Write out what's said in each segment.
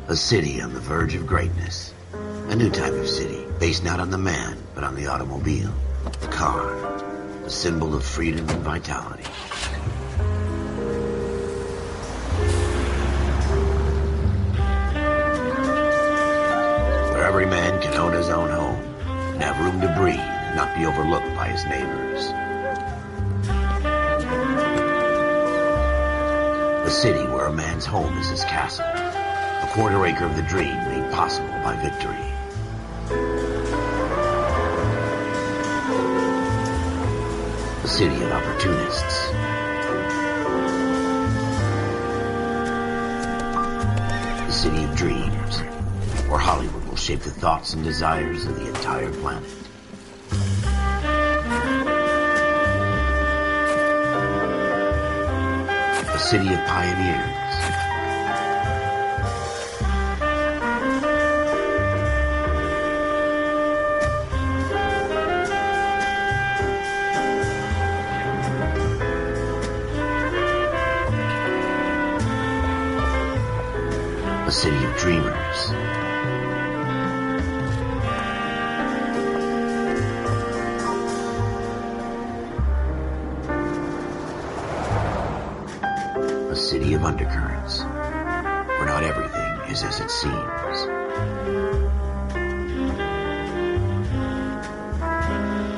A city on the verge of greatness. A new type of city, based not on the man, but on the automobile. The car. The symbol of freedom and vitality. Where every man can own his own home, and have room to breathe, and not be overlooked by his neighbors. A city where a man's home is his castle. A quarter acre of the dream made possible by victory. A city of opportunists. A city of dreams, where Hollywood will shape the thoughts and desires of the entire planet. A city of pioneers. A city of dreamers. A city of undercurrents, where not everything is as it seems.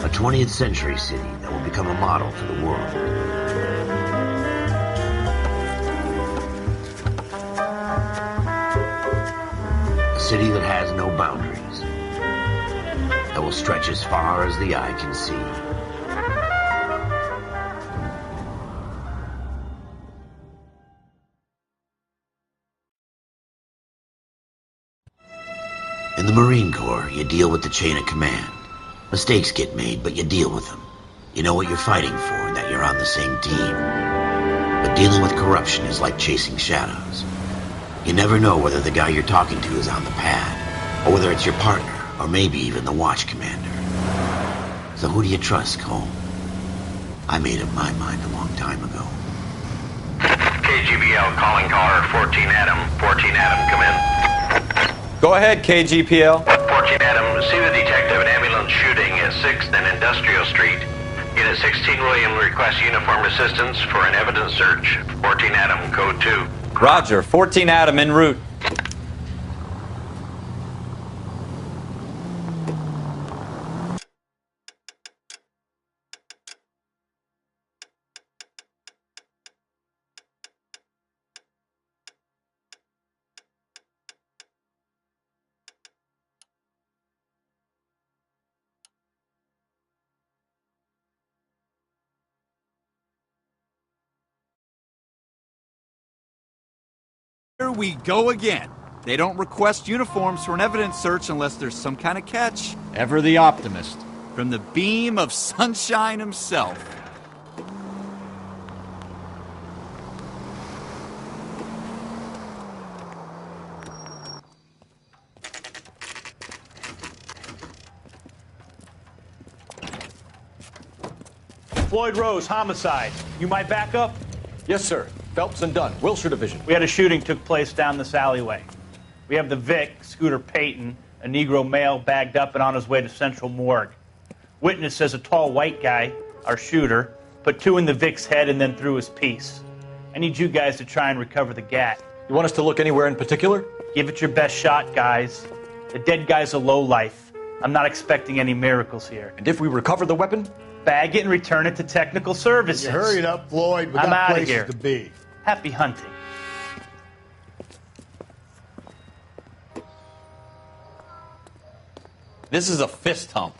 A 20th century city that will become a model for the world. A city that has no boundaries, that will stretch as far as the eye can see. In the Marine Corps, you deal with the chain of command. Mistakes get made, but you deal with them. You know what you're fighting for and that you're on the same team. But dealing with corruption is like chasing shadows. You never know whether the guy you're talking to is on the pad, or whether it's your partner, or maybe even the watch commander. So who do you trust, Cole? I made up my mind a long time ago. KGBL calling caller 14 Adam. 14 Adam, come in. Go ahead, KGPL. 14 Adam, see the detective, an ambulance shooting at 6th and Industrial Street. Unit 16 William requests uniformed assistance for an evidence search. 14 Adam, code 2. Roger, 14 Adam en route. Here we go again. They don't request uniforms for an evidence search unless there's some kind of catch. Ever the optimist. From the beam of sunshine himself. Floyd Rose, homicide. You might back up? Yes, sir. Phelps and Dunn, Wilshire Division. We had a shooting took place down this alleyway. We have the Vic, Scooter Payton, a Negro male bagged up and on his way to Central Morgue. Witness says a tall white guy, our shooter, put 2 in the Vic's head and then threw his piece. I need you guys to try and recover the gat. You want us to look anywhere in particular? Give it your best shot, guys. The dead guy's a lowlife. I'm not expecting any miracles here. And if we recover the weapon? Bag it and return it to technical services. You hurried up, Floyd. We I'm got outta places here. to be. Happy hunting. This is a fist hump.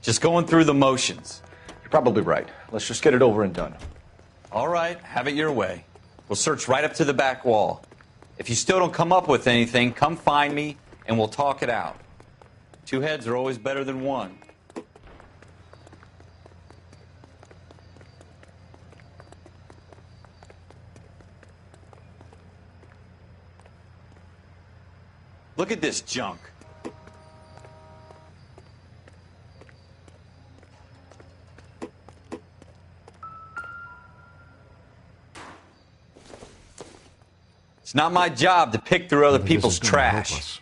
Just going through the motions. You're probably right. Let's just get it over and done. All right, have it your way. We'll search right up to the back wall. If you still don't come up with anything, come find me and we'll talk it out. 2 heads are always better than 1. Look at this junk. It's not my job to pick through other This people's is gonna help trash. us.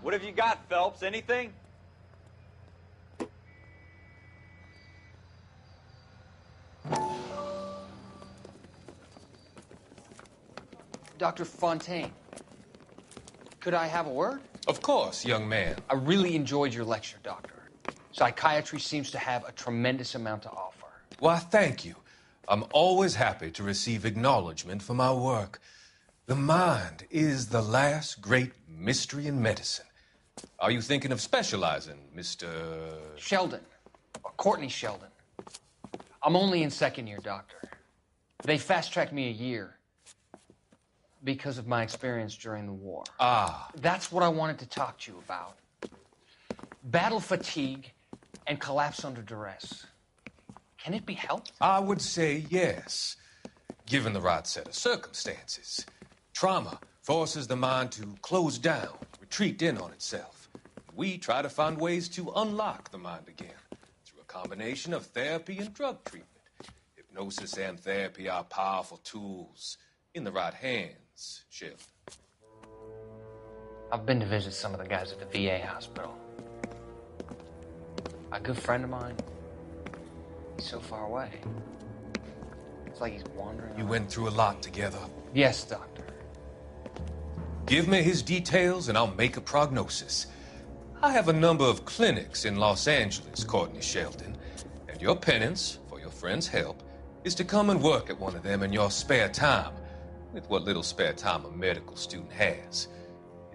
What have you got, Phelps? Anything? Dr. Fontaine, could I have a word? Of course, young man. I really enjoyed your lecture, Doctor. Psychiatry seems to have a tremendous amount to offer. Why, thank you. I'm always happy to receive acknowledgement for my work. The mind is the last great mystery in medicine. Are you thinking of specializing, Mr. Sheldon, or Courtney Sheldon. I'm only in second year, Doctor. They fast-tracked me a year because of my experience during the war. Ah. That's what I wanted to talk to you about. Battle fatigue and collapse under duress. Can it be helped? I would say yes, given the right set of circumstances. Trauma forces the mind to close down, retreat in on itself. We try to find ways to unlock the mind again through a combination of therapy and drug treatment. Hypnosis and therapy are powerful tools in the right hands, Sheldon. I've been to visit some of the guys at the VA hospital. A good friend of mine, he's so far away. It's like he's wandering You around. went through a lot together. Yes, Doctor. Give me his details and I'll make a prognosis. I have a number of clinics in Los Angeles, Courtney Sheldon, and your penance, for your friend's help, is to come and work at one of them in your spare time, with what little spare time a medical student has.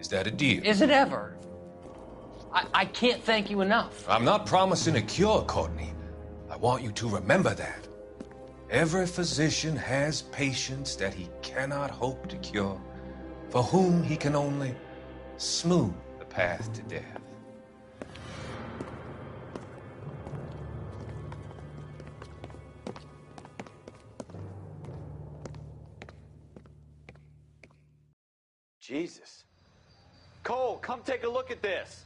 Is that a deal? Is it ever? I can't thank you enough. I'm not promising a cure, Courtney. I want you to remember that. Every physician has patients that he cannot hope to cure, for whom he can only smooth the path to death. Jesus. Cole, come take a look at this.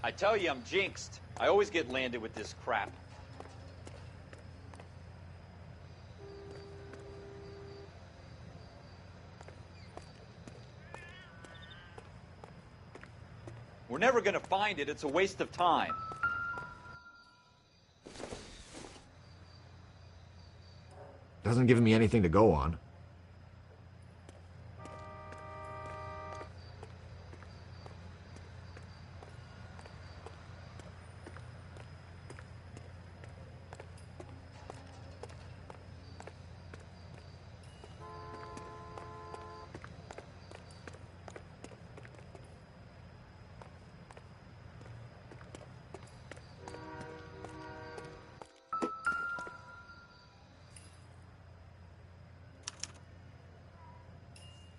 I tell you, I'm jinxed. I always get landed with this crap. We're never gonna find it. It's a waste of time. Doesn't give me anything to go on.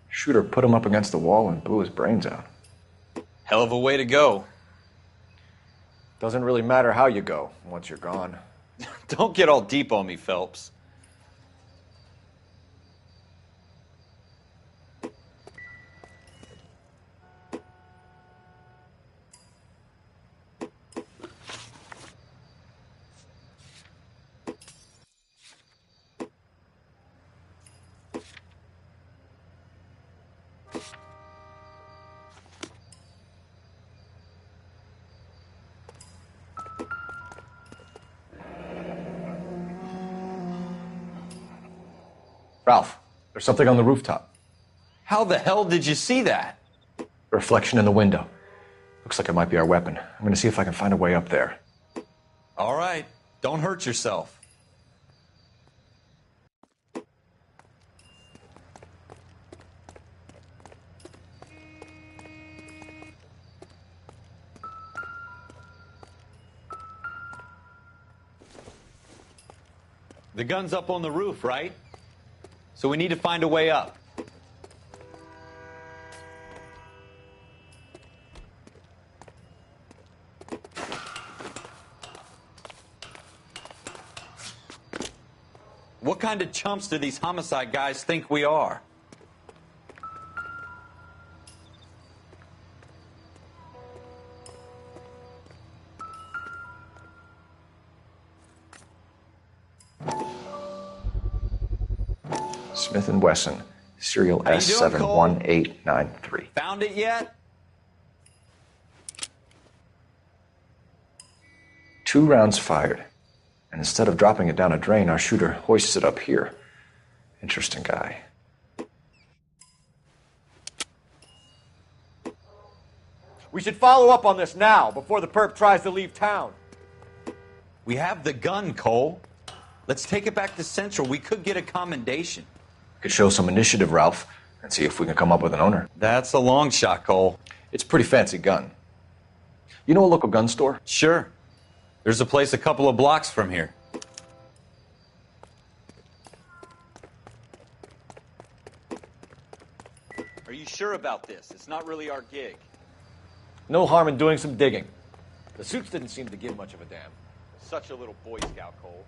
Shooter put him up against the wall and blew his brains out. Hell of a way to go. Doesn't really matter how you go once you're gone. Don't get all deep on me, Phelps. Ralph, there's something on the rooftop. How the hell did you see that? A reflection in the window. Looks like it might be our weapon. I'm gonna see if I can find a way up there. All right. Don't hurt yourself. The gun's up on the roof, right? So we need to find a way up. What kind of chumps do these homicide guys think we are? Smith & Wesson, serial How you doing, Cole? S71893. Found it yet? 2 rounds fired. And instead of dropping it down a drain, our shooter hoists it up here. Interesting guy. We should follow up on this now, before the perp tries to leave town. We have the gun, Cole. Let's take it back to Central. We could get a commendation. Could show some initiative, Ralph, and see if we can come up with an owner. That's a long shot, Cole. It's a pretty fancy gun. You know a local gun store? Sure. There's a place a couple of blocks from here. Are you sure about this? It's not really our gig. No harm in doing some digging. The suits didn't seem to give much of a damn. Such a little Boy Scout, Cole.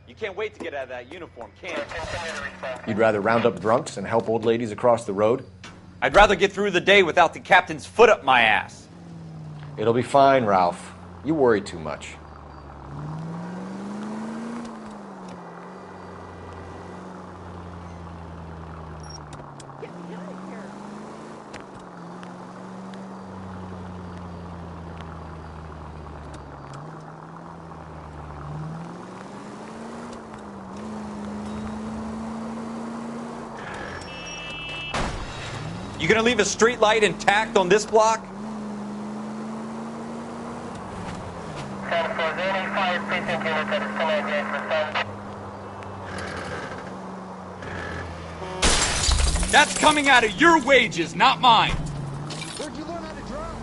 You can't wait to get out of that uniform, can you? You'd rather round up drunks and help old ladies across the road? I'd rather get through the day without the captain's foot up my ass. It'll be fine, Ralph. You worry too much. You gonna leave a street light intact on this block? That's coming out of your wages, not mine. Where'd you learn how to drive?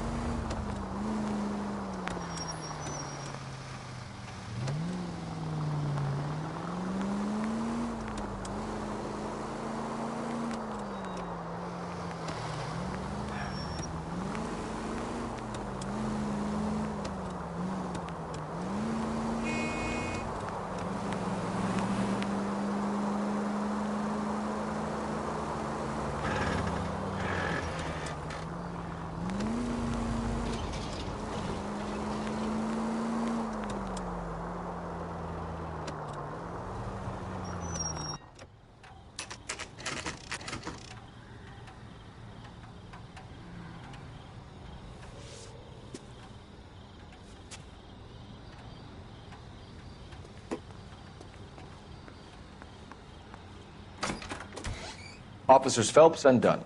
Officers Phelps and Dunn.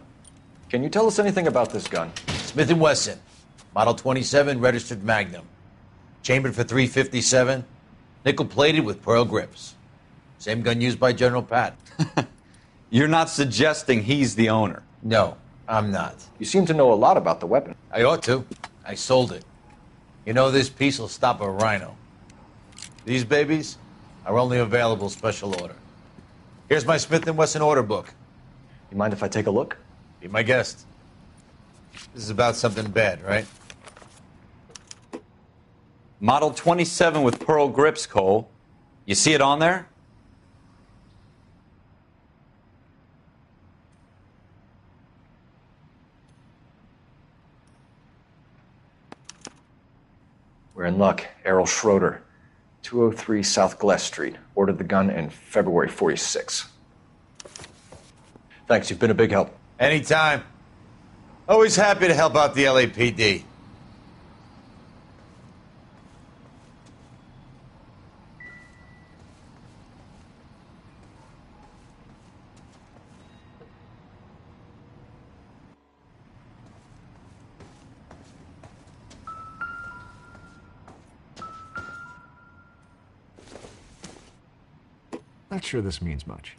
Can you tell us anything about this gun? Smith & Wesson, Model 27, registered Magnum. Chambered for .357, nickel-plated with pearl grips. Same gun used by General Patton. You're not suggesting he's the owner? No, I'm not. You seem to know a lot about the weapon. I ought to. I sold it. You know, this piece will stop a rhino. These babies are only available special order. Here's my Smith & Wesson order book. You mind if I take a look? Be my guest. This is about something bad, right? Model 27 with pearl grips, Cole. You see it on there? We're in luck. Errol Schroeder, 203 South Glass Street. Ordered the gun in February '46. Thanks, you've been a big help. Anytime. Always happy to help out the LAPD. Not sure this means much.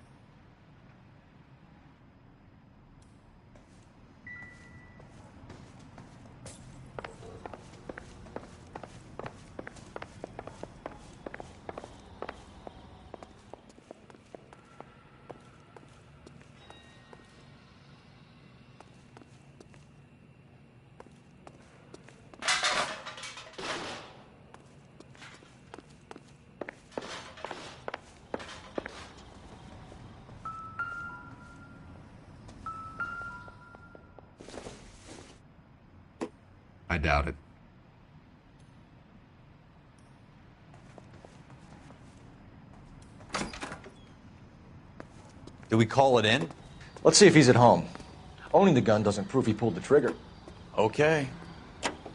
I doubt it. Do we call it in? Let's see if he's at home. Owning the gun doesn't prove he pulled the trigger. Okay.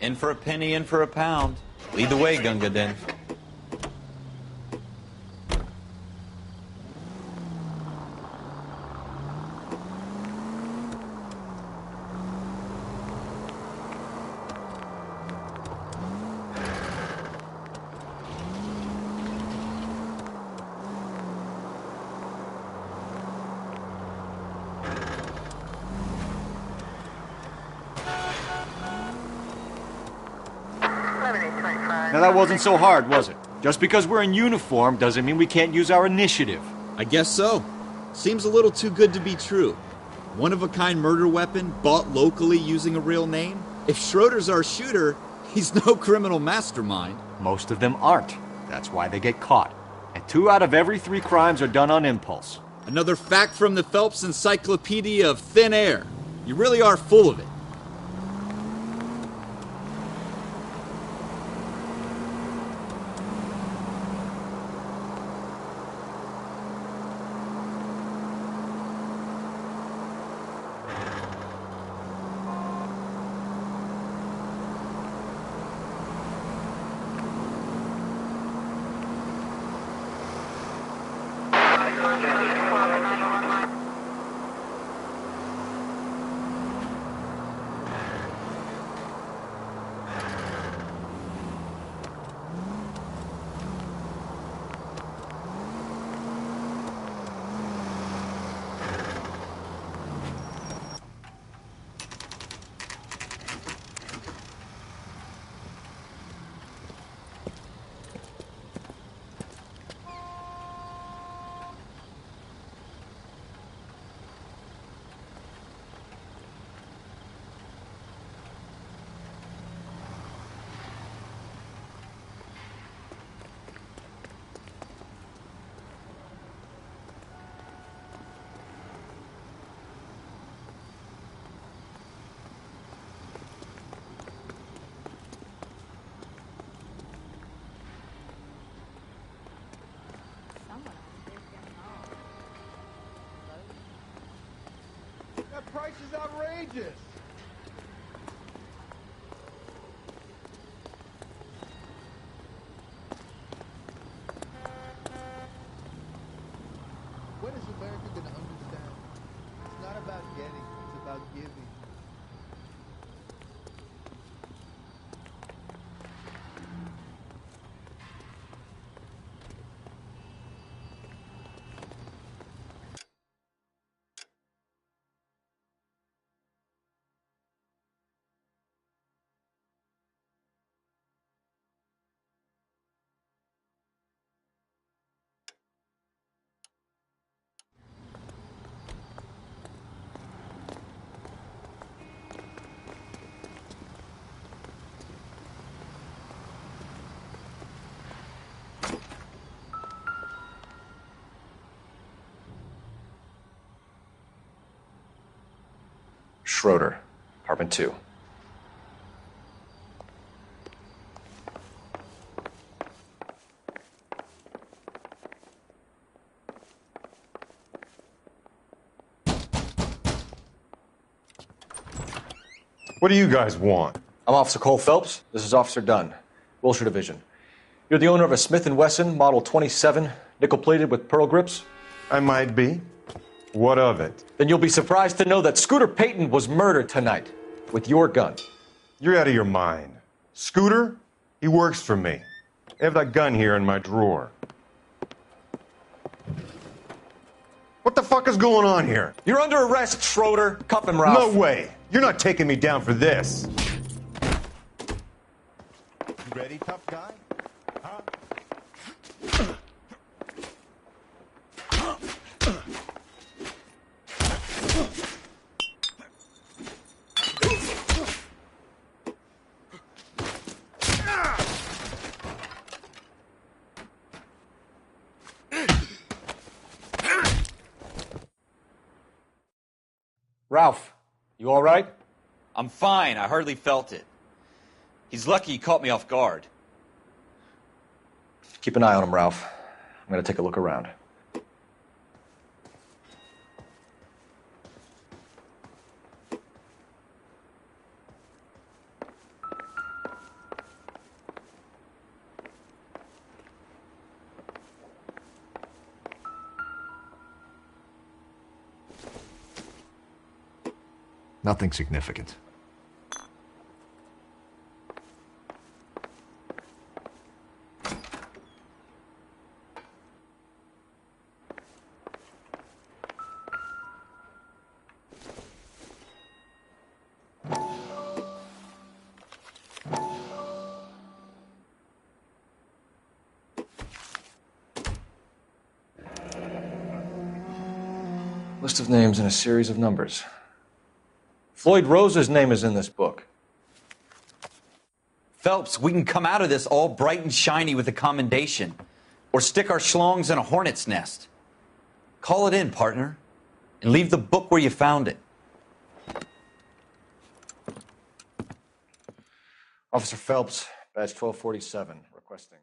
In for a penny, in for a pound. Lead the way, Gunga Din. Now that wasn't so hard, was it? Just because we're in uniform doesn't mean we can't use our initiative. I guess so. Seems a little too good to be true. One-of-a-kind murder weapon bought locally using a real name? If Schroeder's our shooter, he's no criminal mastermind. Most of them aren't. That's why they get caught. And 2 out of every 3 crimes are done on impulse. Another fact from the Phelps Encyclopedia of Thin Air. You really are full of it. That price is outrageous. When is America going to understand? It's not about getting, it's about giving. Schroeder, apartment 2. What do you guys want? I'm Officer Cole Phelps. This is Officer Dunn, Wilshire Division. You're the owner of a Smith & Wesson Model 27, nickel-plated with pearl grips? I might be. What of it? Then you'll be surprised to know that Scooter Payton was murdered tonight with your gun. You're out of your mind. Scooter? He works for me. I have that gun here in my drawer. What the fuck is going on here? You're under arrest, Schroeder. Cuff him, Ralph. No way. You're not taking me down for this. You ready, tough guy? Huh? Ralph, you all right? I'm fine. I hardly felt it. He's lucky he caught me off guard. Keep an eye on him, Ralph. I'm gonna take a look around. Nothing significant. List of names and a series of numbers. Floyd Rose's name is in this book. Phelps, we can come out of this all bright and shiny with a commendation. Or stick our schlongs in a hornet's nest. Call it in, partner. And leave the book where you found it. Officer Phelps, badge 1247, requesting.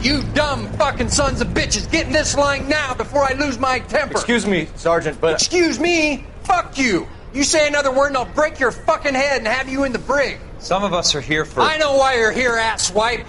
You dumb fucking sons of bitches, get in this line now before I lose my temper. Excuse me, Sergeant, but... Excuse me? Fuck you. You say another word and I'll break your fucking head and have you in the brig. Some of us are here for... I know why you're here, asswipe.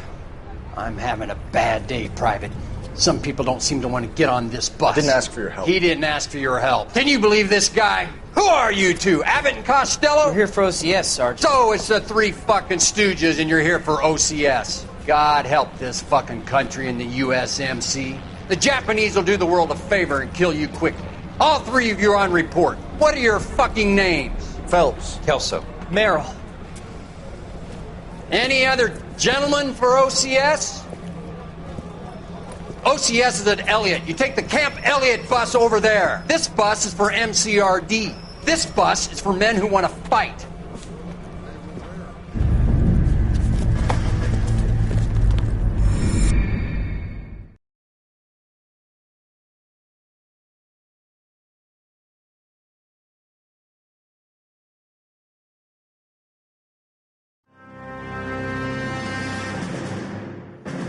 I'm having a bad day, Private. Some people don't seem to want to get on this bus. I didn't ask for your help. He didn't ask for your help. Can you believe this guy? Who are you two? Abbott and Costello? We're here for OCS, Sergeant. So it's the three fucking stooges and you're here for OCS. God help this fucking country and the USMC. The Japanese will do the world a favor and kill you quickly. All three of you are on report. What are your fucking names? Phelps. Kelso. Merrill. Any other gentlemen for OCS? OCS is at Elliott. You take the Camp Elliott bus over there. This bus is for MCRD. This bus is for men who want to fight.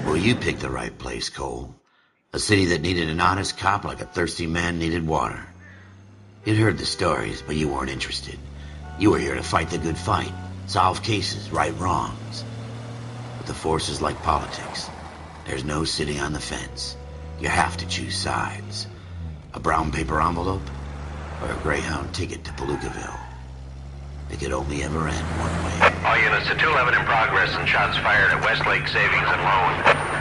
Well, you picked the right place, Cole. A city that needed an honest cop like a thirsty man needed water. You'd heard the stories, but you weren't interested. You were here to fight the good fight, solve cases, right wrongs. But the force is like politics. There's no sitting on the fence. You have to choose sides. A brown paper envelope or a Greyhound ticket to Palookaville. It could only ever end one way. All units to 211 in progress and shots fired at Westlake Savings and Loan,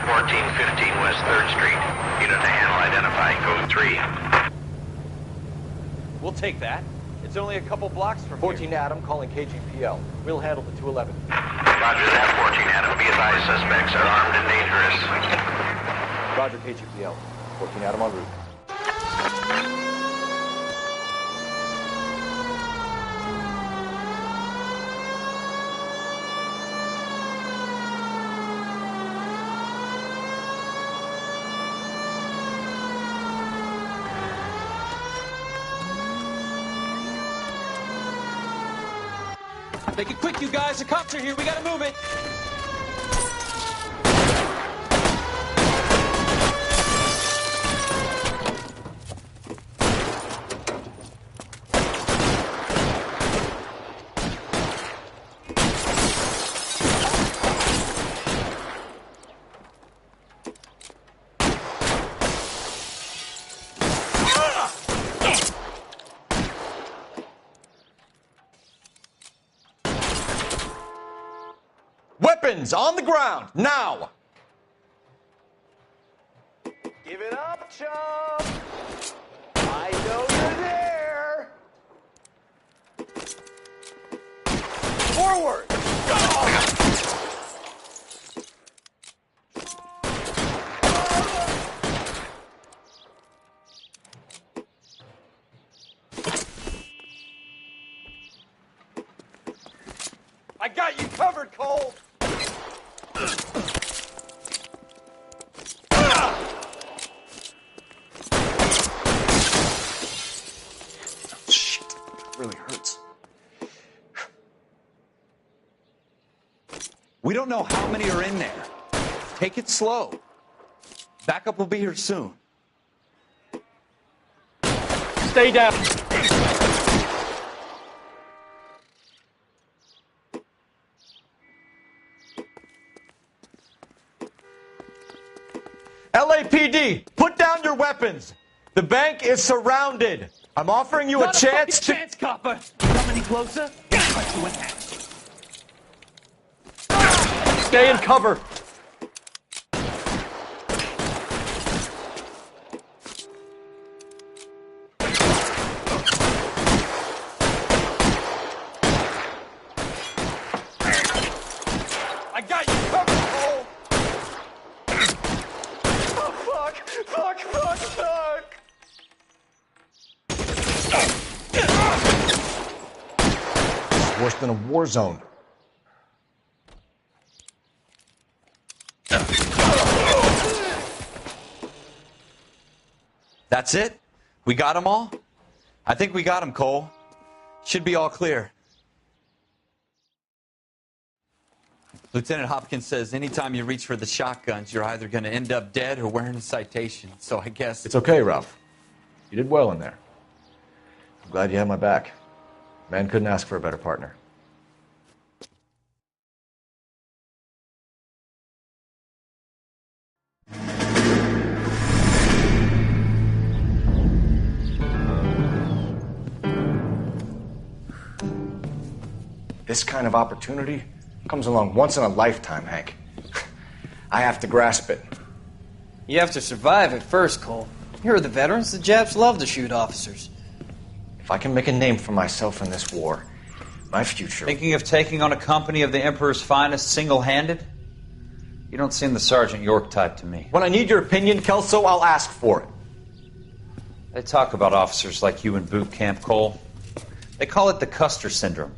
1415 West 3rd Street. Unit to handle identify, code 3. We'll take that. It's only a couple blocks from 14 Adam calling KGPL. We'll handle the 211. Roger that, 14 Adam. Be advised, suspects are armed and dangerous. Roger, KGPL. 14 Adam en route. Make it quick, you guys. The cops are here. We gotta move it. Weapons on the ground, now! Give it up, chum! There! Forward! I got you covered, Cole! Shit, really hurts. We don't know how many are in there. Take it slow. Backup will be here soon. Stay down. LAPD, put down your weapons. The bank is surrounded. I'm offering you a chance to... chance, copper. Come any closer? I'll cut you in half. Stay in cover. I got you covered, Cole. Oh, fuck. It's worse than a war zone. That's it? We got them all? I think we got them, Cole. Should be all clear. Lieutenant Hopkins says anytime you reach for the shotguns, you're either going to end up dead or wearing a citation. So I guess... It's okay, Ralph. You did well in there. I'm glad you had my back. Man couldn't ask for a better partner. This kind of opportunity comes along once in a lifetime, Hank. I have to grasp it. You have to survive it first, Cole. Here are the veterans. The Japs love to shoot officers. If I can make a name for myself in this war, my future... Thinking of taking on a company of the Emperor's finest single-handed? You don't seem the Sergeant York type to me. When I need your opinion, Kelso, I'll ask for it. They talk about officers like you in boot camp, Cole. They call it the Custer Syndrome.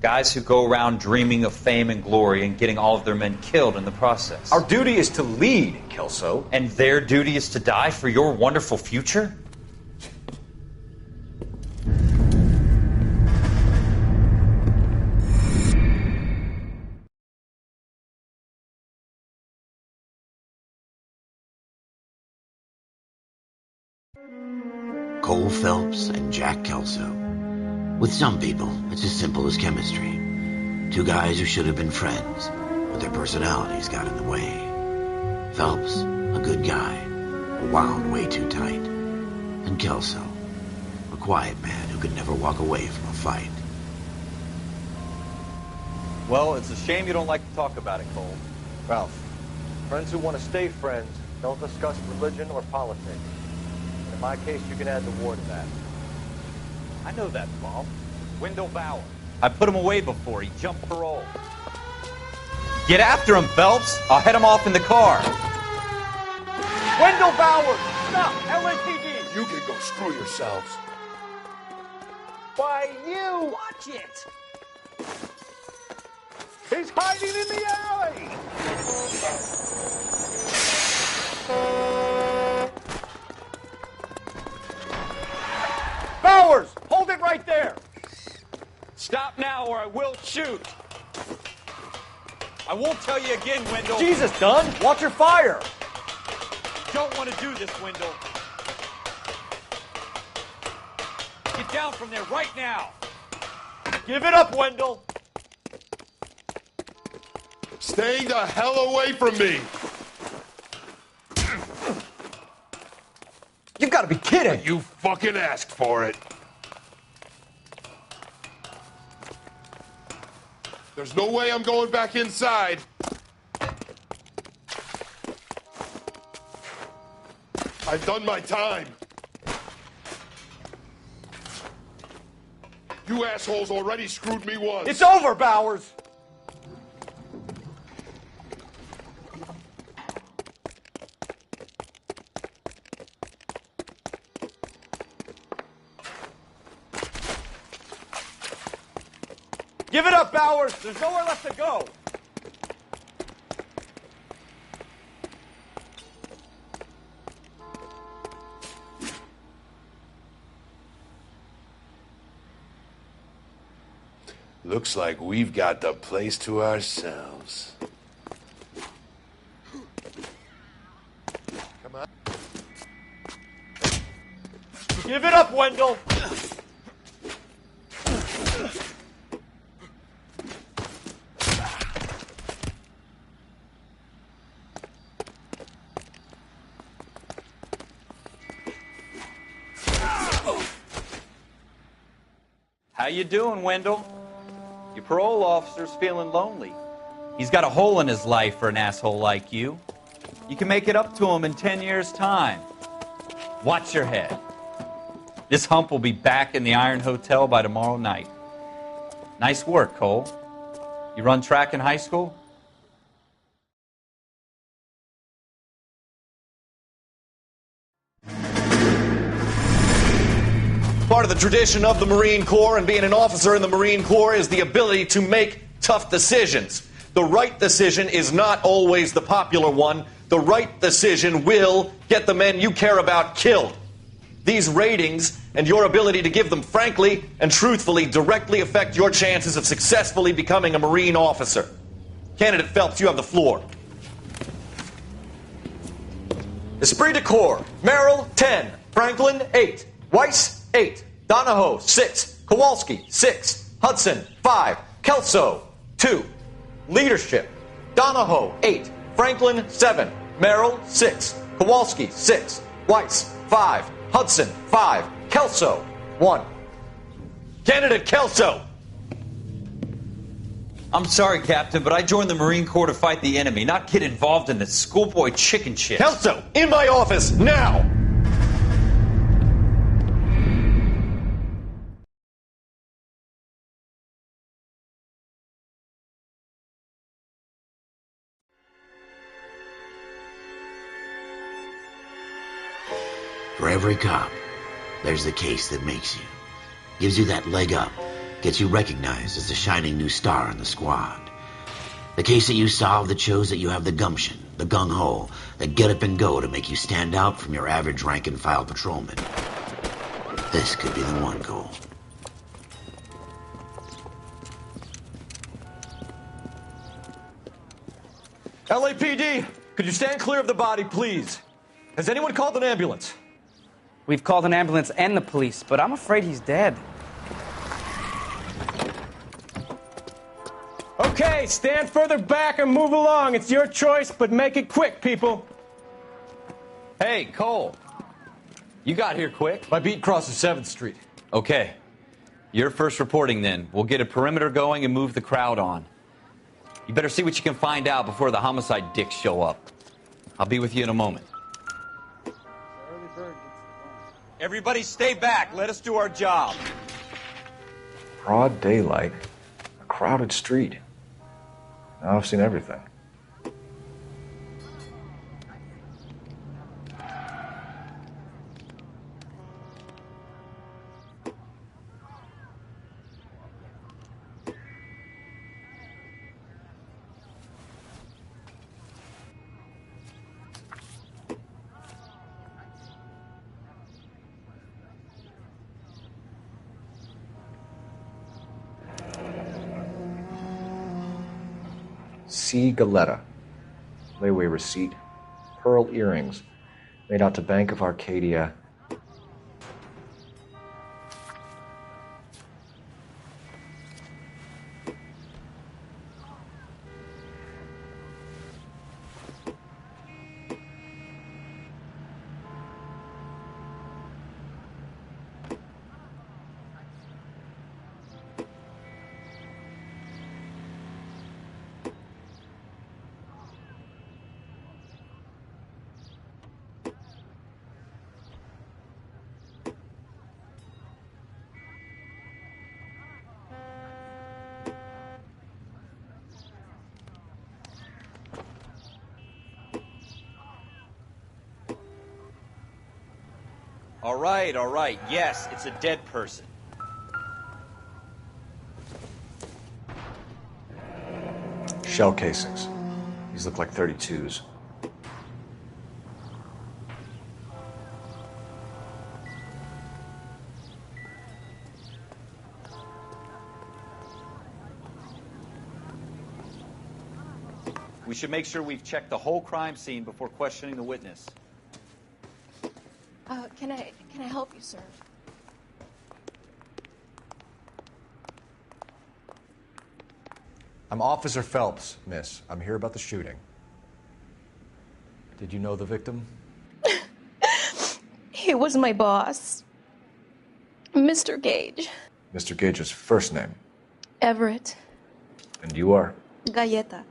Guys who go around dreaming of fame and glory and getting all of their men killed in the process. Our duty is to lead, Kelso. And their duty is to die for your wonderful future? Cole Phelps and Jack Kelso. With some people, it's as simple as chemistry. Two guys who should have been friends, but their personalities got in the way. Phelps, a good guy, wound way too tight. And Kelso, a quiet man who could never walk away from a fight. Well, it's a shame you don't like to talk about it, Cole. Ralph, friends who want to stay friends don't discuss religion or politics. In my case, you can add the war to that. I know that, Bob. Wendell Bauer. I put him away before. He jumped parole. Get after him, Phelps. I'll head him off in the car. Wendell Bauer! Stop! LAPD! You can go screw yourselves. Why, you! Watch it! He's hiding in the alley! Bowers! Hold it right there! Stop now or I will shoot. I won't tell you again, Wendell. Jesus, Dunn! Watch your fire! Don't want to do this, Wendell. Get down from there right now. Give it up, Wendell! Stay the hell away from me! You've got to be kidding! You fucking asked for it. There's no way I'm going back inside. I've done my time. You assholes already screwed me once. It's over, Bowers! Give it up, Bowers! There's nowhere left to go! Looks like we've got the place to ourselves. Come on. Give it up, Wendell! How you doing, Wendell? Your parole officer's feeling lonely. He's got a hole in his life for an asshole like you. You can make it up to him in 10 years' time. Watch your head. This hump will be back in the Iron Hotel by tomorrow night. Nice work, Cole. You run track in high school? Part of the tradition of the Marine Corps and being an officer in the Marine Corps is the ability to make tough decisions. The right decision is not always the popular one. The right decision will get the men you care about killed. These ratings and your ability to give them frankly and truthfully directly affect your chances of successfully becoming a Marine officer. Candidate Phelps, you have the floor. Esprit de Corps, Merrill, 10. Franklin, 8. Weiss, 8. Donahoe, 6. Kowalski, 6. Hudson, 5. Kelso, 2. Leadership, Donahoe, 8. Franklin, 7. Merrill, 6. Kowalski, 6. Weiss, 5. Hudson, 5. Kelso, 1. Candidate Kelso! I'm sorry, Captain, but I joined the Marine Corps to fight the enemy, not get involved in this schoolboy chicken shit. Kelso, in my office, now! For every cop, there's the case that makes you. Gives you that leg up. Gets you recognized as the shining new star in the squad. The case that you solve that shows that you have the gumption, the gung-ho, the get up and go to make you stand out from your average rank-and-file patrolman. This could be the one, Cole. LAPD, could you stand clear of the body, please? Has anyone called an ambulance? We've called an ambulance and the police, but I'm afraid he's dead. Okay, stand further back and move along. It's your choice, but make it quick, people. Hey, Cole. You got here quick. My beat crosses 7th Street. Okay. You're first reporting then. We'll get a perimeter going and move the crowd on. You better see what you can find out before the homicide dicks show up. I'll be with you in a moment. Everybody stay back. Let us do our job. Broad daylight. A crowded street. Now I've seen everything. C. Galetta. Layaway receipt. Pearl earrings. Made out to Bank of Arcadia. All right, all right. Yes, it's a dead person. Shell casings. These look like 32s. We should make sure we've checked the whole crime scene before questioning the witness. Can I help you, sir? I'm Officer Phelps, miss. I'm here about the shooting. Did you know the victim? He was my boss, Mr. Gage. Mr. Gage's first name. Everett. And you are? Galleta.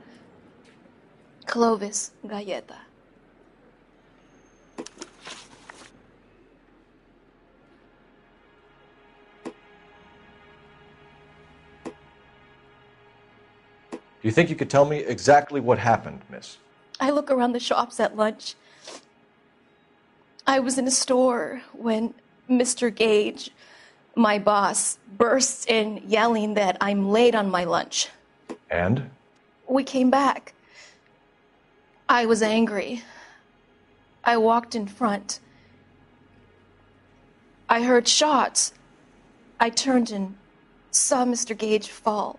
Clovis Galleta. Do you think you could tell me exactly what happened, miss? I look around the shops at lunch. I was in a store when Mr. Gage, my boss, bursts in yelling that I'm late on my lunch. And? We came back. I was angry. I walked in front. I heard shots. I turned and saw Mr. Gage fall.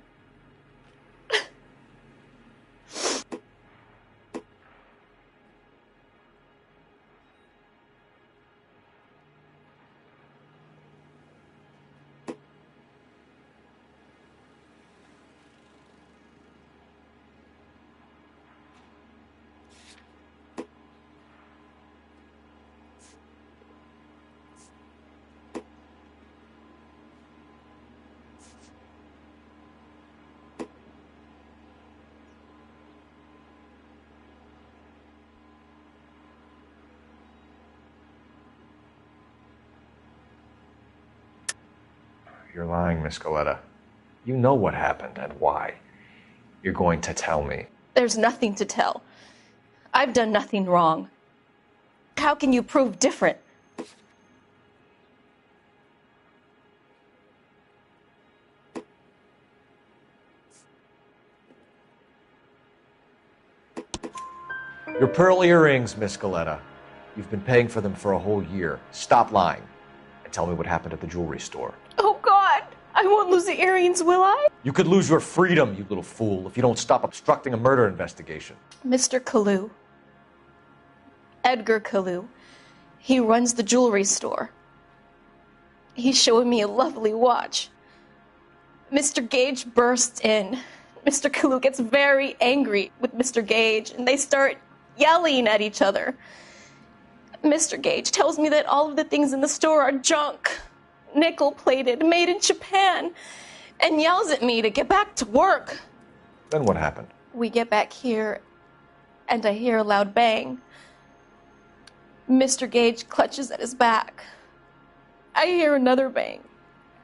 You're lying, Miss Galleta. You know what happened and why. You're going to tell me. There's nothing to tell. I've done nothing wrong. How can you prove different? Your pearl earrings, Miss Galleta. You've been paying for them for a whole year. Stop lying and tell me what happened at the jewelry store. Oh, God! I won't lose the earrings, will I? You could lose your freedom, you little fool, if you don't stop obstructing a murder investigation. Mr. Kalu. Edgar Kalu. He runs the jewelry store. He's showing me a lovely watch. Mr. Gage bursts in. Mr. Kalu gets very angry with Mr. Gage, and they start yelling at each other. Mr. Gage tells me that all of the things in the store are junk, nickel-plated, made in Japan, and yells at me to get back to work. Then what happened? We get back here, and I hear a loud bang. Mr. Gage clutches at his back. I hear another bang,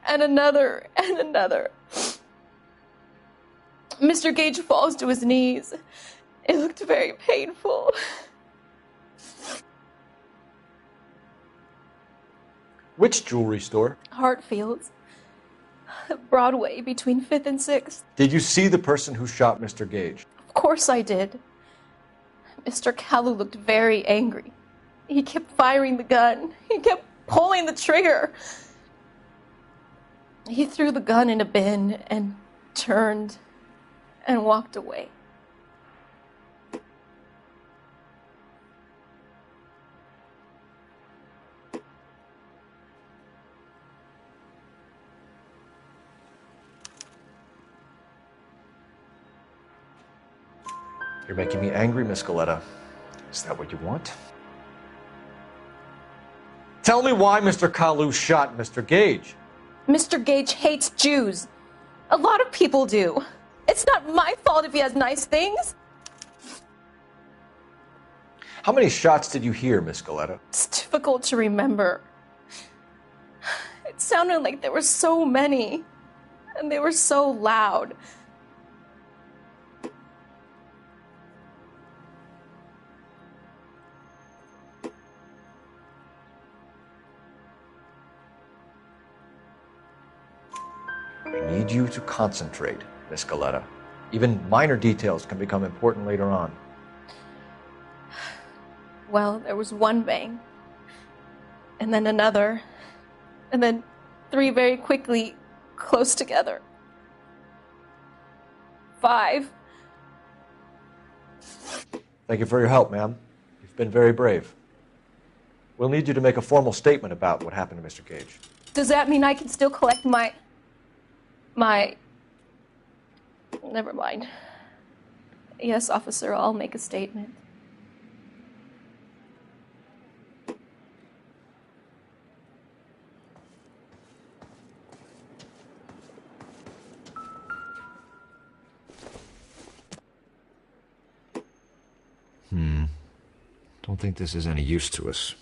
and another, and another. Mr. Gage falls to his knees. It looked very painful. Which jewelry store? Hartfield's. Broadway, between 5th and 6th. Did you see the person who shot Mr. Gage? Of course I did. Mr. Kalu looked very angry. He kept firing the gun. He kept pulling the trigger. He threw the gun in a bin and turned and walked away. You're making me angry, Miss Galleta. Is that what you want? Tell me why Mr. Kalu shot Mr. Gage. Mr. Gage hates Jews. A lot of people do. It's not my fault if he has nice things. How many shots did you hear, Miss Galleta? It's difficult to remember. It sounded like there were so many, and they were so loud. I need you to concentrate, Miss Galetta. Even minor details can become important later on. Well, there was one bang, and then another, and then 3 very quickly, close together. 5. Thank you for your help, ma'am. You've been very brave. We'll need you to make a formal statement about what happened to Mr. Gage. Does that mean I can still collect my... Never mind. Yes, officer, I'll make a statement. Don't think this is any use to us.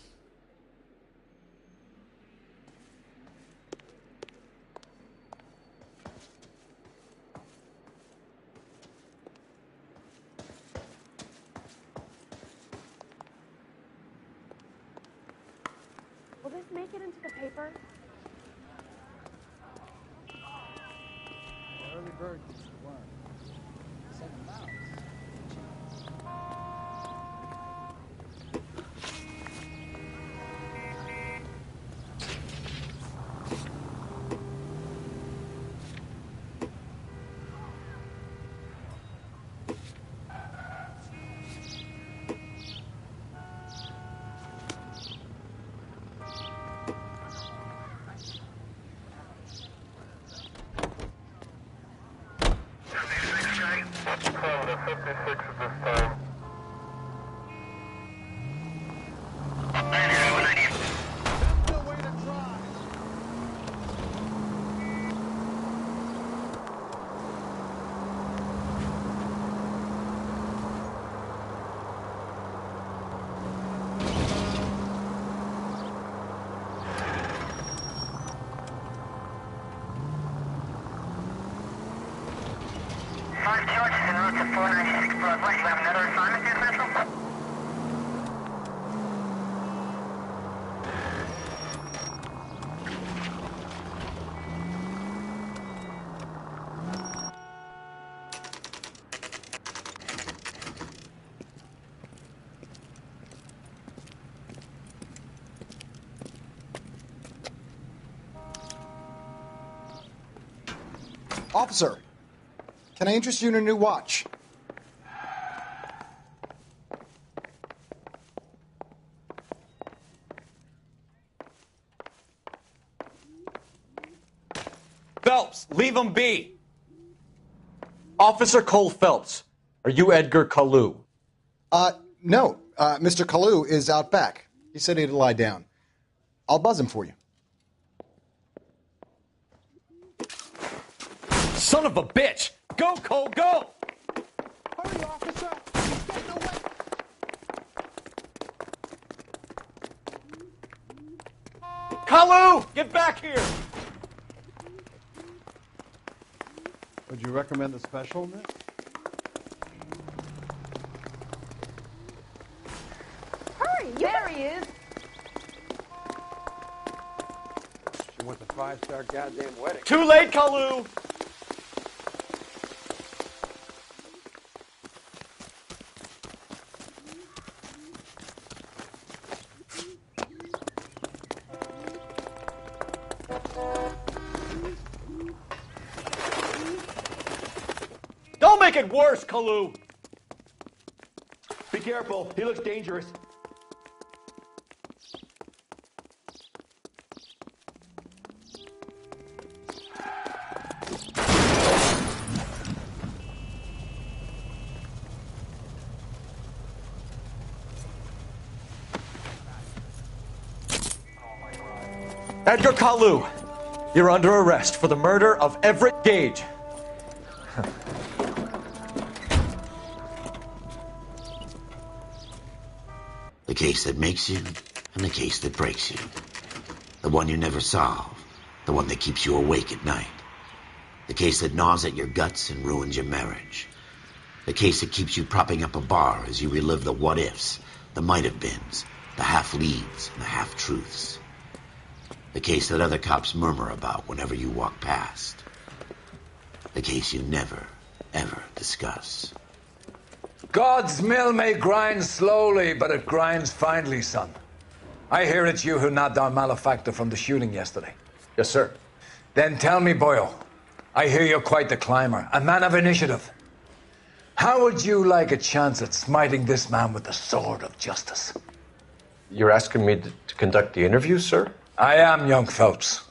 Will this make it into the paper? Early bird gets the worm. Send them out. Officer, can I interest you in a new watch? Phelps, leave him be. Officer Cole Phelps, are you Edgar Kalu? No. Mr. Kalu is out back. He said he'd lie down. I'll buzz him for you. Son of a bitch! Go, Cole, go! Hurry, officer! He's getting away! Kalu, get back here! Would you recommend the special, Nick? Hurry! There he is! She went to 5-star goddamn wedding. Too late, Kalu! Don't make it worse, Kalu! Be careful. He looks dangerous. Edgar Kalu, you're under arrest for the murder of Everett Gage. The case that makes you and the case that breaks you. The one you never solve. The one that keeps you awake at night. The case that gnaws at your guts and ruins your marriage. The case that keeps you propping up a bar as you relive the what-ifs, the might-have-beens, the half-leads, and the half-truths. The case that other cops murmur about whenever you walk past. The case you never, ever discuss. God's mill may grind slowly, but it grinds finely, son. I hear it's you who nabbed our malefactor from the shooting yesterday. Yes, sir. Then tell me, Boyle, I hear you're quite the climber, a man of initiative. How would you like a chance at smiting this man with the sword of justice? You're asking me to conduct the interview, sir? I am, young Phelps.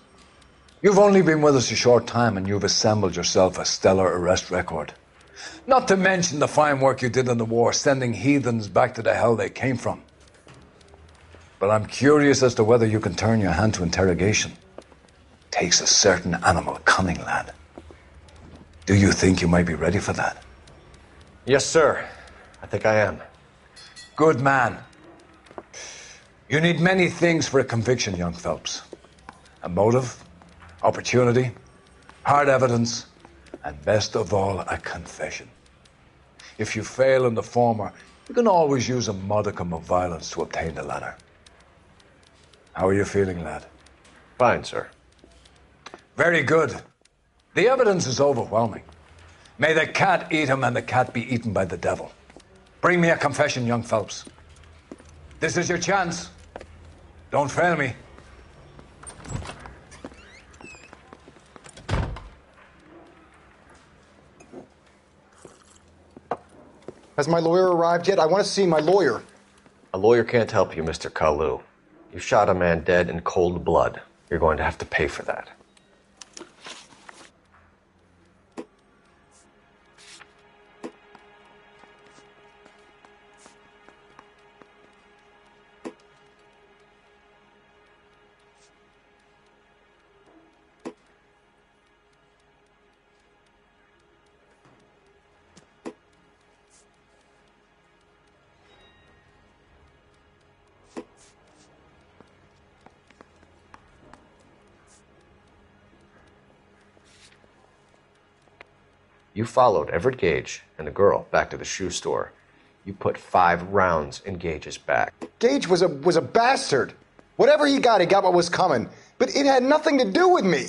You've only been with us a short time and you've assembled yourself a stellar arrest record. Not to mention the fine work you did in the war, sending heathens back to the hell they came from. But I'm curious as to whether you can turn your hand to interrogation. Takes a certain animal cunning, lad. Do you think you might be ready for that? Yes, sir. I think I am. Good man. You need many things for a conviction, young Phelps. A motive, opportunity, hard evidence, and best of all, a confession. If you fail in the former, you can always use a modicum of violence to obtain the latter. How are you feeling, lad? Fine, sir. Very good. The evidence is overwhelming. May the cat eat him and the cat be eaten by the devil. Bring me a confession, young Phelps. This is your chance. Don't fail me. Has my lawyer arrived yet? I want to see my lawyer. A lawyer can't help you, Mr. Kalu. You shot a man dead in cold blood. You're going to have to pay for that. You followed Everett Gage and the girl back to the shoe store. You put 5 rounds in Gage's back. Gage was a bastard. Whatever he got what was coming. But it had nothing to do with me.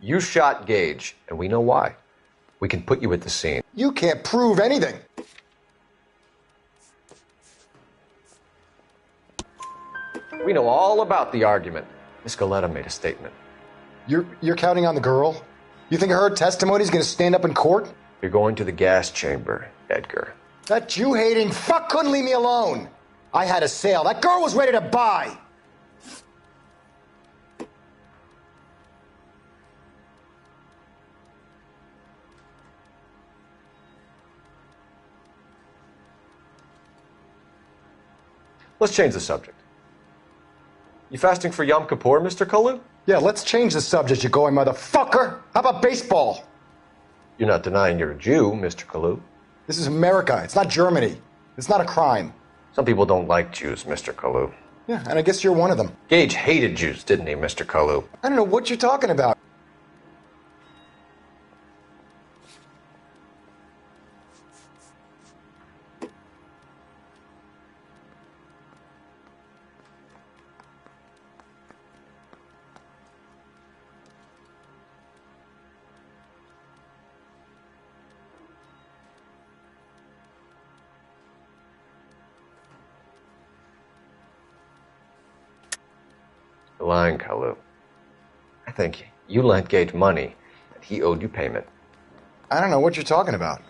You shot Gage, and we know why. We can put you at the scene. You can't prove anything. We know all about the argument. Miss Goleta made a statement. You're counting on the girl? You think her testimony is going to stand up in court? You're going to the gas chamber, Edgar. That Jew-hating fuck couldn't leave me alone. I had a sale. That girl was ready to buy. Let's change the subject. You fasting for Yom Kippur, Mr. Kalu? Yeah, let's change the subject, you going motherfucker. How about baseball? You're not denying you're a Jew, Mr. Kalu. This is America. It's not Germany. It's not a crime. Some people don't like Jews, Mr. Kalu. Yeah, and I guess you're one of them. Gage hated Jews, didn't he, Mr. Kalu? I don't know what you're talking about. You're lying, Kalu. I think you lent Gage money, and he owed you payment. I don't know what you're talking about.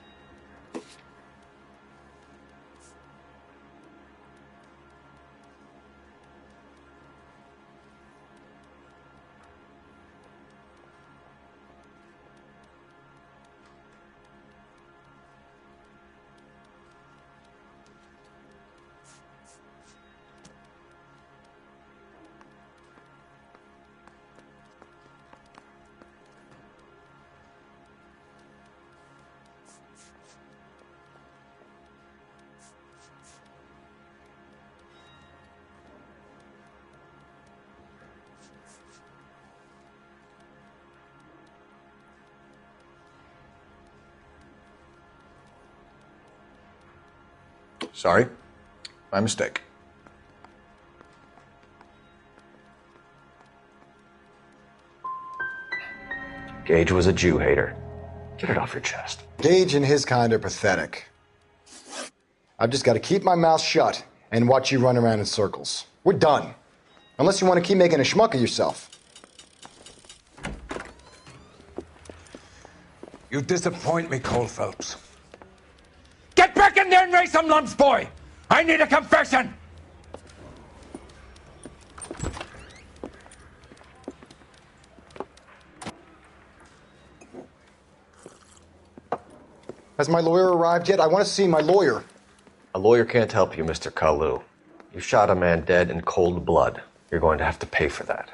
Sorry. My mistake. Gage was a Jew hater. Get it off your chest. Gage and his kind are pathetic. I've just got to keep my mouth shut and watch you run around in circles. We're done. Unless you want to keep making a schmuck of yourself. You disappoint me, Cole Phelps. Get back in there and raise some lumps, boy! I need a confession! Has my lawyer arrived yet? I want to see my lawyer. A lawyer can't help you, Mr. Kalu. You shot a man dead in cold blood. You're going to have to pay for that.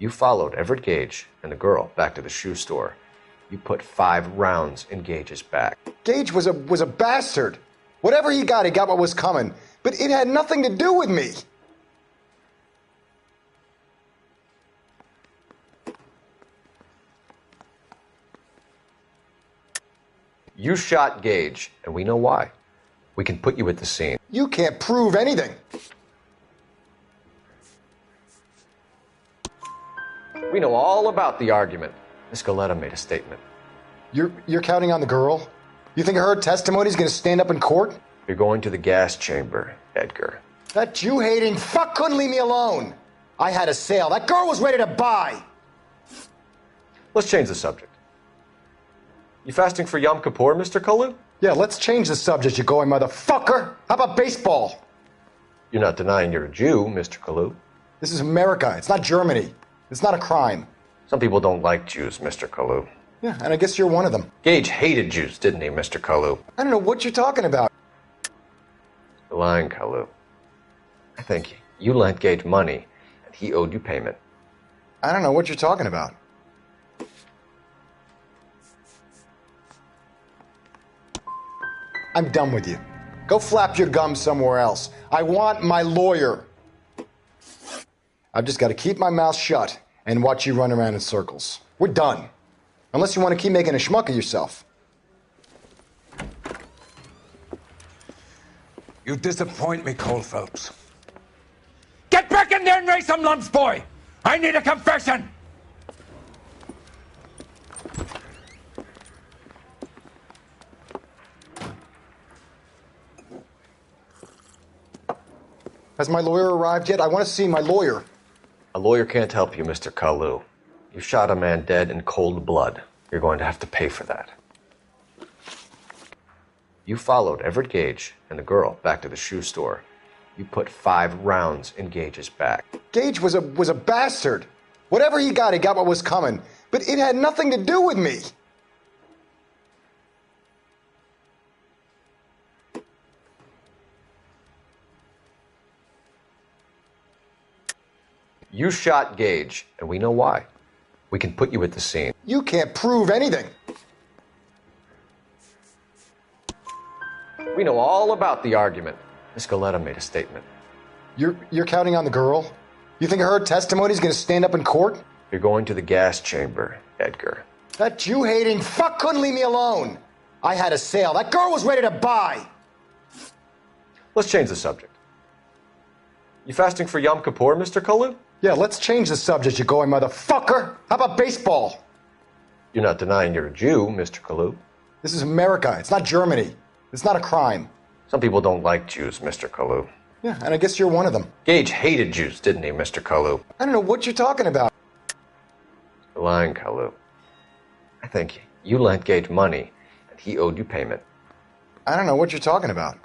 You followed Everett Gage and the girl back to the shoe store. You put 5 rounds in Gage's back. Gage was a bastard. Whatever he got what was coming. But it had nothing to do with me. You shot Gage, and we know why. We can put you at the scene. You can't prove anything. We know all about the argument. Miss Galetta made a statement. You're counting on the girl? You think her testimony is going to stand up in court? You're going to the gas chamber, Edgar. That Jew-hating fuck couldn't leave me alone. I had a sale. That girl was ready to buy. Let's change the subject. You fasting for Yom Kippur, Mr. Kalu? Yeah, let's change the subject, you going motherfucker. How about baseball? You're not denying you're a Jew, Mr. Kalu. This is America. It's not Germany. It's not a crime. Some people don't like Jews, Mr. Kalu. Yeah, and I guess you're one of them. Gage hated Jews, didn't he, Mr. Kalu? I don't know what you're talking about. You're lying, Kalu. I think you lent Gage money, and he owed you payment. I don't know what you're talking about. I'm done with you. Go flap your gums somewhere else. I want my lawyer. I've just got to keep my mouth shut and watch you run around in circles. We're done. Unless you want to keep making a schmuck of yourself. You disappoint me, Cole Phelps. Get back in there and raise some lumps, boy! I need a confession! Has my lawyer arrived yet? I want to see my lawyer. A lawyer can't help you, Mr. Kalu. You shot a man dead in cold blood. You're going to have to pay for that. You followed Everett Gage and the girl back to the shoe store. You put 5 rounds in Gage's back. Gage was a bastard. Whatever he got what was coming. But it had nothing to do with me. You shot Gage, and we know why. We can put you at the scene. You can't prove anything. We know all about the argument. Miss Galetta made a statement. You're counting on the girl? You think her testimony is going to stand up in court? You're going to the gas chamber, Edgar. That Jew-hating fuck couldn't leave me alone. I had a sale. That girl was ready to buy. Let's change the subject. You fasting for Yom Kippur, Mr. Kalu? Yeah, let's change the subject, you going motherfucker. How about baseball? You're not denying you're a Jew, Mr. Kalu. This is America. It's not Germany. It's not a crime. Some people don't like Jews, Mr. Kalu. Yeah, and I guess you're one of them. Gage hated Jews, didn't he, Mr. Kalu? I don't know what you're talking about. You're lying, Kalu. I think you lent Gage money, and he owed you payment. I don't know what you're talking about.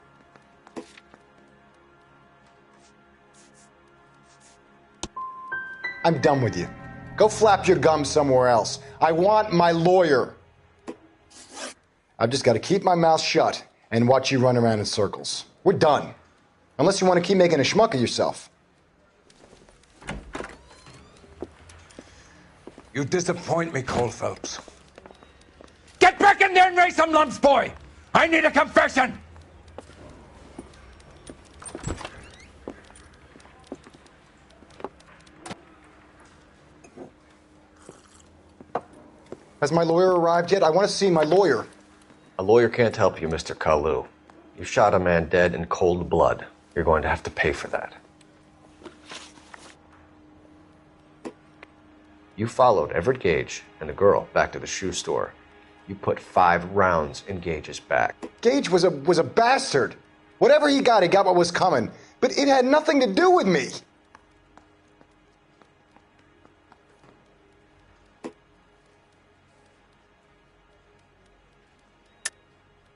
I'm done with you. Go flap your gums somewhere else. I want my lawyer. I've just got to keep my mouth shut and watch you run around in circles. We're done. Unless you want to keep making a schmuck of yourself. You disappoint me, Cole Phelps. Get back in there and raise some lumps, boy! I need a confession! Has my lawyer arrived yet? I want to see my lawyer. A A lawyer can't help you, Mr. Kalu. You shot a man dead in cold blood. You're going to have to pay for that. You followed Everett Gage and the girl back to the shoe store. You put 5 rounds in Gage's back. Gage was a bastard. Whatever he got what was coming. But it had nothing to do with me.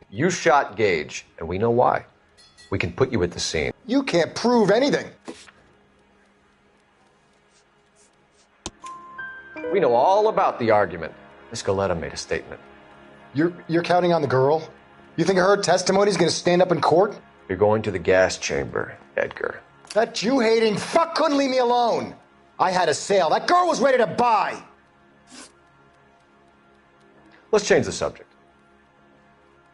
You shot Gage, and we know why. We can put you at the scene. You can't prove anything. We know all about the argument. Miss Goleta made a statement. You're counting on the girl? You think her testimony is going to stand up in court? You're going to the gas chamber, Edgar. That Jew-hating fuck couldn't leave me alone. I had a sale. That girl was ready to buy. Let's change the subject.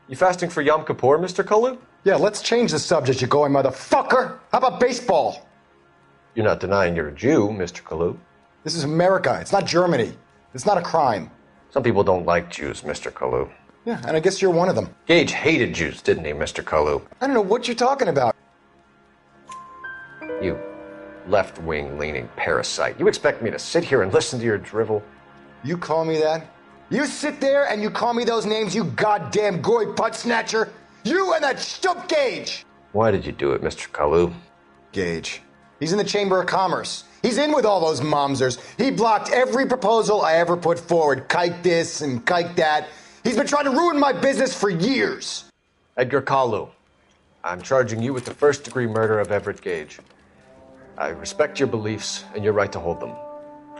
You fasting for Yom Kippur, Mr. Kalu? Yeah, let's change the subject, you going motherfucker. How about baseball? You're not denying you're a Jew, Mr. Kalu. This is America. It's not Germany. It's not a crime. Some people don't like Jews, Mr. Kalu. Yeah, and I guess you're one of them. Gage hated Jews, didn't he, Mr. Kalu? I don't know what you're talking about. You left-wing leaning parasite. You expect me to sit here and listen to your drivel? You call me that? You sit there and you call me those names, you goddamn goy putt snatcher? You and that stump Gage! Why did you do it, Mr. Kalu? Gage. He's in the Chamber of Commerce. He's in with all those momsers. He blocked every proposal I ever put forward. Kike this and kike that. He's been trying to ruin my business for years. Edgar Kalu, I'm charging you with the first-degree murder of Everett Gage. I respect your beliefs and your right to hold them.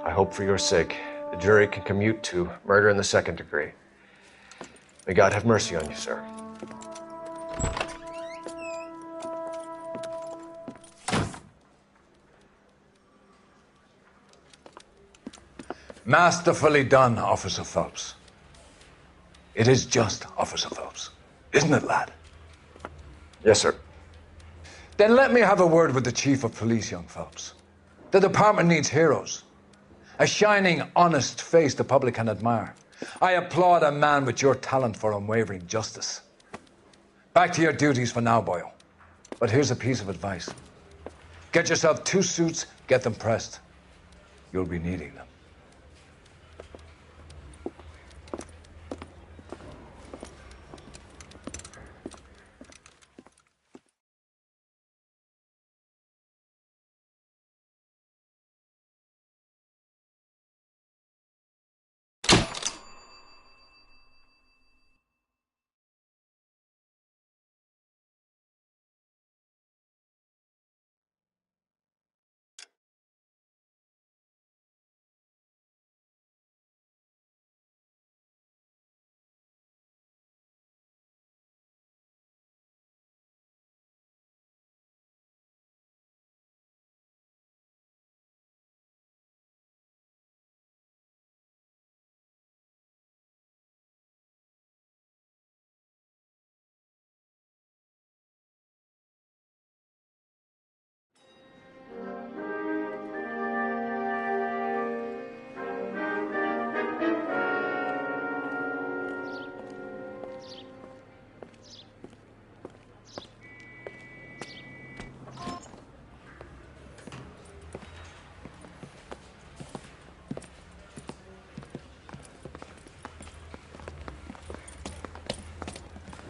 I hope for your sake the jury can commute to murder in the second degree. May God have mercy on you, sir. Masterfully done, Officer Phelps. It is just, Officer Phelps. Isn't it, lad? Yes, sir. Then let me have a word with the Chief of Police, young Phelps. The department needs heroes. A shining, honest face the public can admire. I applaud a man with your talent for unwavering justice. Back to your duties for now, Boyle. But here's a piece of advice. Get yourself 2 suits, get them pressed. You'll be needing them.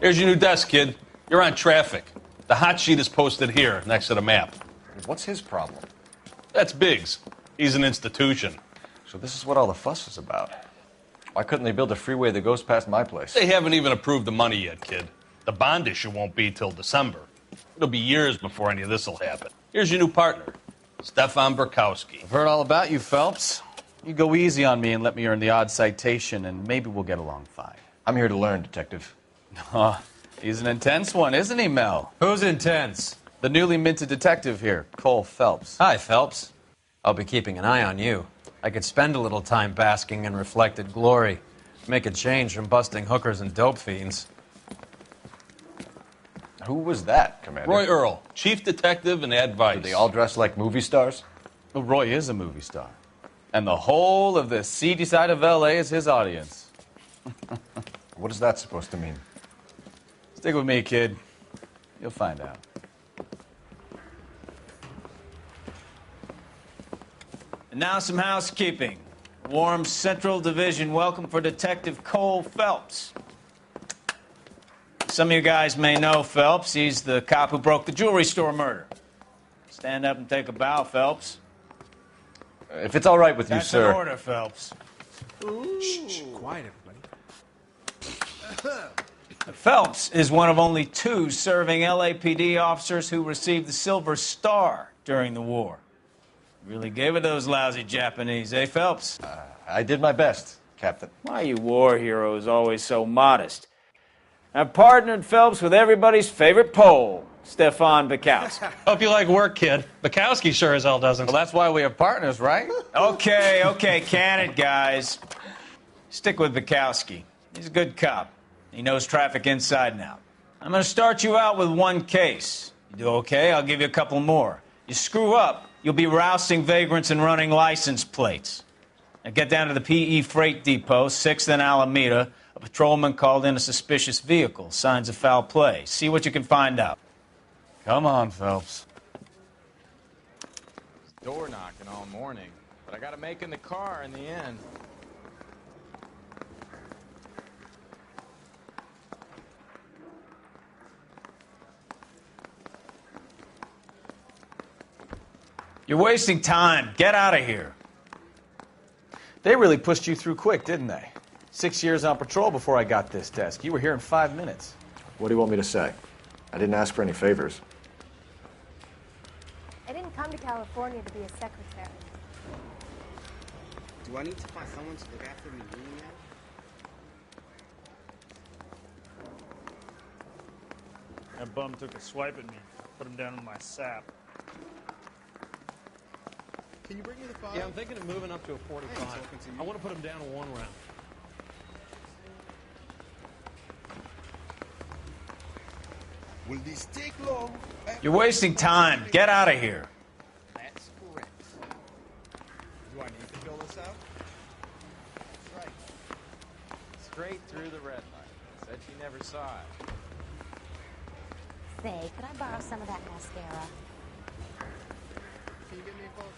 Here's your new desk, kid. You're on traffic. The hot sheet is posted here, next to the map. What's his problem? That's Biggs. He's an institution. So this is what all the fuss is about. Why couldn't they build a freeway that goes past my place? They haven't even approved the money yet, kid. The bond issue won't be till December. It'll be years before any of this will happen. Here's your new partner, Stefan Burkowski. I've heard all about you, Phelps. You go easy on me and let me earn the odd citation, and maybe we'll get along fine. I'm here to learn, Detective. He's an intense one, isn't he, Mel? Who's intense? The newly minted detective here, Cole Phelps. Hi, Phelps. I'll be keeping an eye on you. I could spend a little time basking in reflected glory. Make a change from busting hookers and dope fiends. Who was that, Commander? Roy Earl, chief detective and advice. Do they all dress like movie stars? Well, Roy is a movie star. And the whole of the seedy side of L.A. is his audience. What is that supposed to mean? Stick with me, kid. You'll find out. And now some housekeeping. Warm Central Division welcome for Detective Cole Phelps. Some of you guys may know Phelps. He's the cop who broke the jewelry store murder. Stand up and take a bow, Phelps. If it's all right with you, That's sir. an order, Phelps. Shh, quiet, everybody. Phelps is one of only 2 serving LAPD officers who received the Silver Star during the war. Really gave it those lousy Japanese, eh, Phelps? I did my best, Captain. Why are you war heroes always so modest? I've partnered Phelps with everybody's favorite Pole, Stefan Bukowski. Hope you like work, kid. Bukowski sure as hell doesn't. Well, that's why we have partners, right? Okay, can it, guys. Stick with Bukowski. He's a good cop. He knows traffic inside and out. I'm going to start you out with 1 case. You do okay, I'll give you a couple more. You screw up, you'll be rousting vagrants and running license plates. Now get down to the PE Freight Depot, 6th and Alameda. A patrolman called in a suspicious vehicle. Signs of foul play. See what you can find out. Come on, Phelps. Door knocking all morning, but I gotta make in the car in the end. You're wasting time. Get out of here. They really pushed you through quick, didn't they? 6 years on patrol before I got this desk. You were here in 5 minutes. What do you want me to say? I didn't ask for any favors. I didn't come to California to be a secretary. Do I need to find someone to look after me doing that? That bum took a swipe at me. Put him down in my sap. Can you bring me the file? Yeah, I'm thinking of moving up to a 45. I want to put him down in 1 round. Will these take long? You're wasting time. Get out of here. That's correct. Do I need to fill this out? That's right. Straight through the red light. Said she never saw it. Say, could I borrow some of that mascara? Can you get me a call?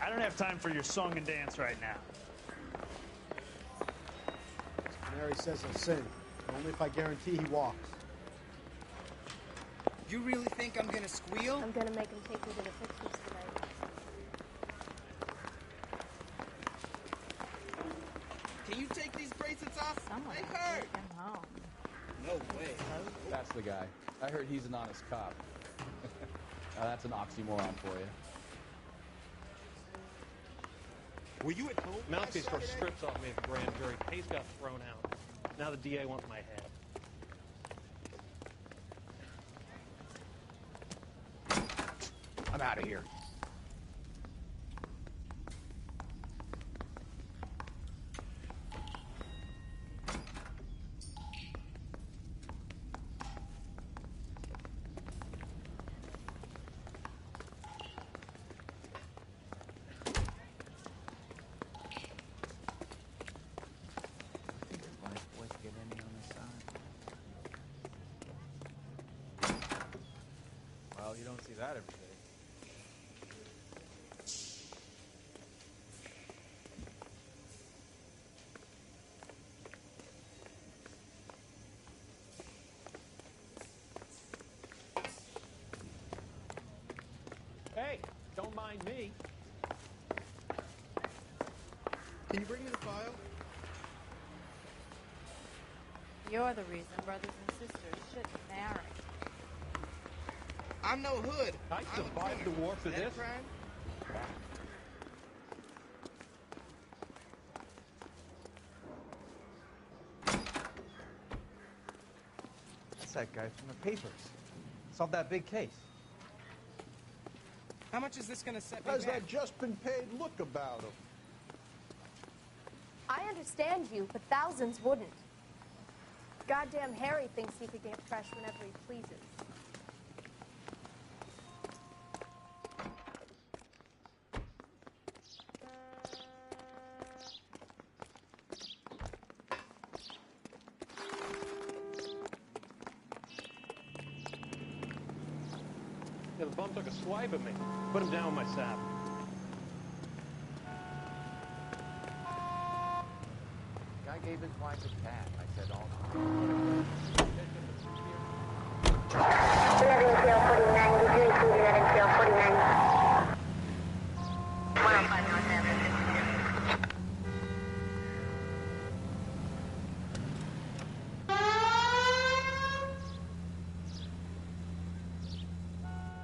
I don't have time for your song and dance right now. Mary says he'll sing. Only if I guarantee he walks. You really think I'm gonna squeal? I'm gonna make him take me to the pictures tonight. Can you take these bracelets off? Someone They will hurt. take him home. No way. That's the guy. I heard he's an honest cop. Now that's an oxymoron for you. Were you at home? Mouthpiece first strips off me at the grand jury. Case got thrown out. Now the DA wants my head. I'm out of here. Well, you don't see that every day. Hey, don't mind me. Can you bring me the file? You're the reason brothers and sisters shouldn't marry. I'm no hood. I survived the war for Is that a this. crime? That's that guy from the papers. Solved that big case. How much is this gonna set me Has back? that just been paid? Look about him. I understand you, but thousands wouldn't. Goddamn Harry thinks he could get fresh whenever he pleases. The bum took a swipe at me. Put him down with my sap. Guy gave his wife a cat. I said, all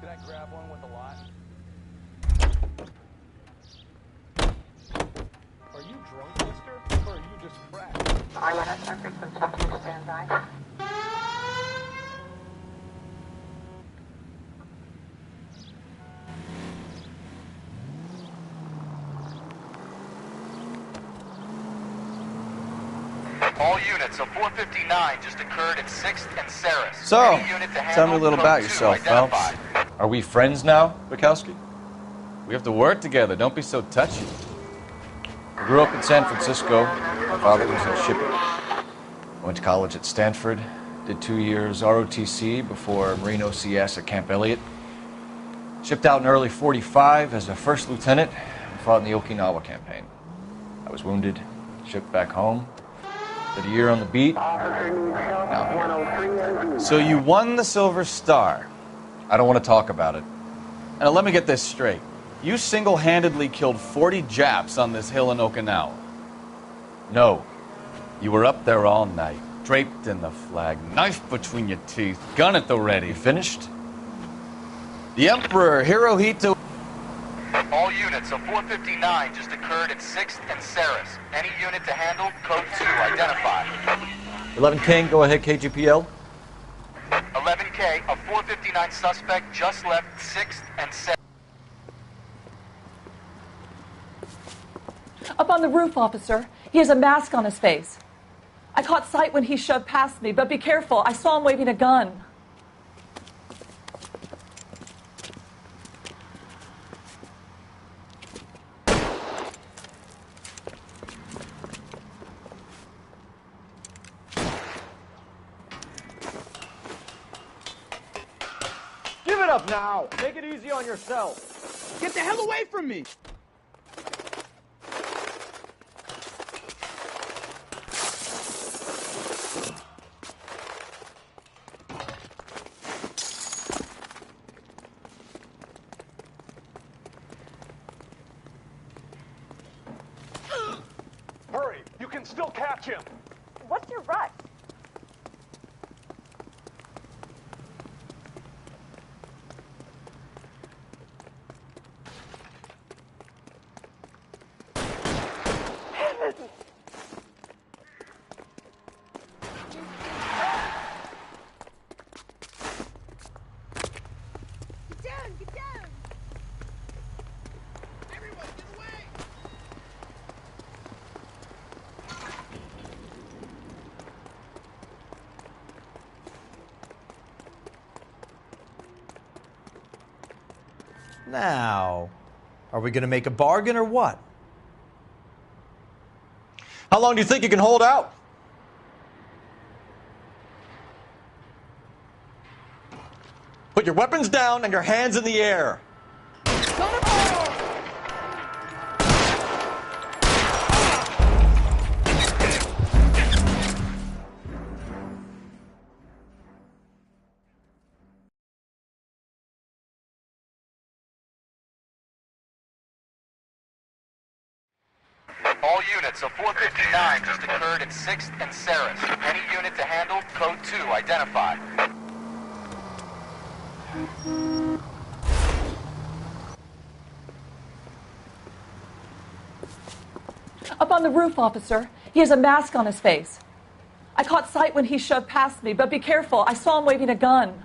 Did I grab one with a lot? Are you drunk, mister? Or are you just cracked? All units, a 459 just occurred at 6th and Saris. So, Any unit to tell handle me a little code about 2 yourself, Phelps. identified. Are we friends now, Bukowski? We have to work together. Don't be so touchy. I grew up in San Francisco. My father was in shipping. I went to college at Stanford. Did 2 years ROTC before Marine OCS at Camp Elliott. Shipped out in early '45 as a first lieutenant and fought in the Okinawa campaign. I was wounded, shipped back home. Did a year on the beat. Now I'm here. So you won the Silver Star. I don't want to talk about it. Now let me get this straight. You single-handedly killed 40 Japs on this hill in Okinawa. No. You were up there all night, draped in the flag, knife between your teeth, gun at the ready. Finished? The Emperor Hirohito... All units, a 459 just occurred at 6th and Saris. Any unit to handle code 2 identified. 11 King, go ahead, KGPL. 11K, a 459 suspect just left 6th and Saris. Up on the roof, officer. He has a mask on his face. I caught sight when he shoved past me, but be careful. I saw him waving a gun. Give it up now. Make it easy on yourself. Get the hell away from me! Hurry! You can still catch him! What's your rush? Get down! Get down! Everyone, get away! Now, are we going to make a bargain or what? How long do you think you can hold out? Put your weapons down and your hands in the air. All units, a 459 just occurred at 6th and Saris. Any unit to handle code 2 identified. Up on the roof, officer. He has a mask on his face. I caught sight when he shoved past me, but be careful. I saw him waving a gun.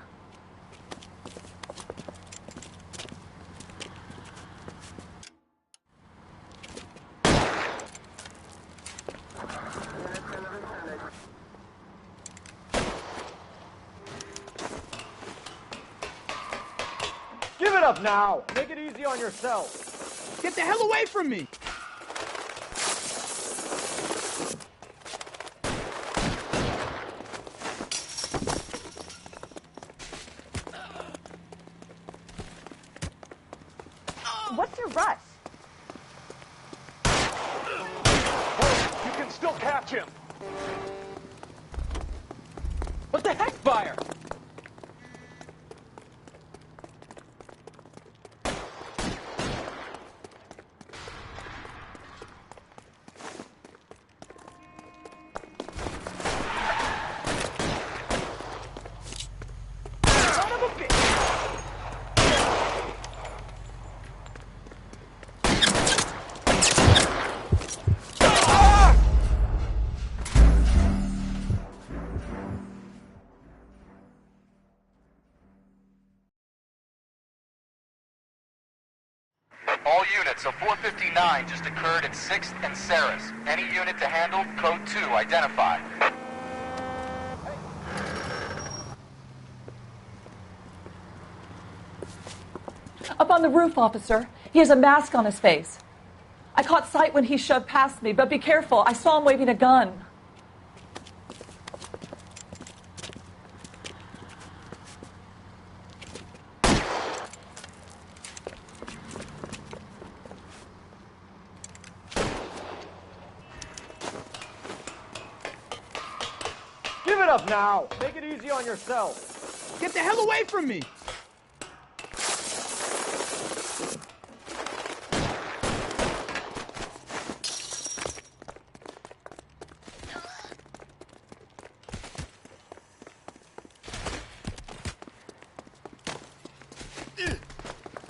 Give it up now. Make it easy on yourself. Get the hell away from me! still catch him. What the heck, fire? All units, a 459 just occurred at 6th and Saris. Any unit to handle, code 2, identify. Up on the roof, officer. He has a mask on his face. I caught sight when he shoved past me, but be careful. I saw him waving a gun. Give it up now. Make it easy on yourself. Get the hell away from me!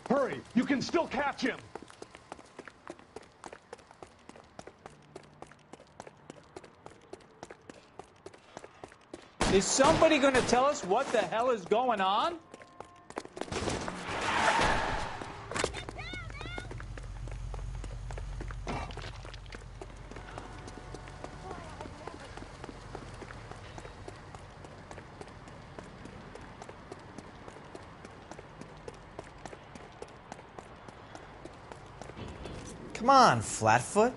Hurry, you can still catch him. Is somebody going to tell us what the hell is going on? Come on, Flatfoot.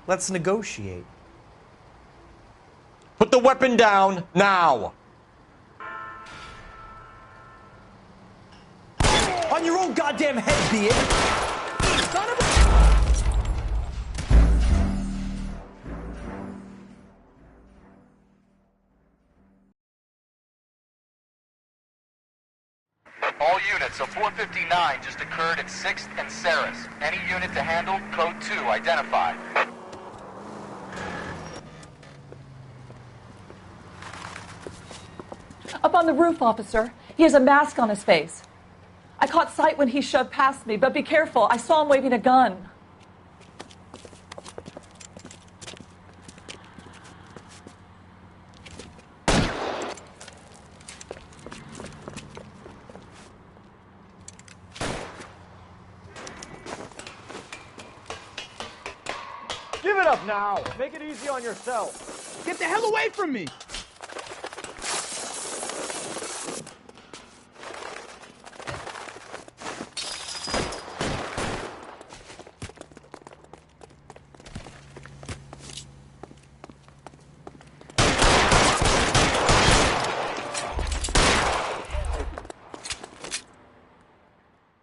Let's negotiate. Put the weapon down now. On your own goddamn head, be it! Son of a... All units, a 459 just occurred at 6th and Saris. Any unit to handle, code 2, identify. Up on the roof, officer. He has a mask on his face. I caught sight when he shoved past me, but be careful. I saw him waving a gun. Give it up now. Make it easy on yourself. Get the hell away from me!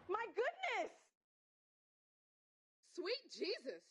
My goodness! Sweet Jesus!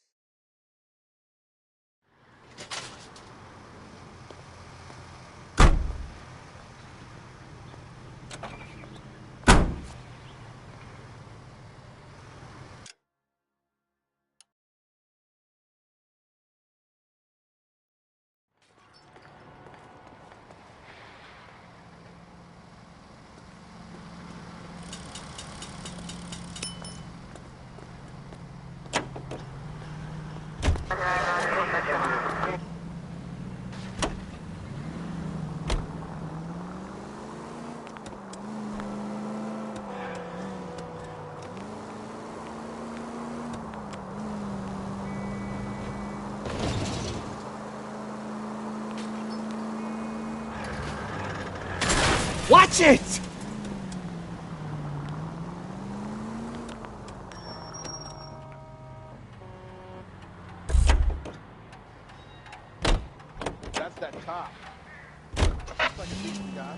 Watch it! That's that cop. Looks like a decent guy.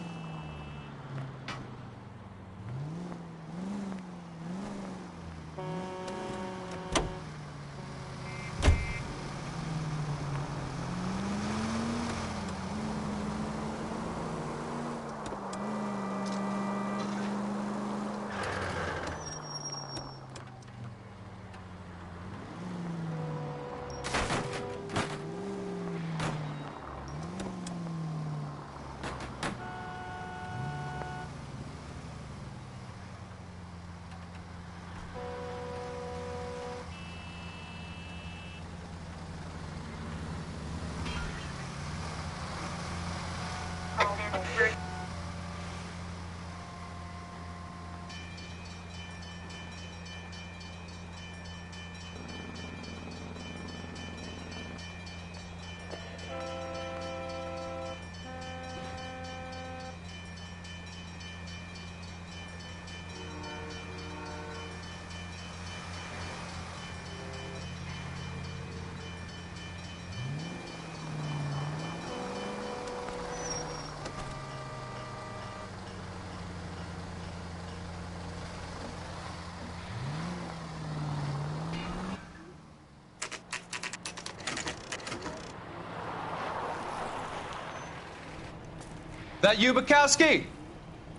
That you, Bukowski?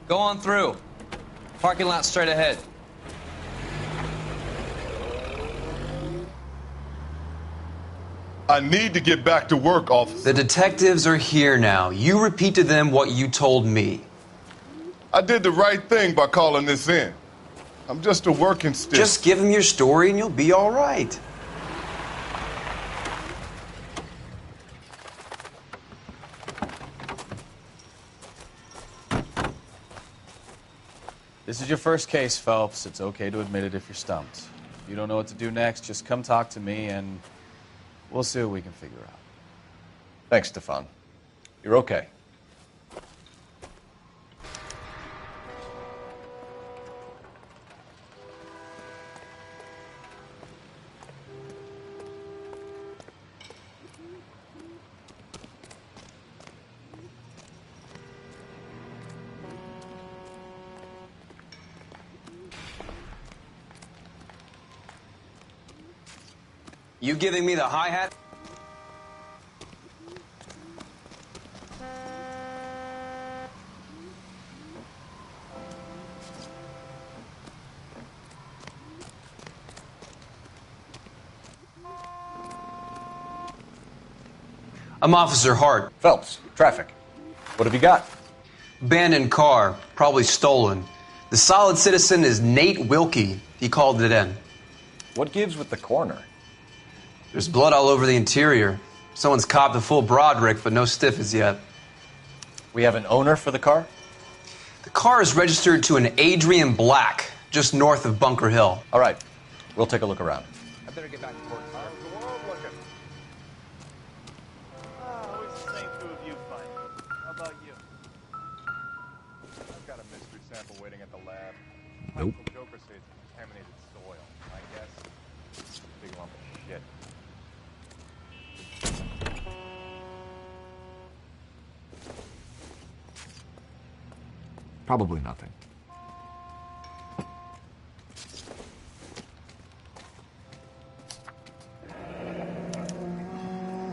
Go on through. Parking lot straight ahead. I need to get back to work, officer. The detectives are here now. You repeat to them what you told me. I did the right thing by calling this in. I'm just a working stick. Just give them your story and you'll be all right. This is your first case, Phelps. It's okay to admit it if you're stumped. If you don't know what to do next, just come talk to me and we'll see what we can figure out. Thanks, Stefan. You're okay. You giving me the hi-hat? I'm Officer Hart. Phelps, traffic. What have you got? Abandoned car, probably stolen. The solid citizen is Nate Wilkie. He called it in. What gives with the coroner? There's blood all over the interior. Someone's copped a full Broderick, but no stiff as yet. We have an owner for the car? The car is registered to an Adrian Black, just north of Bunker Hill. All right. We'll take a look around. I better get back to work. How's the world looking? Always the same two of you fighting. How about you? I've got a mystery sample waiting at the lab. Nope. Uncle Joker says it's contaminated soil. I guess big lump of shit. Probably nothing.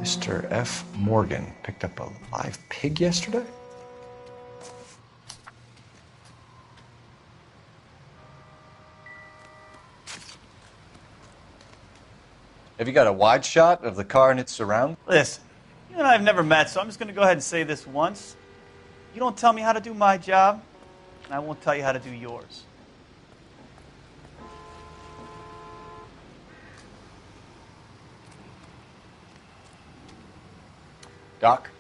Mr. F. Morgan picked up a live pig yesterday? Have you got a wide shot of the car and its surround? Listen, you and I have never met, so I'm just going to go ahead and say this once. You don't tell me how to do my job, and I won't tell you how to do yours. Doc?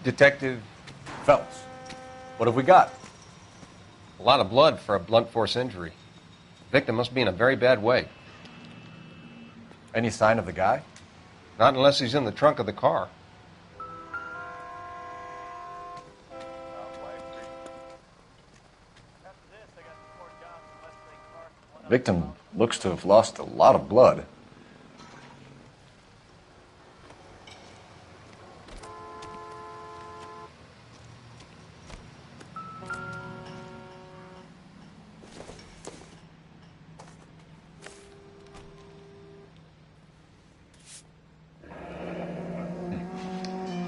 Detective Phelps. What have we got? A lot of blood for a blunt force injury. Victim must be in a very bad way. Any sign of the guy? Not unless he's in the trunk of the car. Victim looks to have lost a lot of blood.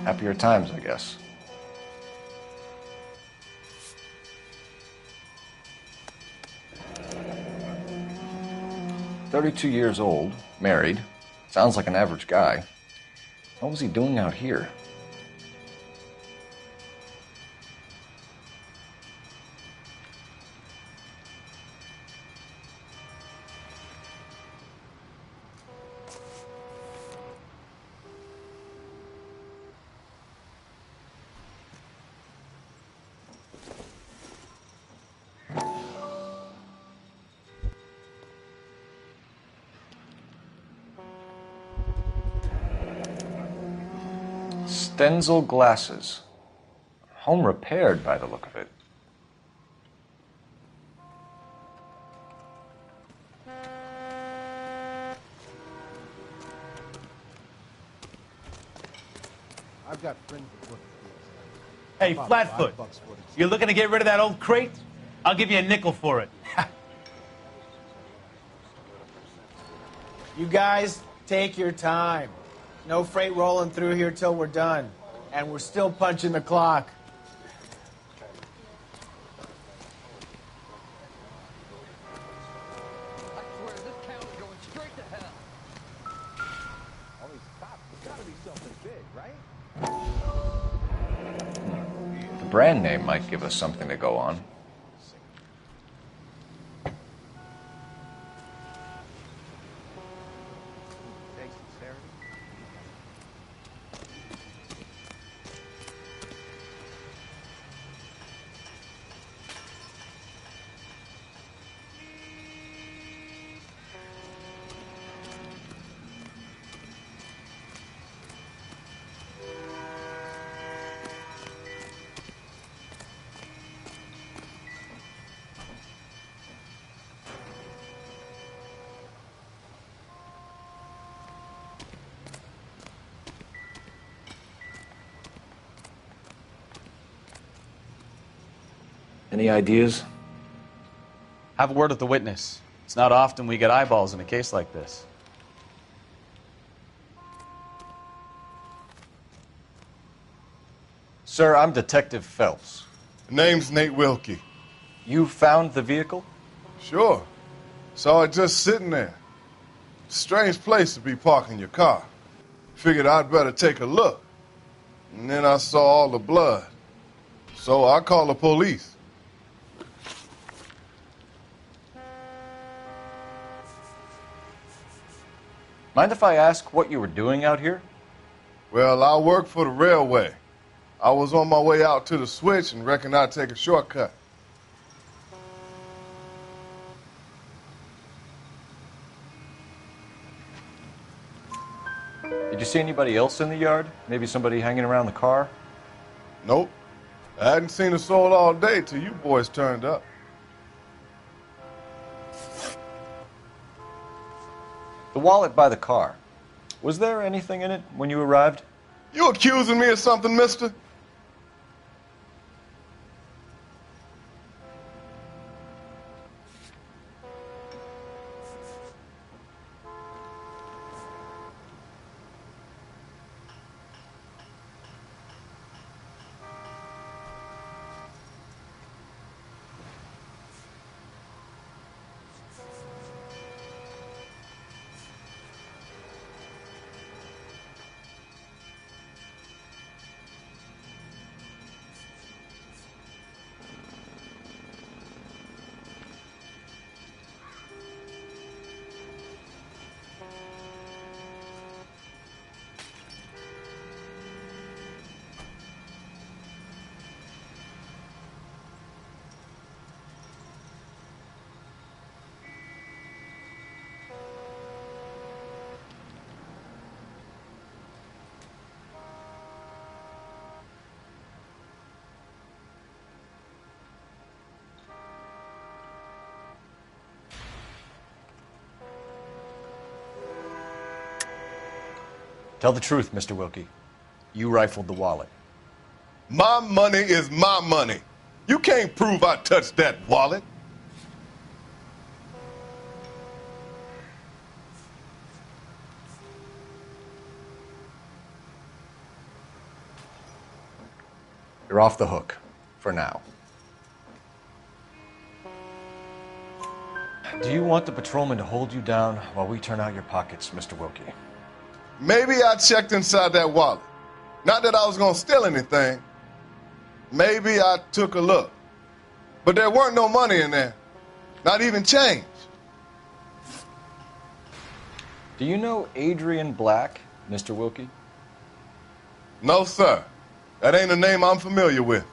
Happier times, I guess. "32 years old, married, sounds like an average guy. What was he doing out here?" Stenzel glasses. Home repaired by the look of it. I've got friends that work for these. Hey, About Flatfoot, $5 for it. you're looking to get rid of that old crate? I'll give you a nickel for it. You guys, take your time. No freight rolling through here till we're done. And we're still punching the clock. something big, right? The brand name might give us something to go on. Any ideas? Have a word with the witness. It's not often we get eyeballs in a case like this. Sir, I'm Detective Phelps. Name's Nate Wilkie. You found the vehicle? Sure. Saw it just sitting there. Strange place to be parking your car. Figured I'd better take a look. And then I saw all the blood. So I called the police. Mind if I ask what you were doing out here? Well, I work for the railway. I was on my way out to the switch and reckoned I'd take a shortcut. Did you see anybody else in the yard? Maybe somebody hanging around the car? Nope. I hadn't seen a soul all day till you boys turned up. The wallet by the car. Was there anything in it when you arrived? You accusing me of something, mister? Tell the truth, Mr. Wilkie. You rifled the wallet. My money is my money. You can't prove I touched that wallet. You're off the hook, for now. Do you want the patrolman to hold you down while we turn out your pockets, Mr. Wilkie? Maybe I checked inside that wallet. Not that I was going to steal anything. Maybe I took a look. But there weren't no money in there. Not even change. Do you know Adrian Black, Mr. Wilkie? No, sir. That ain't a name I'm familiar with.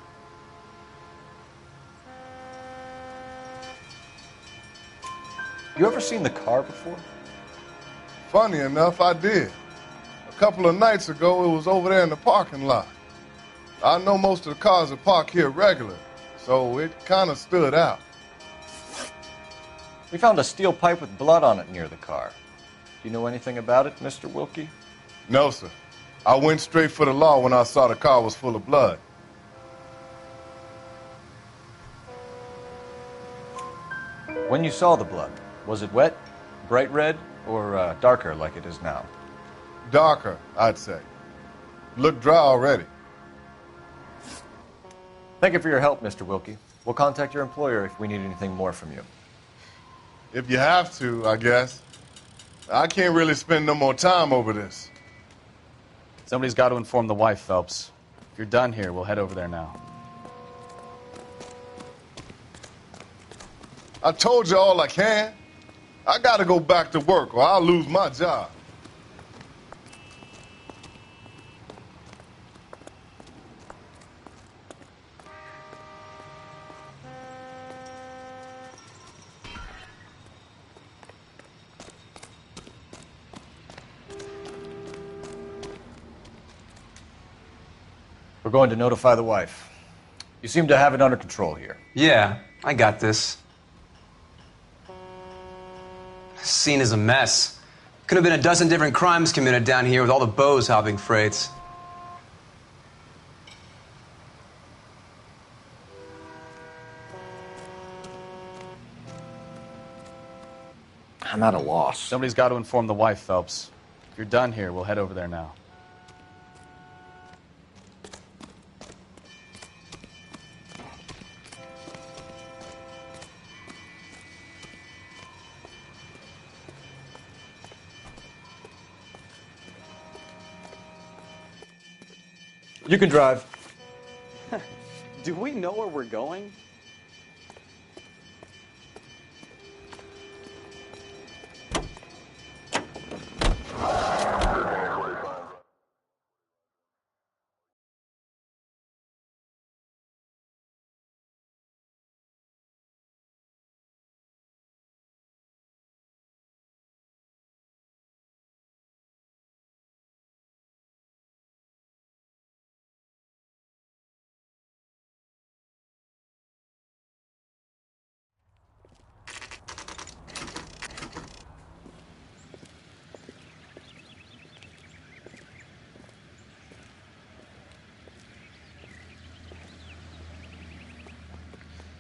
You ever seen the car before? Funny enough, I did. A couple of nights ago, it was over there in the parking lot. I know most of the cars are parked here regular, so it kind of stood out. We found a steel pipe with blood on it near the car. Do you know anything about it, Mr. Wilkie? No, sir. I went straight for the law when I saw the car was full of blood. When you saw the blood, was it wet, bright red, or darker like it is now? Darker, I'd say. Looked dry already. Thank you for your help, Mr. Wilkie. We'll contact your employer if we need anything more from you. If you have to, I guess. I can't really spend no more time over this. Somebody's got to inform the wife, Phelps. If you're done here, we'll head over there now. I told you all I can. I gotta go back to work or I'll lose my job. We're going to notify the wife. You seem to have it under control here. Yeah, I got this. This scene is a mess. Could have been a dozen different crimes committed down here with all the bows hopping freights. I'm at a loss. Somebody's got to inform the wife, Phelps. If you're done here, we'll head over there now. You can drive. Do we know where we're going?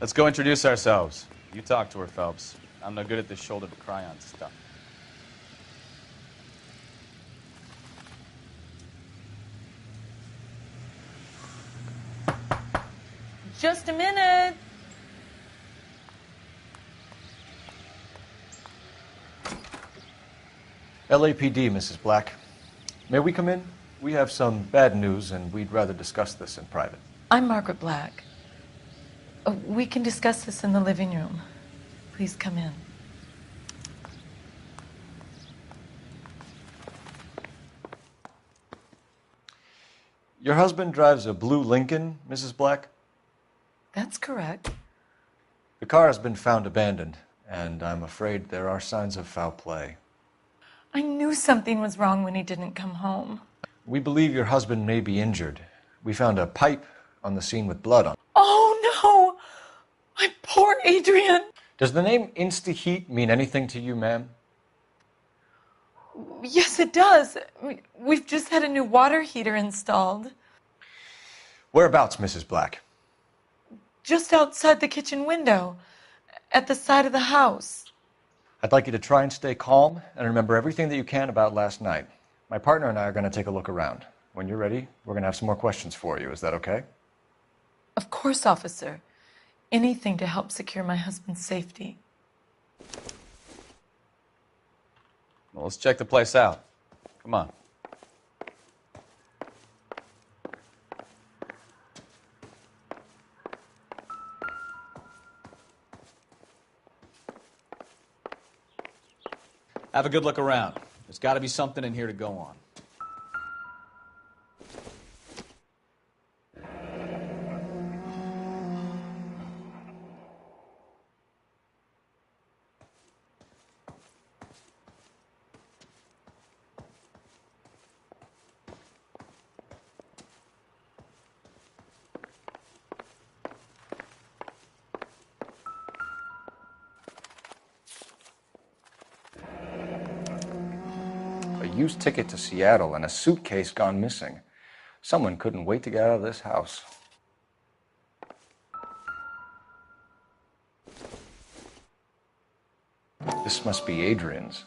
Let's go introduce ourselves. You talk to her, Phelps. I'm no good at this shoulder to cry on stuff. Just a minute. LAPD, Mrs. Black. May we come in? We have some bad news, and we'd rather discuss this in private. I'm Margaret Black. We can discuss this in the living room. Please come in. Your husband drives a blue Lincoln, Mrs. Black? That's correct. The car has been found abandoned, and I'm afraid there are signs of foul play. I knew something was wrong when he didn't come home. We believe your husband may be injured. We found a pipe on the scene with blood on it. Oh, no! My poor Adrian! Does the name Insta-Heat mean anything to you, ma'am? Yes, it does. We've just had a new water heater installed. Whereabouts, Mrs. Black? Just outside the kitchen window, at the side of the house. I'd like you to try and stay calm and remember everything that you can about last night. My partner and I are going to take a look around. When you're ready, we're going to have some more questions for you. Is that okay? Of course, officer. Anything to help secure my husband's safety. Well, let's check the place out. Come on. Have a good look around. There's got to be something in here to go on. A used ticket to Seattle and a suitcase gone missing. Someone couldn't wait to get out of this house. This must be Adrian's.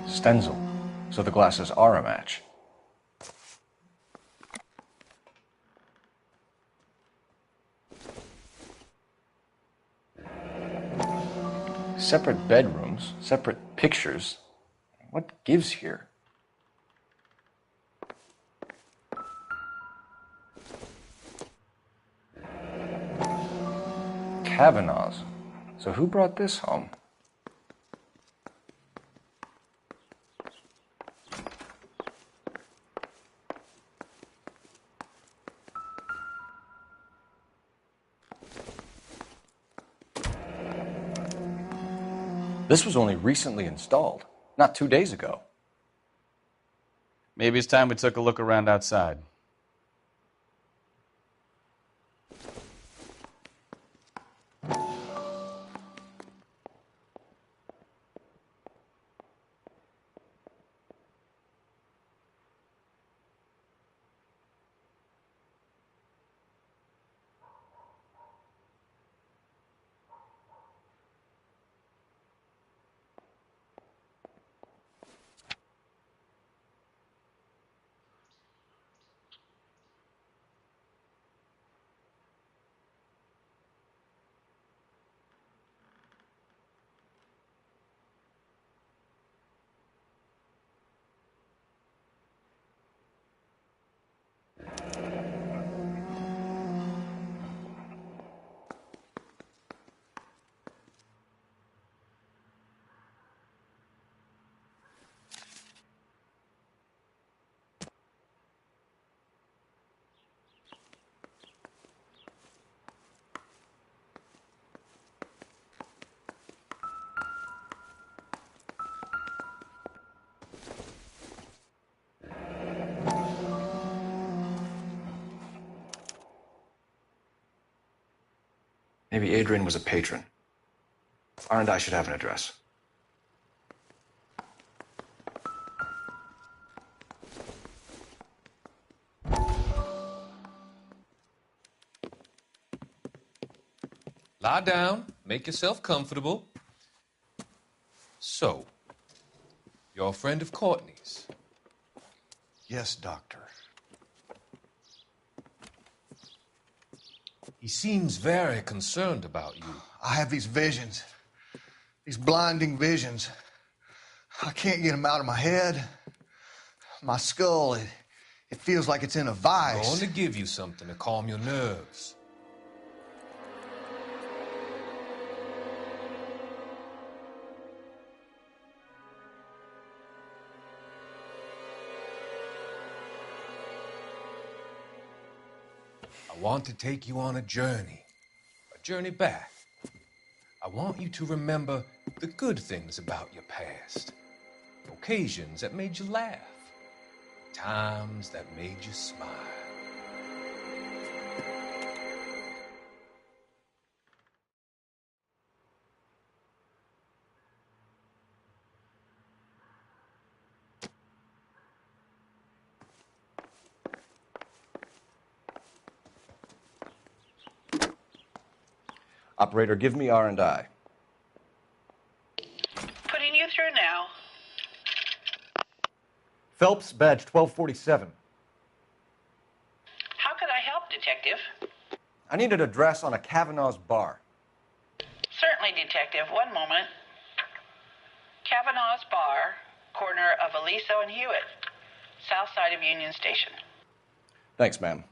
Stenzel. So the glasses are a match. Separate bedrooms, separate pictures. What gives here? Kavanaugh's. So who brought this home? This was only recently installed, not 2 days ago. Maybe it's time we took a look around outside. Maybe Adrian was a patron. R and I should have an address. Lie down, make yourself comfortable. So, you're a friend of Courtney's? Yes, Doctor. He seems very concerned about you. I have these visions, these blinding visions. I can't get them out of my head. My skull, it feels like it's in a vice. I'm going to give you something to calm your nerves. I want to take you on a journey back. I want you to remember the good things about your past, occasions that made you laugh, times that made you smile. Operator, give me R&I. Putting you through now. Phelps, badge 1247. How could I help, Detective? I need an address on a Kavanaugh's bar. Certainly, Detective. One moment. Kavanaugh's Bar, corner of Aliso and Hewitt, south side of Union Station. Thanks, ma'am.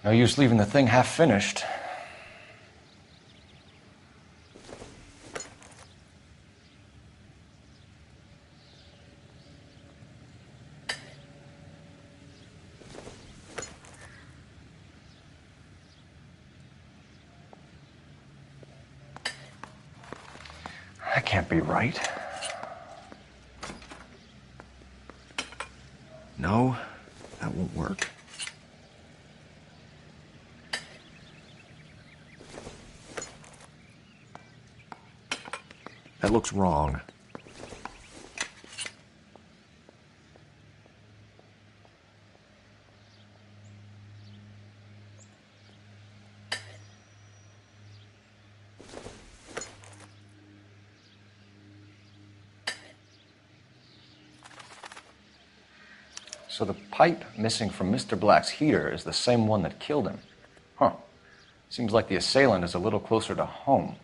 No use leaving the thing half finished. can't be right. No, that won't work. That looks wrong. So the pipe missing from Mr. Black's heater is the same one that killed him. Huh. Seems like the assailant is a little closer to home.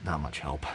Not much help.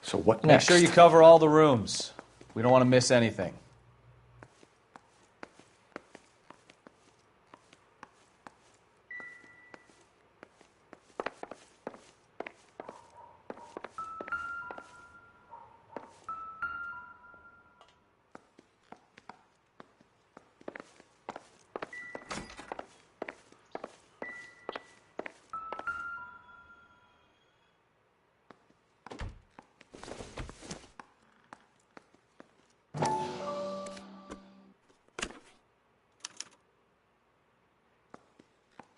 So what Make next? sure you cover all the rooms. We don't want to miss anything.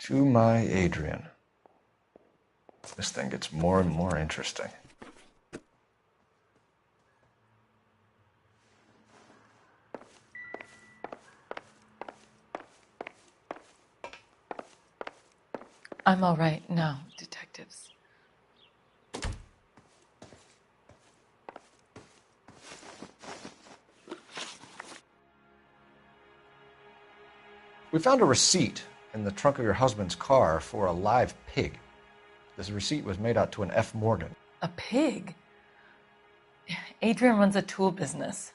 To my Adrian. This thing gets more and more interesting. I'm all right now, detectives. We found a receipt in the trunk of your husband's car for a live pig. This receipt was made out to an F. Morgan. A pig? Adrian runs a tool business.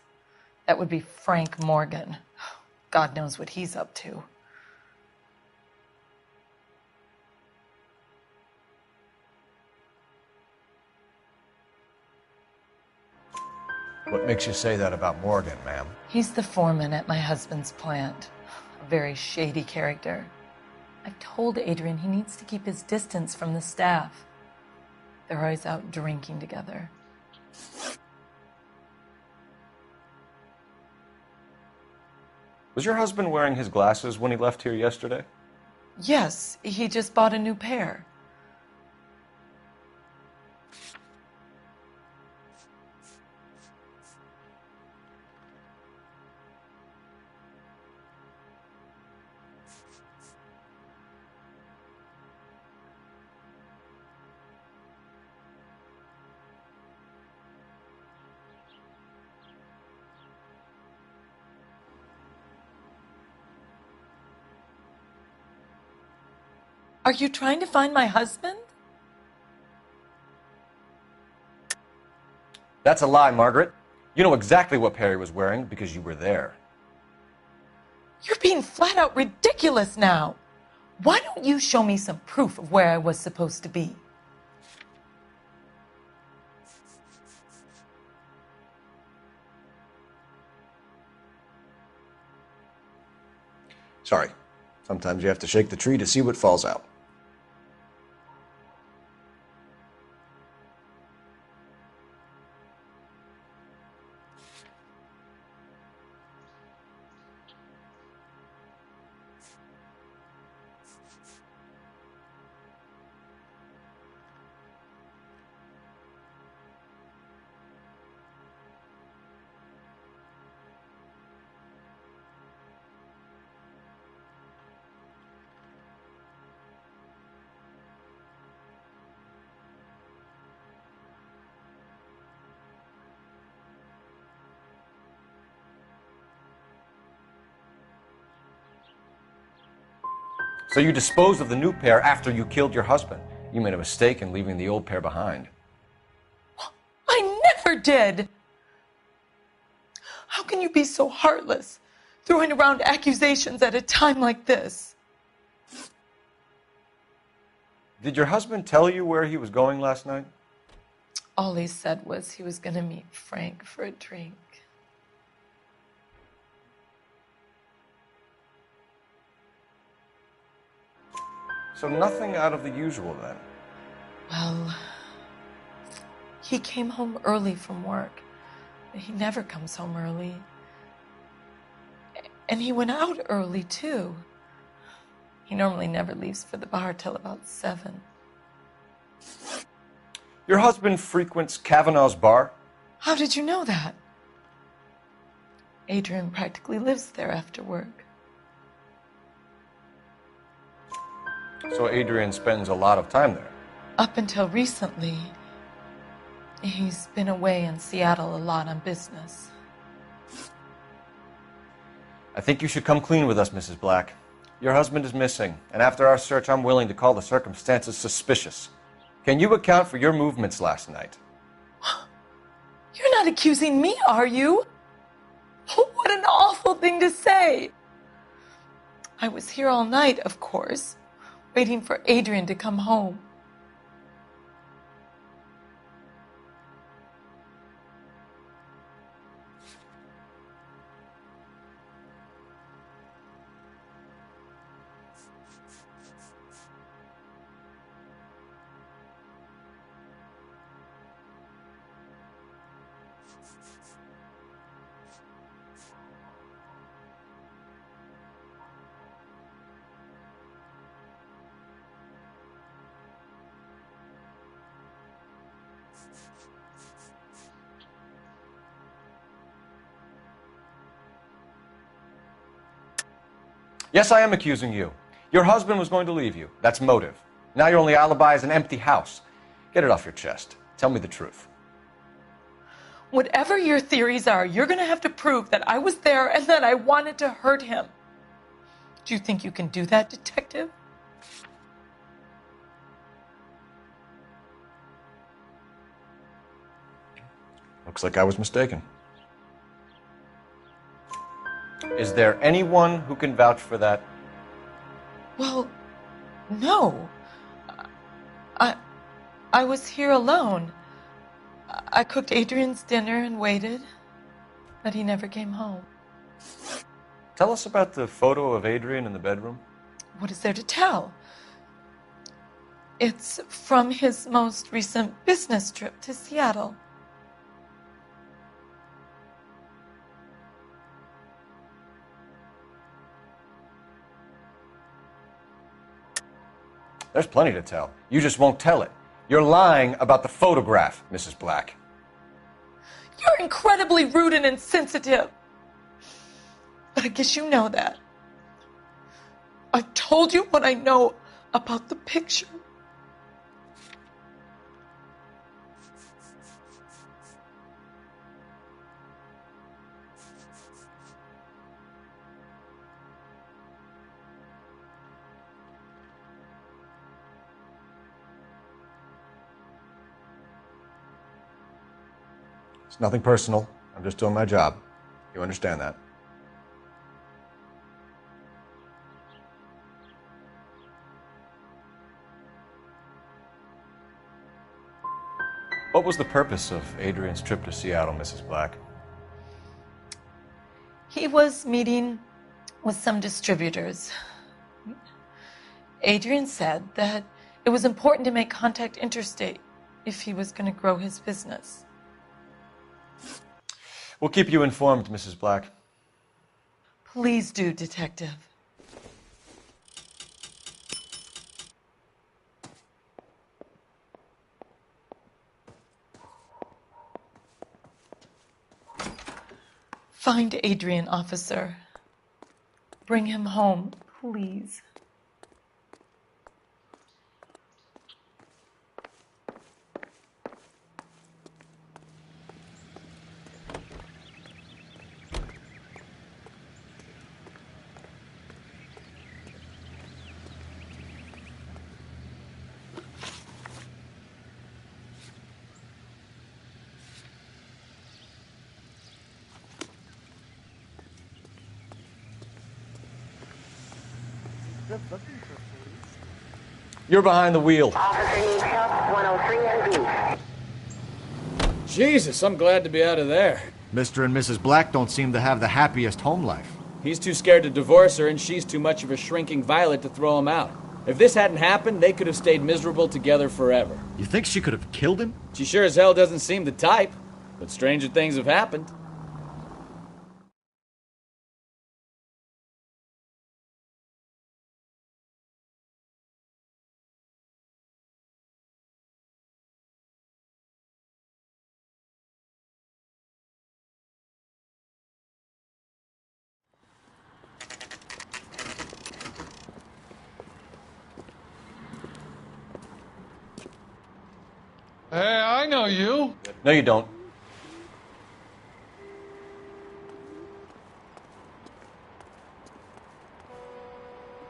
That would be Frank Morgan. God knows what he's up to. What makes you say that about Morgan, ma'am? He's the foreman at my husband's plant. A very shady character. I've told Adrian he needs to keep his distance from the staff. They're always out drinking together. Was your husband wearing his glasses when he left here yesterday? Yes, he just bought a new pair. Are you trying to find my husband? That's a lie, Margaret. You know exactly what Perry was wearing because you were there. You're being flat out ridiculous now. Why don't you show me some proof of where I was supposed to be? Sorry. Sometimes you have to shake the tree to see what falls out. So you disposed of the new pair after you killed your husband. You made a mistake in leaving the old pair behind. I never did! How can you be so heartless, throwing around accusations at a time like this? Did your husband tell you where he was going last night? All he said was he was going to meet Frank for a drink. So nothing out of the usual then? Well, he came home early from work. He never comes home early. And he went out early, too. He normally never leaves for the bar till about 7. Your husband frequents Kavanaugh's bar? How did you know that? Adrian practically lives there after work. So Adrian spends a lot of time there? Up until recently, he's been away in Seattle a lot on business. I think you should come clean with us, Mrs. Black. Your husband is missing, and after our search, I'm willing to call the circumstances suspicious. Can you account for your movements last night? You're not accusing me, are you? What an awful thing to say. I was here all night, of course, waiting for Adrian to come home. Yes, I am accusing you. Your husband was going to leave you. That's motive. Now your only alibi is an empty house. Get it off your chest. Tell me the truth. Whatever your theories are, you're going to have to prove that I was there and that I wanted to hurt him. Do you think you can do that, detective? Looks like I was mistaken. Is there anyone who can vouch for that? Well, no. I was here alone. I cooked Adrian's dinner and waited, but he never came home. Tell us about the photo of Adrian in the bedroom. What is there to tell? It's from his most recent business trip to Seattle. There's plenty to tell. You just won't tell it. You're lying about the photograph, Mrs. Black. You're incredibly rude and insensitive. But I guess you know that. I've told you what I know about the picture. It's nothing personal. I'm just doing my job. You understand that? What was the purpose of Adrian's trip to Seattle, Mrs. Black? He was meeting with some distributors. Adrian said that it was important to make contact interstate if he was going to grow his business. We'll keep you informed, Mrs. Black. Please do, Detective. Find Adrian, officer. Bring him home, please. Good looking for police. You're behind the wheel. Officer needs help, 103 and B. Jesus, I'm glad to be out of there. Mr. and Mrs. Black don't seem to have the happiest home life. He's too scared to divorce her, and she's too much of a shrinking violet to throw him out. If this hadn't happened, they could have stayed miserable together forever. You think she could have killed him? She sure as hell doesn't seem the type, but stranger things have happened. Hey, I know you. No, you don't.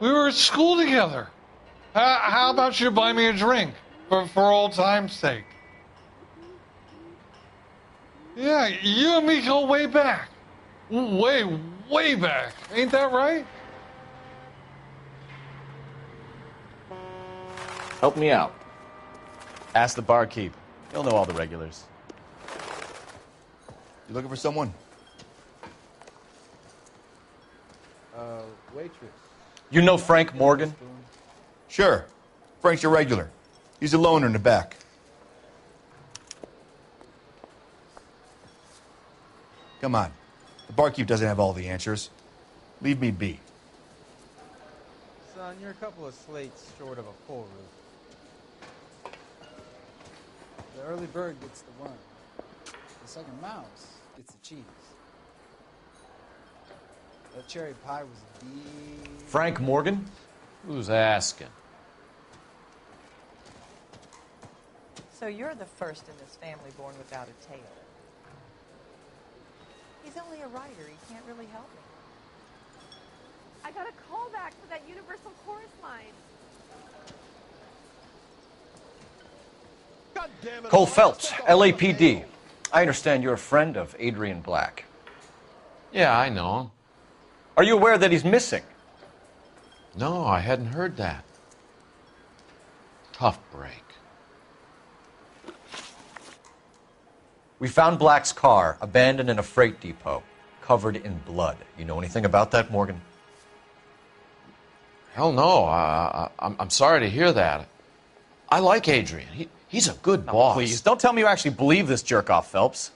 We were at school together. How about you buy me a drink for old time's sake? Yeah, you and me go way back. Way back. Ain't that right? Help me out. Ask the barkeep. He'll know all the regulars. You looking for someone? Waitress. You know Frank Morgan? Sure. Frank's a regular. He's a loner in the back. Come on. The barkeep doesn't have all the answers. Leave me be. Son, you're a couple of slates short of a full roof. The early bird gets the worm. The second mouse gets the cheese. That cherry pie was deep. Frank Morgan? Who's asking? So you're the first in this family born without a tail. He's only a writer. He can't really help me. I got a call back for that Universal Chorus line. Cole Phelps, LAPD. I understand you're a friend of Adrian Black. Yeah, I know him. Are you aware that he's missing? No, I hadn't heard that. Tough break. We found Black's car abandoned in a freight depot, covered in blood. You know anything about that, Morgan? Hell no. I'm sorry to hear that. I like Adrian. He's a good boss. Please, don't tell me you actually believe this jerk-off, Phelps.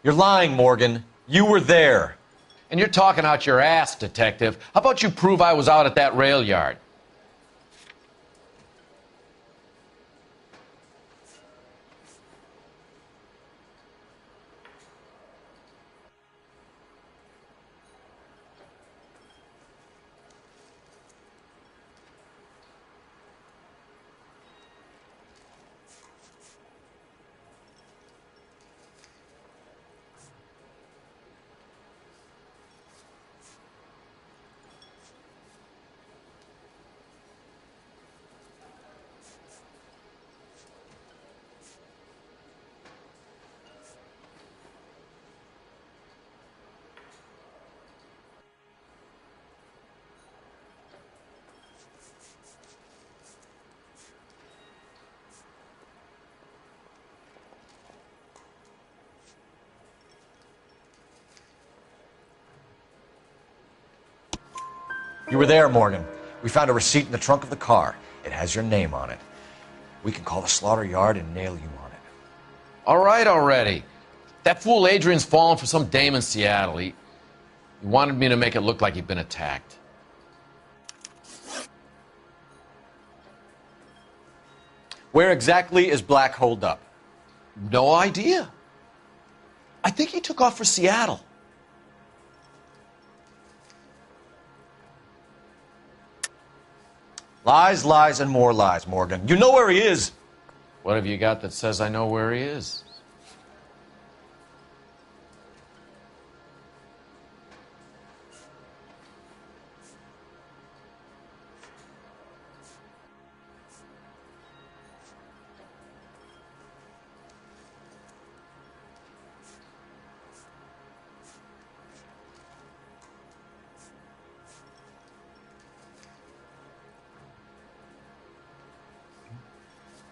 You're lying, Morgan. You were there. And you're talking out your ass, detective. How about you prove I was out at that rail yard? You were there, Morgan. We found a receipt in the trunk of the car. It has your name on it. We can call the slaughter yard and nail you on it. All right already. That fool Adrian's fallen for some dame in Seattle. He wanted me to make it look like he'd been attacked. Where exactly is Black holed up? No idea. I think he took off for Seattle. Lies, lies, and more lies, Morgan. You know where he is. What have you got that says I know where he is?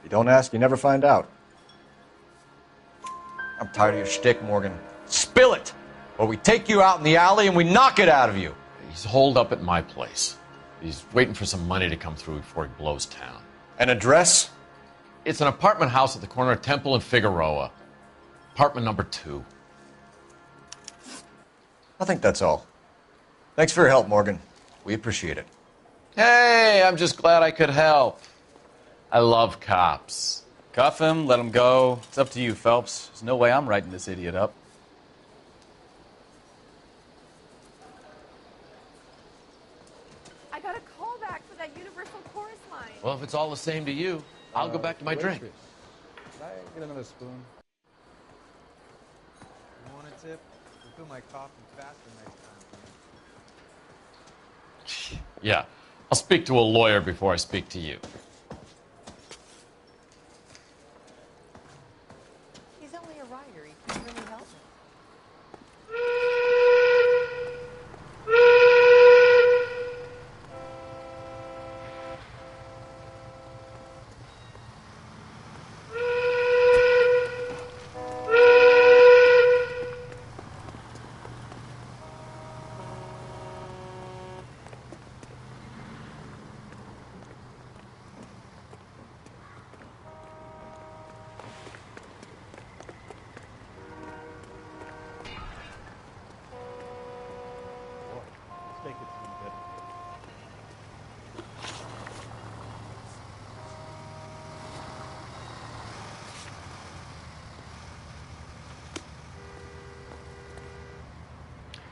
You don't ask, you never find out. I'm tired of your shtick, Morgan. Spill it! Or we take you out in the alley and we knock it out of you. He's holed up at my place. He's waiting for some money to come through before he blows town. An address? It's an apartment house at the corner of Temple and Figueroa. Apartment number 2. I think that's all. Thanks for your help, Morgan. We appreciate it. Hey, I'm just glad I could help. I love cops. Cuff him, let him go. It's up to you, Phelps. There's no way I'm writing this idiot up. I got a call back for that Universal Chorus line. Well, if it's all the same to you, I'll go back to my drink. Could I get another spoon? You want a tip? Refill my coffee faster next time. Yeah, I'll speak to a lawyer before I speak to you. He's only a writer. He can't really help me.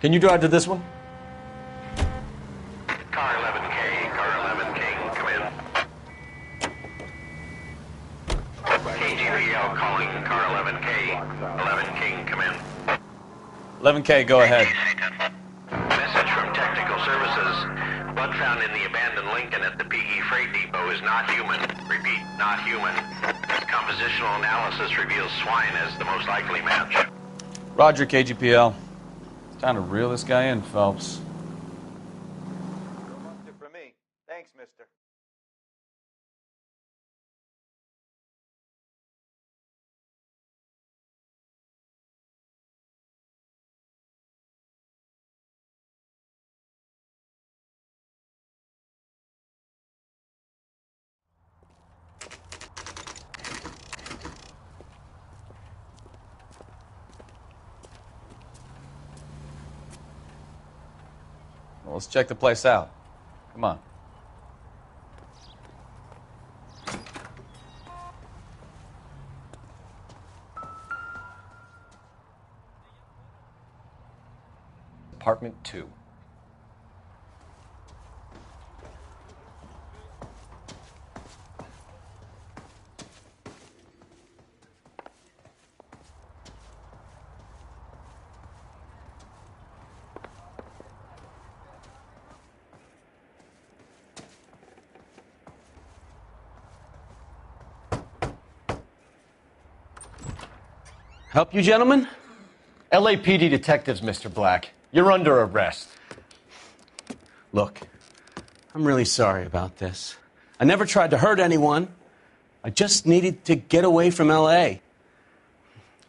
Can you drive to this one? Car 11K, car 11K, come in. KGPL calling car 11K, 11 King, come in. 11K, go ahead. Message from Technical Services. Blood found in the abandoned Lincoln at the PE Freight Depot is not human. Repeat, not human. Compositional analysis reveals swine as the most likely match. Roger, KGPL. It's time to reel this guy in, Phelps. From me. Thanks, mister. Well, let's check the place out. Come on. Apartment 2. Help you, gentlemen? LAPD detectives, Mr. Black. You're under arrest. Look, I'm really sorry about this. I never tried to hurt anyone. I just needed to get away from L.A.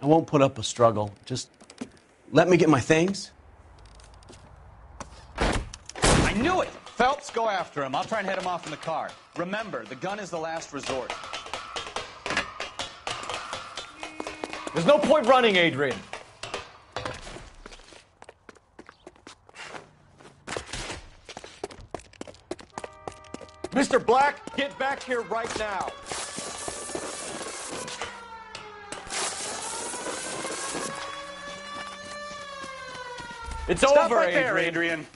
I won't put up a struggle. Just let me get my things. I knew it! Phelps, go after him. I'll try and head him off in the car. Remember, the gun is the last resort. There's no point running, Adrian. Mr. Black, get back here right now. It's Stop over, right there, Adrian.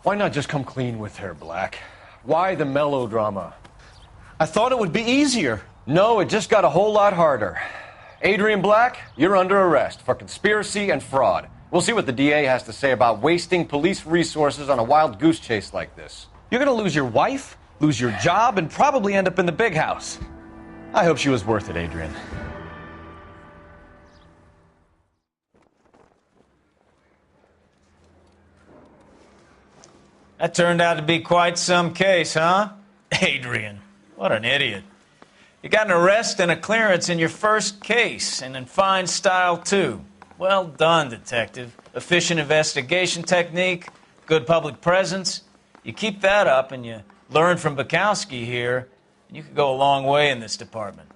Why not just come clean with her, Black? Why the melodrama? I thought it would be easier. No, it just got a whole lot harder. Adrian Black, you're under arrest for conspiracy and fraud. We'll see what the DA has to say about wasting police resources on a wild goose chase like this. You're going to lose your wife, lose your job, and probably end up in the big house. I hope she was worth it, Adrian. That turned out to be quite some case, huh? Adrian, what an idiot. You got an arrest and a clearance in your first case, and in fine style, too. Well done, detective. Efficient investigation technique, good public presence. You keep that up and you learn from Bukowski here, and you could go a long way in this department.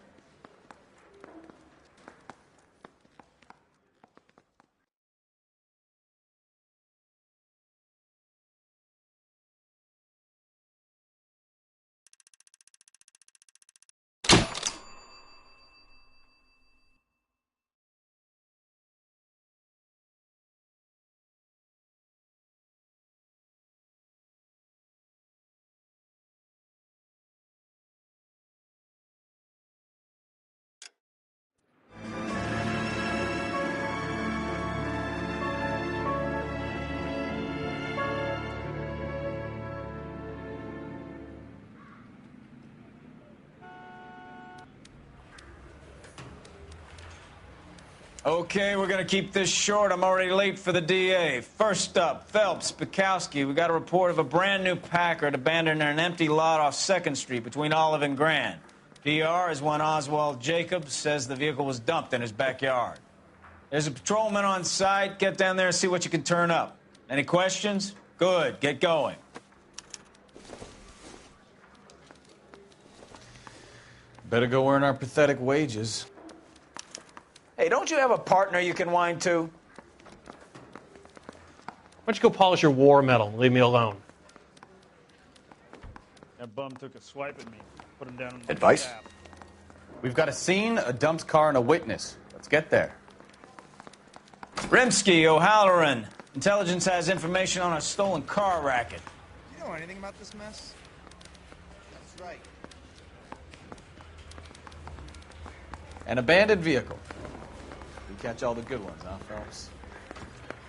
Okay, we're gonna keep this short. I'm already late for the DA. First up, Phelps, Bukowski. We got a report of a brand new Packard abandoned in an empty lot off 2nd Street between Olive and Grand. PR is one Oswald Jacobs says the vehicle was dumped in his backyard. There's a patrolman on site. Get down there and see what you can turn up. Any questions? Good, get going. Better go earn our pathetic wages. Hey, don't you have a partner you can whine to? Why don't you go polish your war medal and leave me alone? That bum took a swipe at me. Put him down on the Advice? tap. We've got a scene, a dumped car, and a witness. Let's get there. Rimsky, O'Halloran. Intelligence has information on a stolen car racket. Do you know anything about this mess? That's right. An abandoned vehicle. We catch all the good ones, huh, Phelps?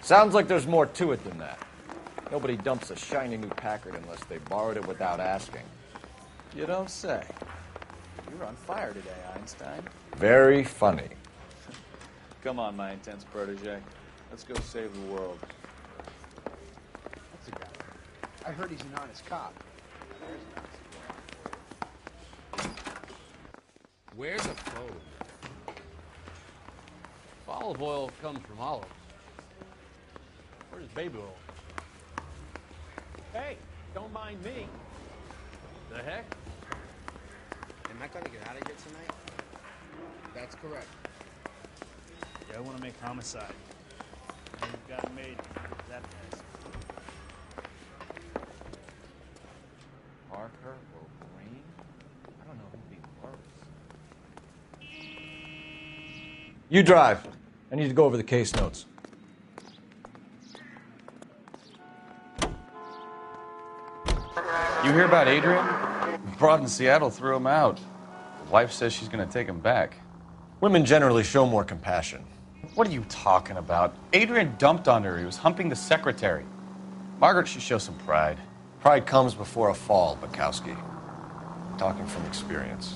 Sounds like there's more to it than that. Nobody dumps a shiny new Packard unless they borrowed it without asking. You don't say. You were on fire today, Einstein. Very funny. Come on, my intense protege. Let's go save the world. That's a guy. I heard he's an honest cop. Where's a phone? If olive oil comes from olives, where's baby oil? Hey, don't mind me. The heck? Am I gonna get out of here tonight? That's correct. Yeah, I want to make homicide. You've got it made. That mess. Parker or Green? I don't know who'd be worse. You drive. I need to go over the case notes. You hear about Adrian? The broad in Seattle threw him out. The wife says she's going to take him back. Women generally show more compassion. What are you talking about? Adrian dumped on her. He was humping the secretary. Margaret should show some pride. Pride comes before a fall, Bukowski. Talking from experience.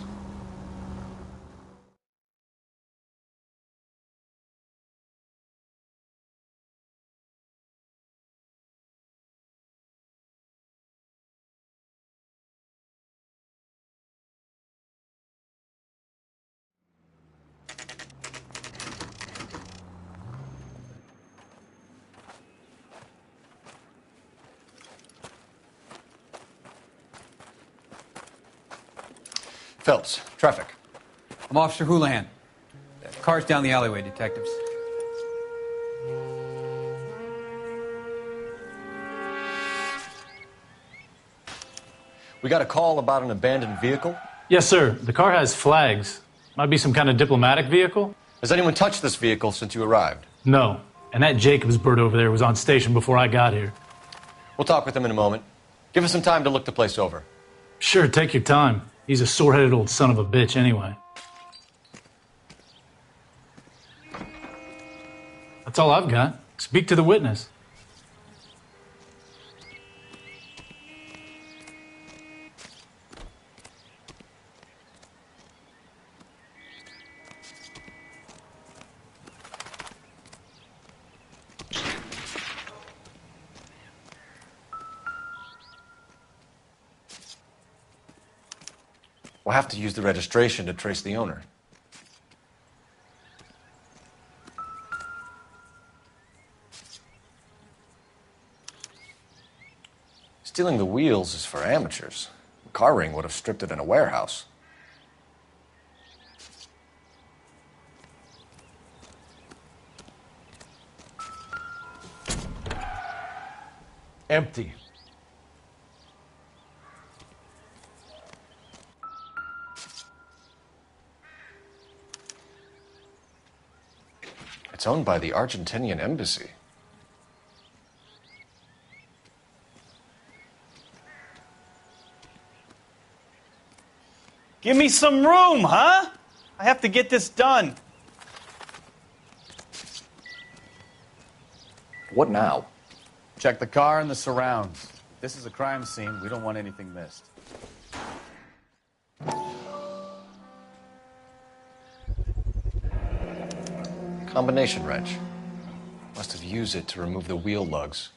Phelps, traffic. I'm Officer Houlihan. Car's down the alleyway, detectives. We got a call about an abandoned vehicle? Yes, sir. The car has flags. Might be some kind of diplomatic vehicle. Has anyone touched this vehicle since you arrived? No. And that Jacobs bird over there was on station before I got here. We'll talk with him in a moment. Give us some time to look the place over. Sure, take your time. He's a sore-headed old son of a bitch anyway. That's all I've got. Speak to the witness. We'll have to use the registration to trace the owner. Stealing the wheels is for amateurs. A car ring would have stripped it in a warehouse. Empty. It's owned by the Argentinian embassy. Give me some room, huh? I have to get this done. What now? Check the car and the surrounds. If this is a crime scene, we don't want anything missed. Combination wrench. Must have used it to remove the wheel lugs.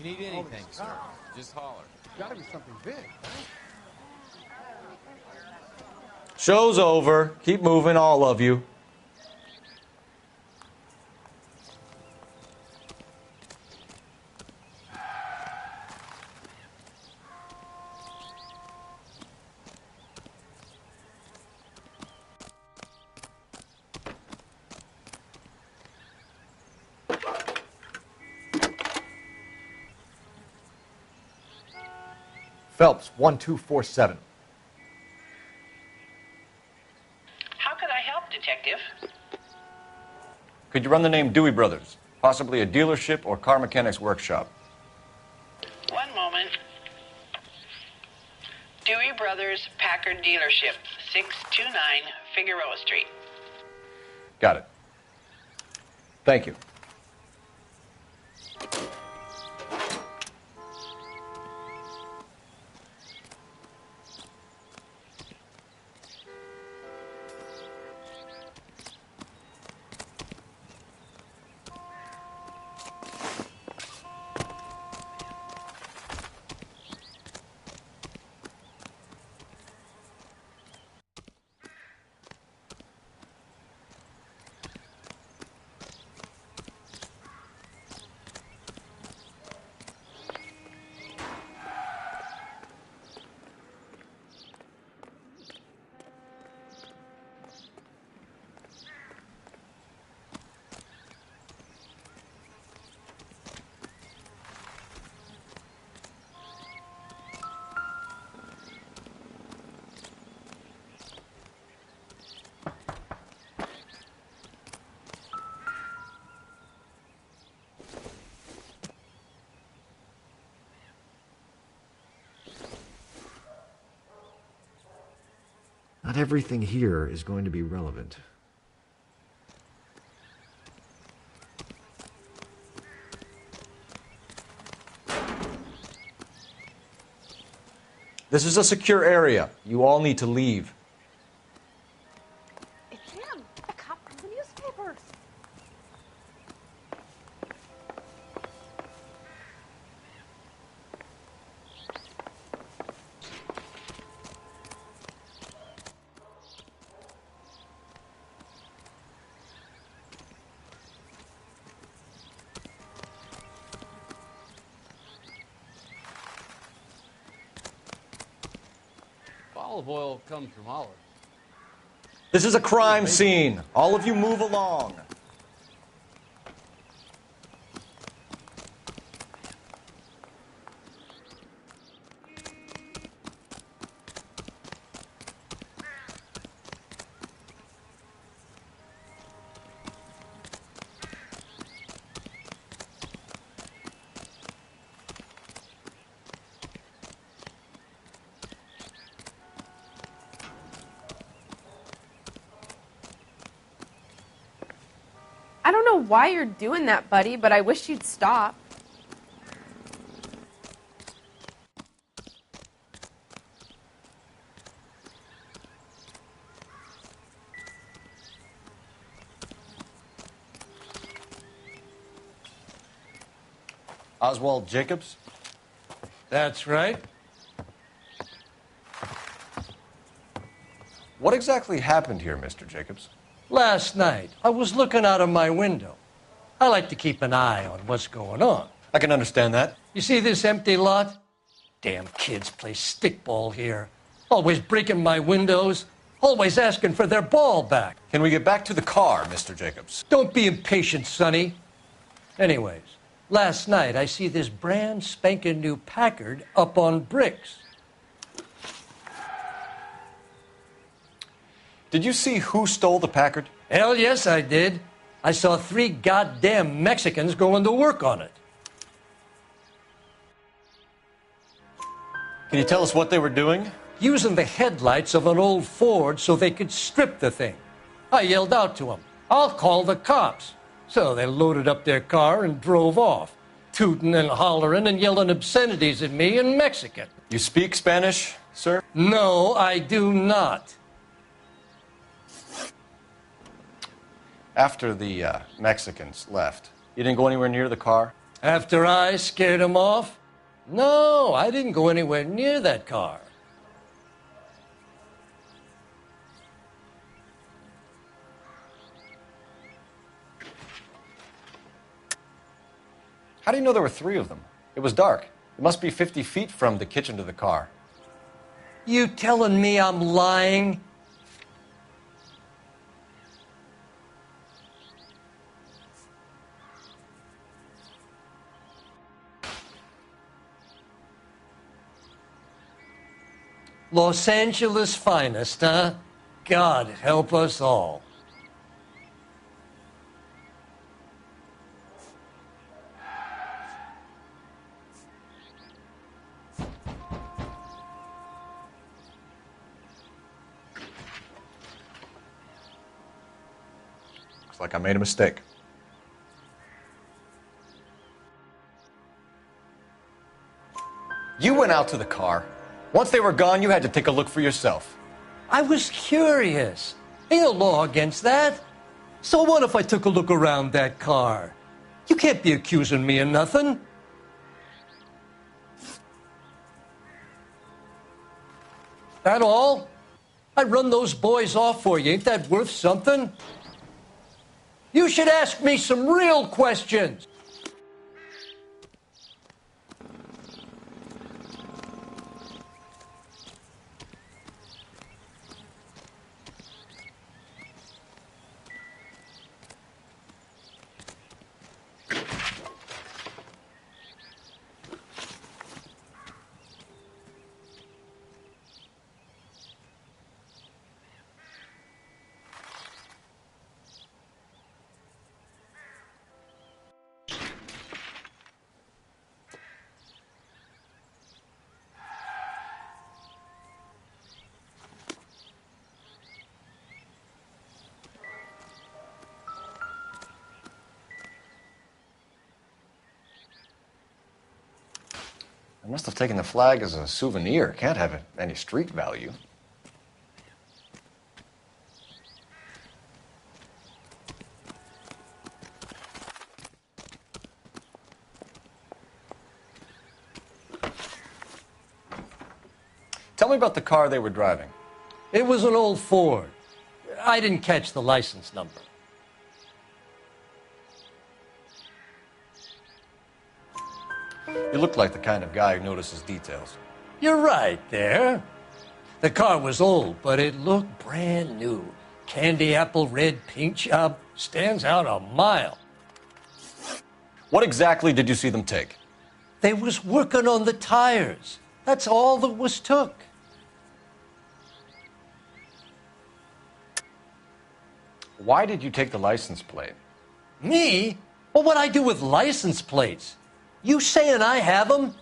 You need anything, sir, just holler. Gotta be something big, right? Show's over. Keep moving, all of you. Phelps, 1247. How could I help, Detective? Could you run the name Dewey Brothers? Possibly a dealership or car mechanics workshop. One moment. Dewey Brothers Packard Dealership, 629 Figueroa Street. Got it. Thank you. Not everything here is going to be relevant. This is a secure area. You all need to leave. It's him, the cop from the newspapers. Olive oil comes from olives. This is a crime scene. All of you move along. I don't know why you're doing that, buddy, but I wish you'd stop. Oswald Jacobs? That's right. What exactly happened here, Mr. Jacobs? Last night, I was looking out of my window. I like to keep an eye on what's going on. I can understand that. You see this empty lot? Damn kids play stickball here. Always breaking my windows. Always asking for their ball back. Can we get back to the car, Mr. Jacobs? Don't be impatient, Sonny. Anyways, last night I see this brand spanking new Packard up on bricks. Did you see who stole the Packard? Hell yes, I did. I saw 3 goddamn Mexicans going to work on it. Can you tell us what they were doing? Using the headlights of an old Ford so they could strip the thing. I yelled out to them, "I'll call the cops." So they loaded up their car and drove off, tooting and hollering and yelling obscenities at me in Mexican. You speak Spanish, sir? No, I do not. After the Mexicans left, you didn't go anywhere near the car? After I scared them off? No, I didn't go anywhere near that car. How do you know there were 3 of them? It was dark. It must be 50 feet from the kitchen to the car. You telling me I'm lying? Los Angeles finest, huh? God help us all. Looks like I made a mistake. You went out to the car. Once they were gone, you had to take a look for yourself. I was curious. Ain't no law against that. So what if I took a look around that car? You can't be accusing me of nothing. That all? I run those boys off for you. Ain't that worth something? You should ask me some real questions. I must have taken the flag as a souvenir. Can't have any street value. Tell me about the car they were driving. It was an old Ford. I didn't catch the license number. You look like the kind of guy who notices details. You're right there. The car was old, but it looked brand new. Candy apple red paint job stands out a mile. What exactly did you see them take? They was working on the tires. That's all that was took. Why did you take the license plate? Me? Well, what'd I do with license plates? You saying I have them?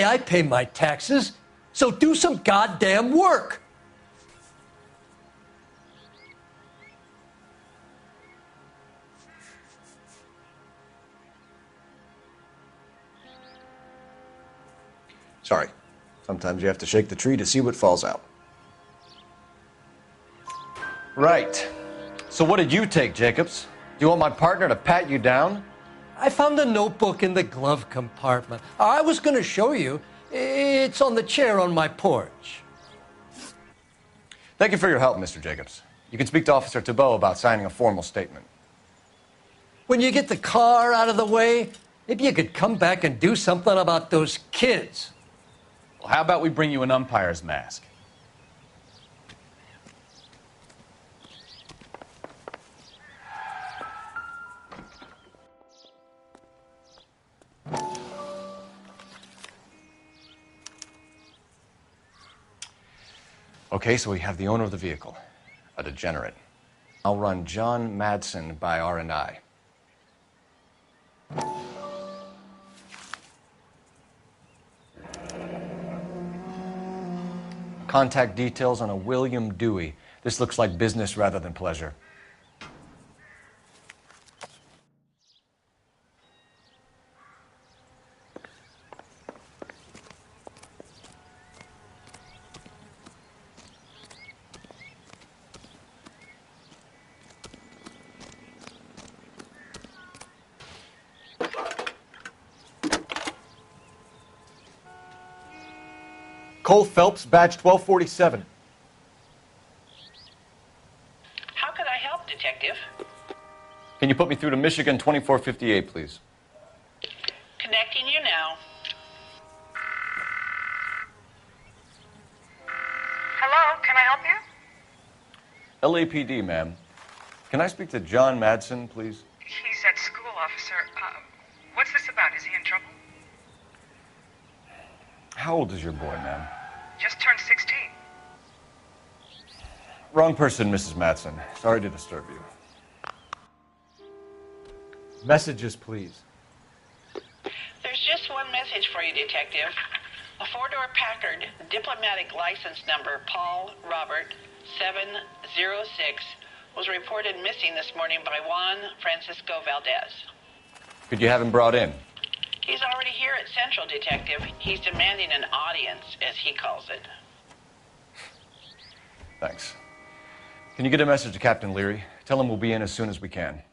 Hey, I pay my taxes, so do some goddamn work. Sorry. Sometimes you have to shake the tree to see what falls out. Right. So what did you take, Jacobs? Do you want my partner to pat you down? I found a notebook in the glove compartment. I was going to show you. It's on the chair on my porch. Thank you for your help, Mr. Jacobs. You can speak to Officer Thibault about signing a formal statement. When you get the car out of the way, maybe you could come back and do something about those kids. Well, how about we bring you an umpire's mask? Okay, so we have the owner of the vehicle, a degenerate. I'll run John Madsen by R&I. Contact details on a William Dewey. This looks like business rather than pleasure. Cole Phelps, badge 1247. How could I help, Detective? Can you put me through to Michigan 2458, please? Connecting you now. Hello, can I help you? LAPD, ma'am. Can I speak to John Madsen, please? He's at school, officer. What's this about? Is he in trouble? How old is your boy, ma'am? Just turned 16. Wrong person, Mrs. Madsen. Sorry to disturb you. Messages, please. There's just one message for you, Detective. A four-door Packard, diplomatic license number Paul Robert 706, was reported missing this morning by Juan Francisco Valdez. Could you have him brought in? He's already here at Central, Detective. He's demanding an audience, as he calls it. Thanks. Can you get a message to Captain Leary? Tell him we'll be in as soon as we can.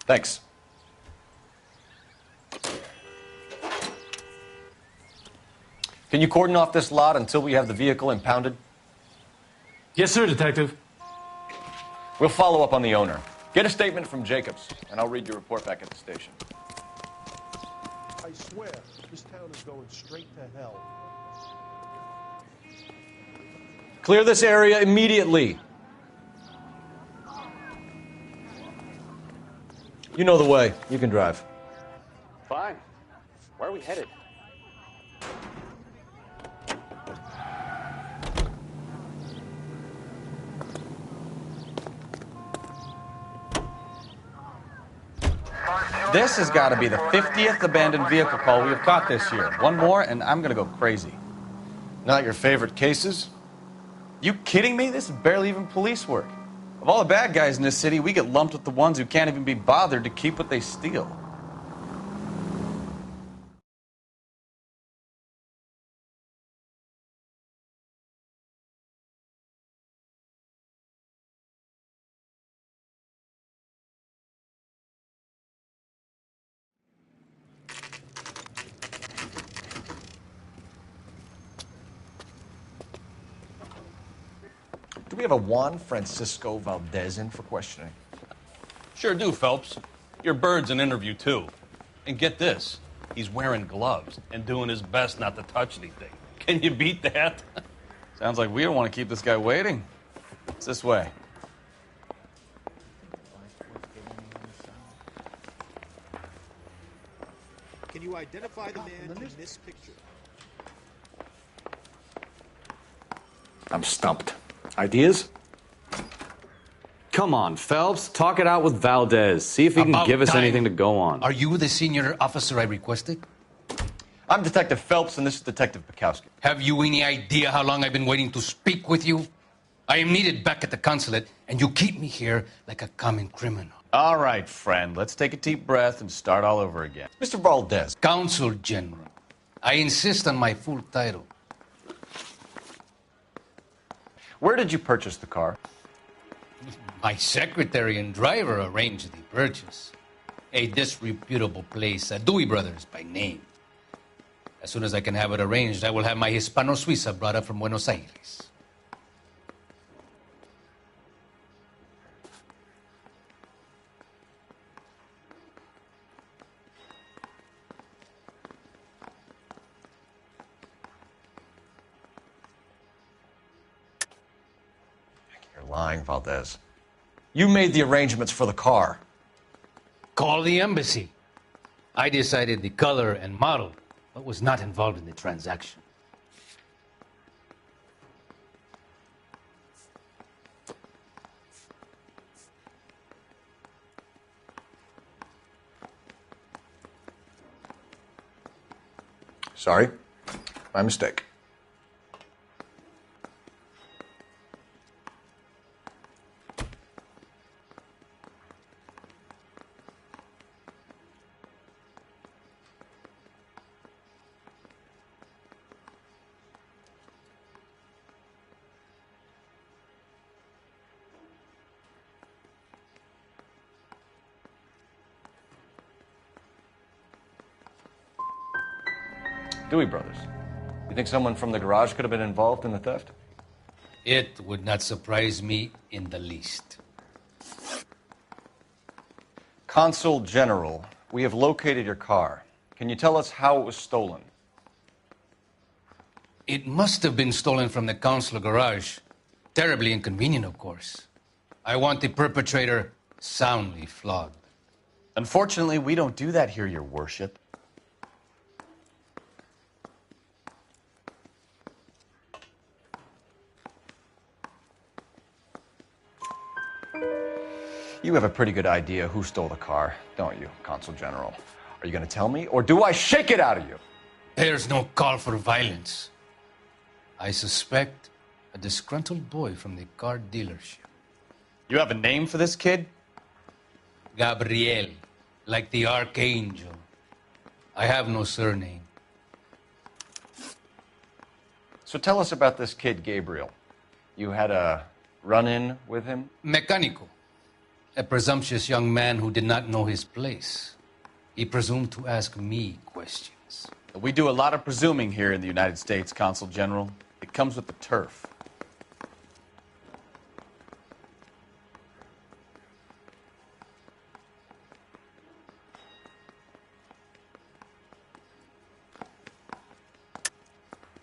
Thanks. Can you cordon off this lot until we have the vehicle impounded? Yes, sir, Detective. We'll follow up on the owner. Get a statement from Jacobs, and I'll read your report back at the station. I swear, this town is going straight to hell. Clear this area immediately. You know the way. You can drive. Fine. Where are we headed? This has got to be the 50th abandoned vehicle call we have caught this year. One more, and I'm going to go crazy. Not your favorite cases? You kidding me? This is barely even police work. Of all the bad guys in this city, we get lumped with the ones who can't even be bothered to keep what they steal. Do we have a Juan Francisco Valdez in for questioning? Sure do, Phelps. Your bird's an interview, too. And get this, he's wearing gloves and doing his best not to touch anything. Can you beat that? Sounds like we don't want to keep this guy waiting. It's this way. Can you identify the man in this picture? I'm stumped. Ideas? Come on, Phelps. Talk it out with Valdez. See if he can About give us time. anything to go on. Are you the senior officer I requested? I'm Detective Phelps, and this is Detective Bukowski. Have you any idea how long I've been waiting to speak with you? I am needed back at the consulate, and you keep me here like a common criminal. All right, friend. Let's take a deep breath and start all over again. Mr. Valdez. Consul General. I insist on my full title. Where did you purchase the car? My secretary and driver arranged the purchase. A disreputable place, Dewey Brothers by name. As soon as I can have it arranged, I will have my Hispano Suiza brought up from Buenos Aires. You're lying, Valdez. You made the arrangements for the car. Call the embassy. I decided the color and model, but was not involved in the transaction. Sorry. My mistake. Dewey Brothers. You think someone from the garage could have been involved in the theft? It would not surprise me in the least. Consul General, we have located your car. Can you tell us how it was stolen? It must have been stolen from the consular garage. Terribly inconvenient, of course. I want the perpetrator soundly flogged. Unfortunately, we don't do that here, Your Worship. You have a pretty good idea who stole the car, don't you, Consul General? Are you going to tell me, or do I shake it out of you? There's no call for violence. I suspect a disgruntled boy from the car dealership. You have a name for this kid? Gabriel, like the archangel. I have no surname. So tell us about this kid, Gabriel. You had a run-in with him? Mecánico. A presumptuous young man who did not know his place. He presumed to ask me questions. We do a lot of presuming here in the United States, Consul General. It comes with the turf.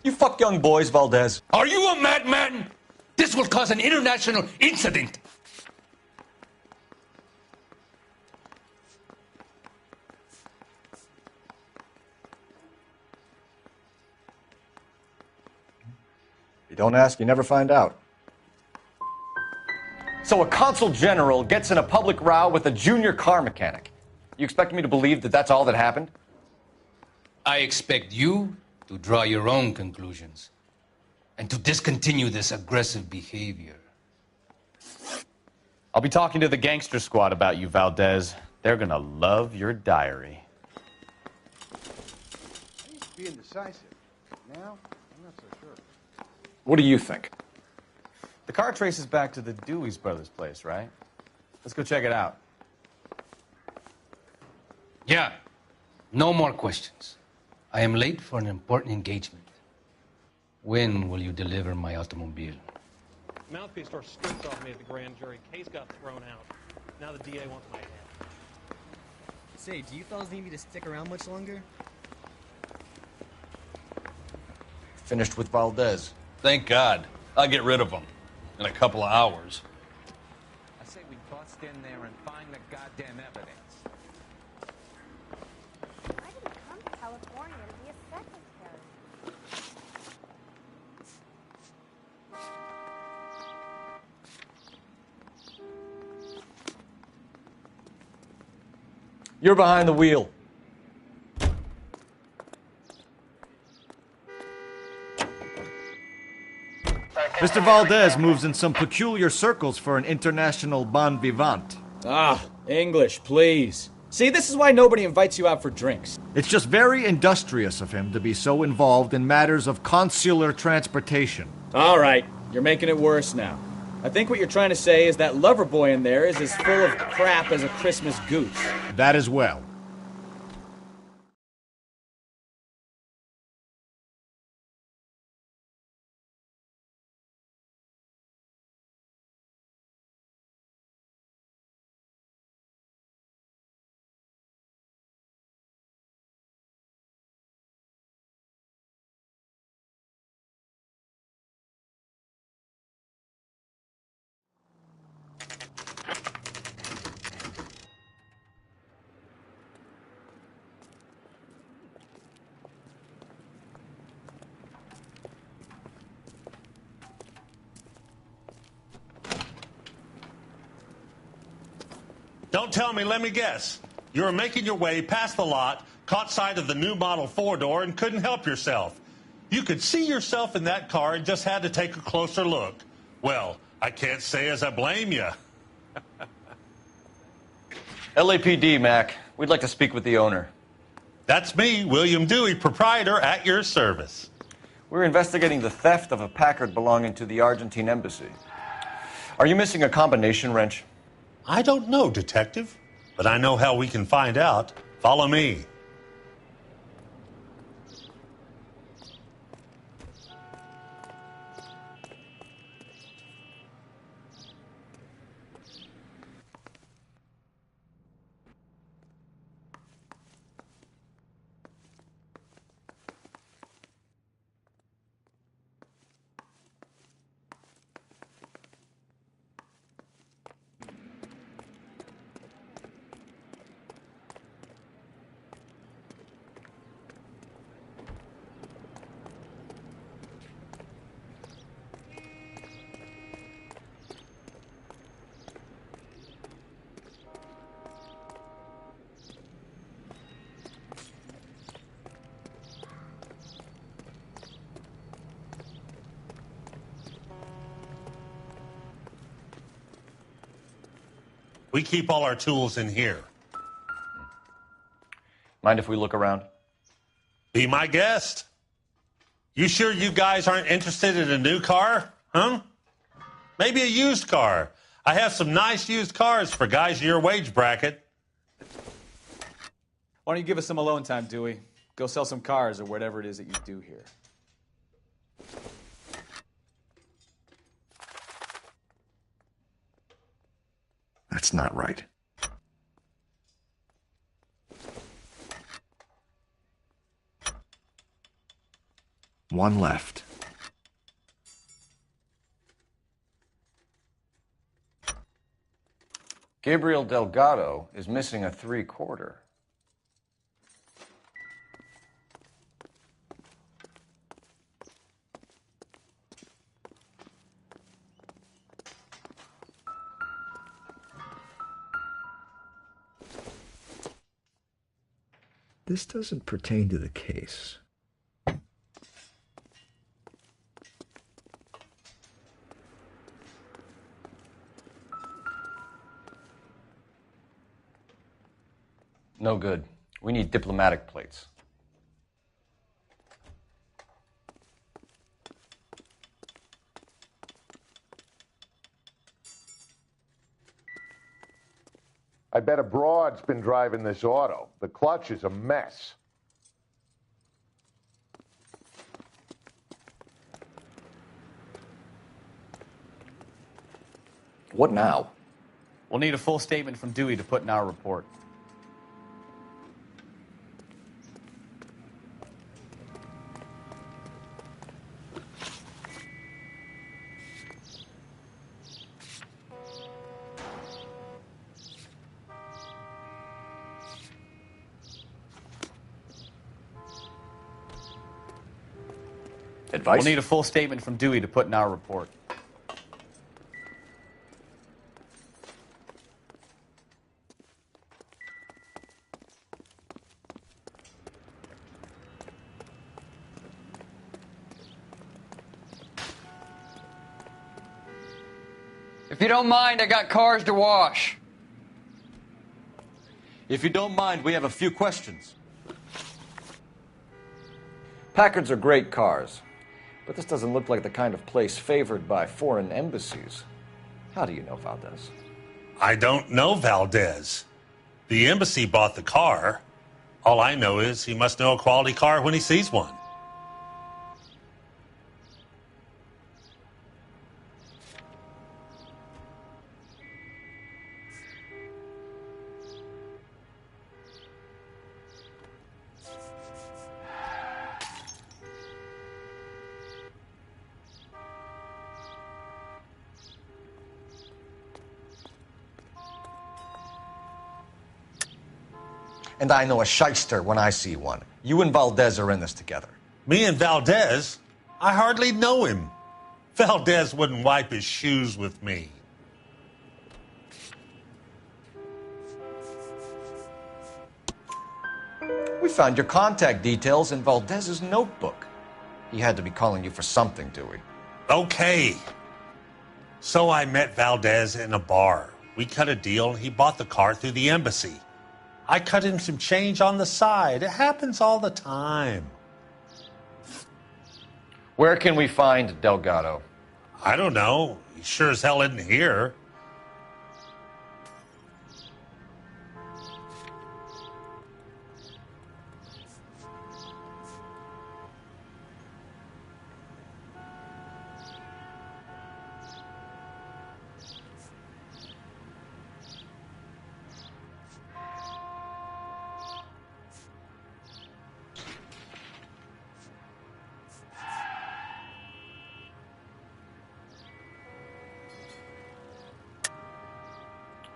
You fuck young boys, Valdez. Are you a madman? This will cause an international incident. You don't ask, you never find out. So a consul general gets in a public row with a junior car mechanic. You expect me to believe that that's all that happened? I expect you to draw your own conclusions and to discontinue this aggressive behavior. I'll be talking to the gangster squad about you, Valdez. They're gonna love your diary. I used to be indecisive. Now, I'm not so sure. What do you think? The car traces back to the Dewey's brothers' place, right? Let's go check it out. Yeah. No more questions. I am late for an important engagement. When will you deliver my automobile? Mouthpiece tore strips off me at the grand jury. Case got thrown out. Now the DA wants my head. Say, do you fellas need me to stick around much longer? Finished with Valdez. Thank God. I'll get rid of him in a couple of hours. I say we bust in there and find the goddamn evidence. Why did he come to California to be a secretary? You're behind the wheel. Mr. Valdez moves in some peculiar circles for an international bon vivant. Ah, English, please. See, this is why nobody invites you out for drinks. It's just very industrious of him to be so involved in matters of consular transportation. All right, you're making it worse now. I think what you're trying to say is that lover boy in there is as full of crap as a Christmas goose. That as well. Don't tell me, let me guess. You were making your way past the lot, caught sight of the new model four-door, and couldn't help yourself. You could see yourself in that car and just had to take a closer look. Well, I can't say as I blame you. LAPD, Mac. We'd like to speak with the owner. That's me, William Dewey, proprietor, at your service. We're investigating the theft of a Packard belonging to the Argentine embassy. Are you missing a combination wrench? I don't know, Detective, but I know how we can find out. Follow me. We keep all our tools in here. Mind if we look around? Be my guest. You sure you guys aren't interested in a new car? Huh? Maybe a used car. I have some nice used cars for guys in your wage bracket. Why don't you give us some alone time, Dewey? Go sell some cars or whatever it is that you do here. That's not right. One left. Gabriel Delgado is missing a 3/4. This doesn't pertain to the case. No good. We need diplomatic plates. I bet a broad's been driving this auto. The clutch is a mess. What now? We'll need a full statement from Dewey to put in our report. Advice? We'll need a full statement from Dewey to put in our report. If you don't mind, I got cars to wash. If you don't mind, we have a few questions. Packards are great cars, but this doesn't look like the kind of place favored by foreign embassies. How do you know Valdez? I don't know Valdez. The embassy bought the car. All I know is he must know a quality car when he sees one. And I know a shyster when I see one. You and Valdez are in this together. Me and Valdez? I hardly know him. Valdez wouldn't wipe his shoes with me. We found your contact details in Valdez's notebook. He had to be calling you for something, Dewey. Okay. So I met Valdez in a bar. We cut a deal and he bought the car through the embassy. I cut him some change on the side. It happens all the time. Where can we find Delgado? I don't know. He sure as hell isn't here.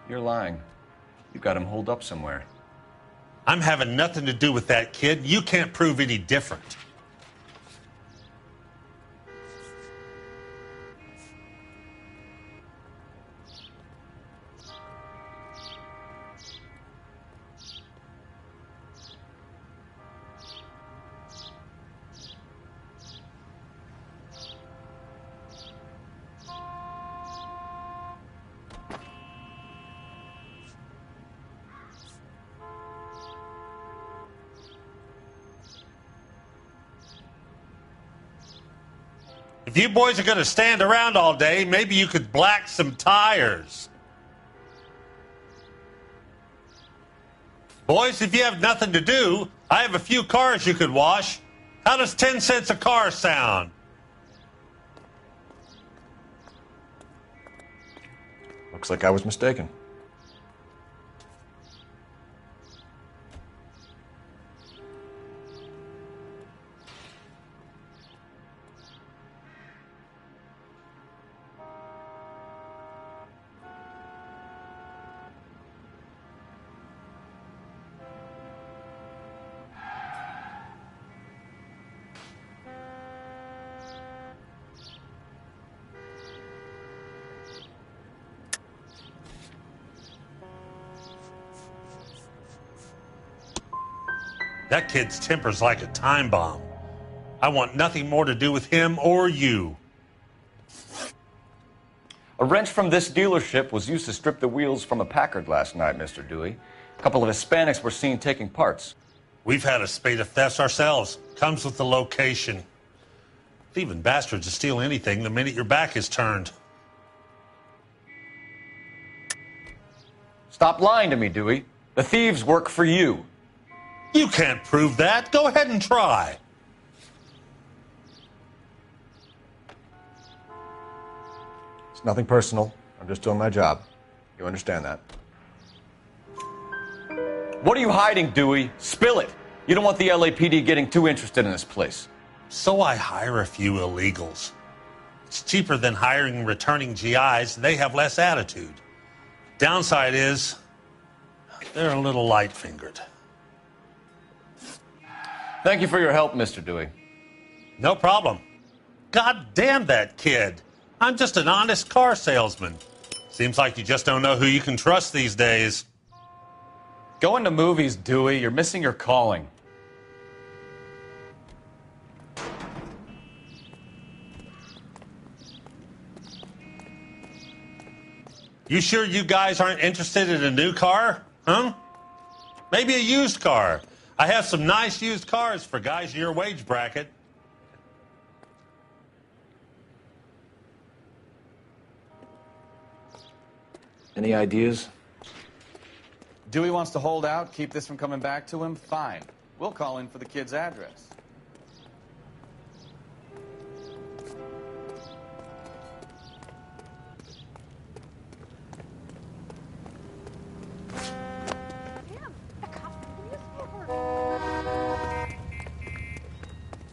You're lying. You've got him holed up somewhere. I'm having nothing to do with that kid. You can't prove any different. If you boys are going to stand around all day, maybe you could black some tires. Boys, if you have nothing to do, I have a few cars you could wash. How does 10 cents a car sound? Looks like I was mistaken. That kid's temper's like a time bomb. I want nothing more to do with him or you. A wrench from this dealership was used to strip the wheels from a Packard last night, Mr. Dewey. A couple of Hispanics were seen taking parts. We've had a spate of thefts ourselves. Comes with the location. Thieving bastards will steal anything the minute your back is turned. Stop lying to me, Dewey. The thieves work for you. You can't prove that. Go ahead and try. It's nothing personal. I'm just doing my job. You understand that? What are you hiding, Dewey? Spill it. You don't want the LAPD getting too interested in this place. So I hire a few illegals. It's cheaper than hiring returning GIs. They have less attitude. Downside is they're a little light-fingered. Thank you for your help, Mr. Dewey. No problem. God damn that kid. I'm just an honest car salesman. Seems like you just don't know who you can trust these days. Going to movies, Dewey. You're missing your calling. You sure you guys aren't interested in a new car? Huh? Maybe a used car. I have some nice used cars for guys in your wage bracket. Any ideas? Dewey wants to hold out, keep this from coming back to him? Fine. We'll call in for the kid's address.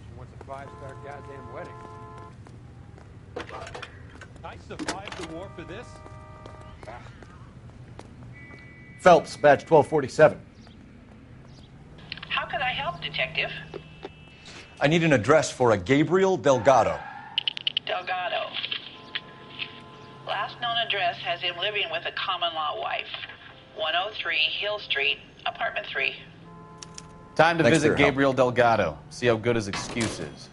She wants a 5-star goddamn wedding. I survived the war for this. Phelps, badge 1247. How can I help, Detective? I need an address for a Gabriel Delgado. Delgado. Last known address has him living with a common-law wife. 103 Hill Street, apartment 3. Time to Thanks for visit your help. Gabriel Delgado. See how good his excuse is.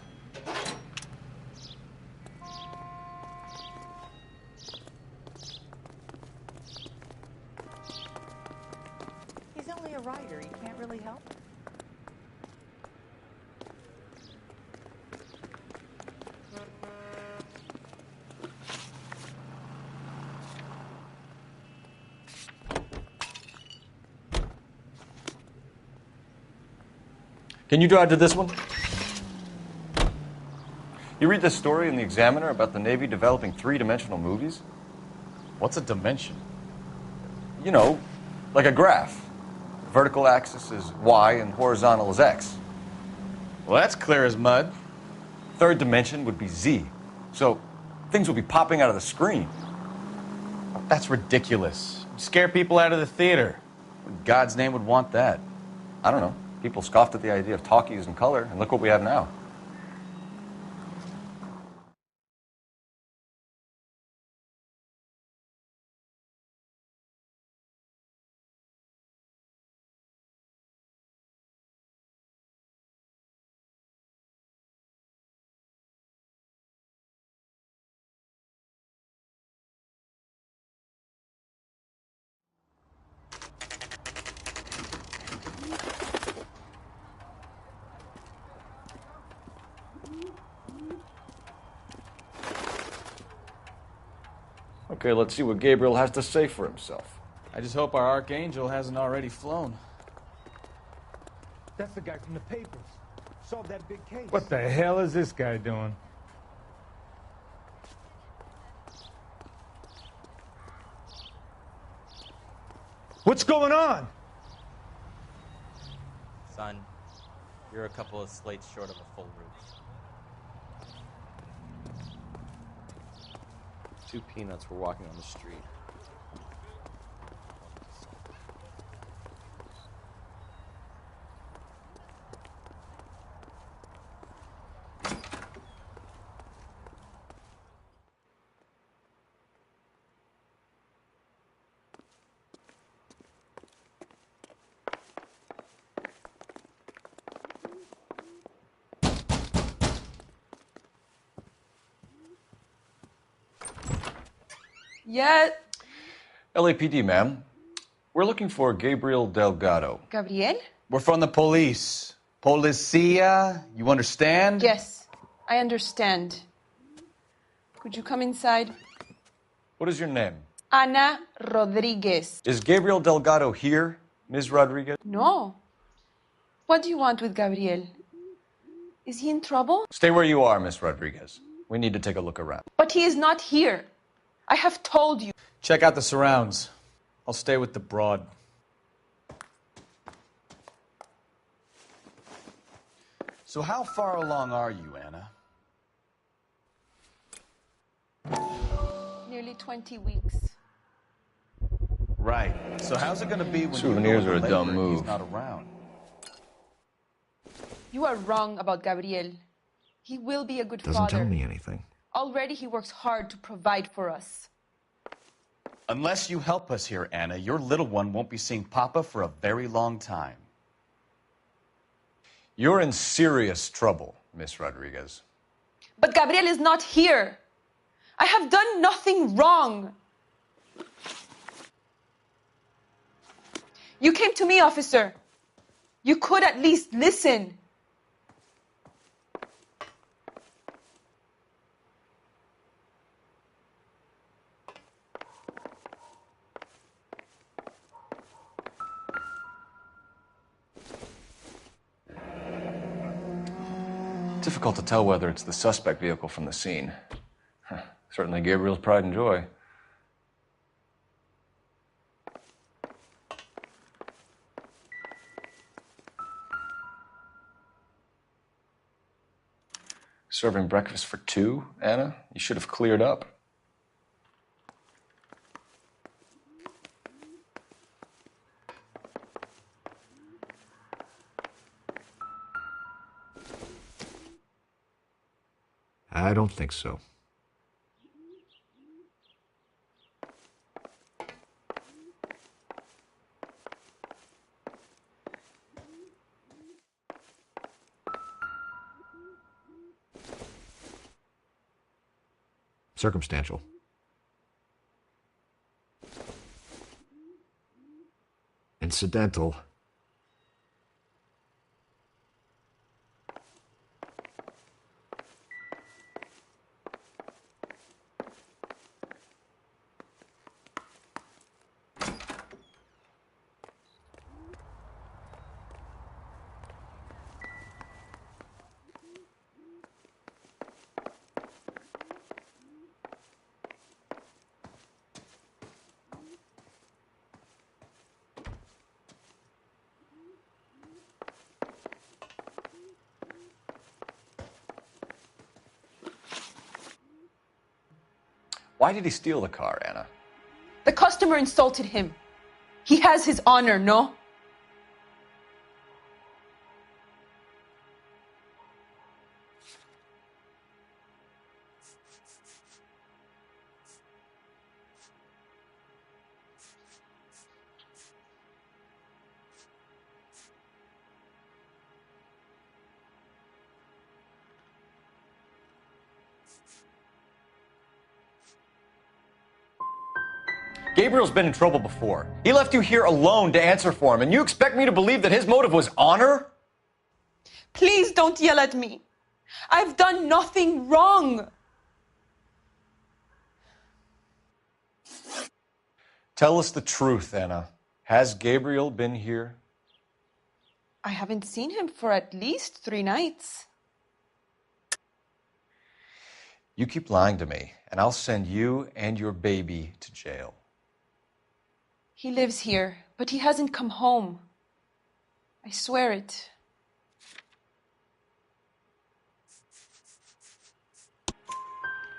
He's only a writer. He can't really help. Can you drive to this one? You read this story in the Examiner about the Navy developing three-dimensional movies? What's a dimension? You know, like a graph. Vertical axis is Y and horizontal is X. Well, that's clear as mud. Third dimension would be Z. So things will be popping out of the screen. That's ridiculous. Scare people out of the theater. Who in God's name would want that? I don't know. People scoffed at the idea of talkies in color, and look what we have now. Okay, let's see what Gabriel has to say for himself. I just hope our archangel hasn't already flown. That's the guy from the papers. Solved that big case. What the hell is this guy doing? What's going on? Son, you're a couple of slates short of a full roof. 2 peanuts were walking on the street. Yet. LAPD, ma'am. We're looking for Gabriel Delgado. Gabriel? We're from the police. Policia, you understand? Yes, I understand. Could you come inside? What is your name? Ana Rodriguez. Is Gabriel Delgado here, Ms. Rodriguez? No. What do you want with Gabriel? Is he in trouble? Stay where you are, Miss Rodriguez. We need to take a look around. But he is not here. I have told you. Check out the surrounds. I'll stay with the broad. So how far along are you, Anna? Nearly 20 weeks. Right. So how's it going to be when Souvenirs you are a labor dumb and move. he's not around? You are wrong about Gabriel. He will be a good Doesn't father. tell me anything. Already he works hard to provide for us. Unless you help us here, Anna, your little one won't be seeing Papa for a very long time. You're in serious trouble, Miss Rodriguez. But Gabriel is not here. I have done nothing wrong. You came to me, officer. You could at least listen. Difficult to tell whether it's the suspect vehicle from the scene. Certainly Gabriel's pride and joy. Serving breakfast for two, Anna? You should have cleared up. I don't think so. Circumstantial. Incidental. Why did he steal the car, Anna? The customer insulted him. He has his honor, no? Gabriel's been in trouble before. He left you here alone to answer for him, and you expect me to believe that his motive was honor? Please don't yell at me. I've done nothing wrong. Tell us the truth, Anna. Has Gabriel been here? I haven't seen him for at least 3 nights. You keep lying to me, and I'll send you and your baby to jail. He lives here, but he hasn't come home. I swear it.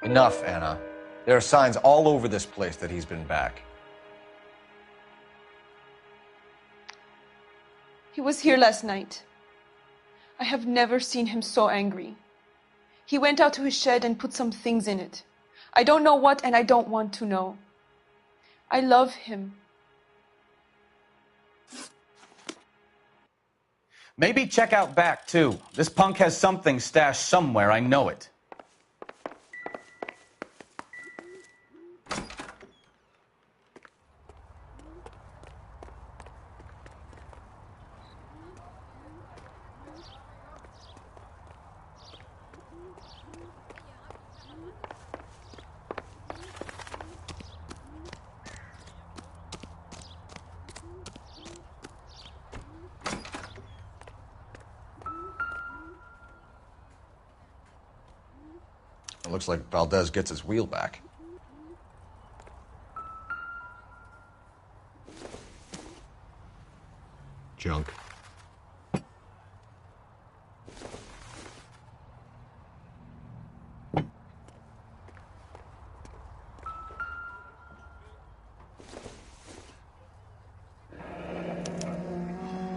Enough, Anna. There are signs all over this place that he's been back. He was here last night. I have never seen him so angry. He went out to his shed and put some things in it. I don't know what, and I don't want to know. I love him. Maybe check out back, too. This punk has something stashed somewhere, I know it. It looks like Valdez gets his wheel back. Junk.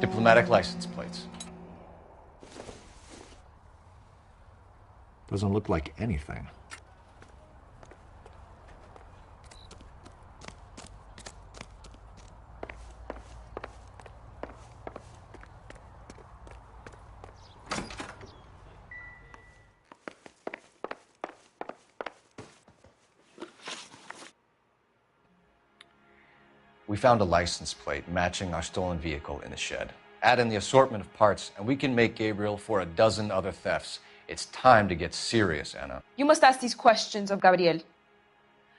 Diplomatic license plates. Doesn't look like anything. We found a license plate matching our stolen vehicle in the shed. Add in the assortment of parts, and we can make Gabriel for a dozen other thefts. It's time to get serious, Anna. You must ask these questions of Gabriel.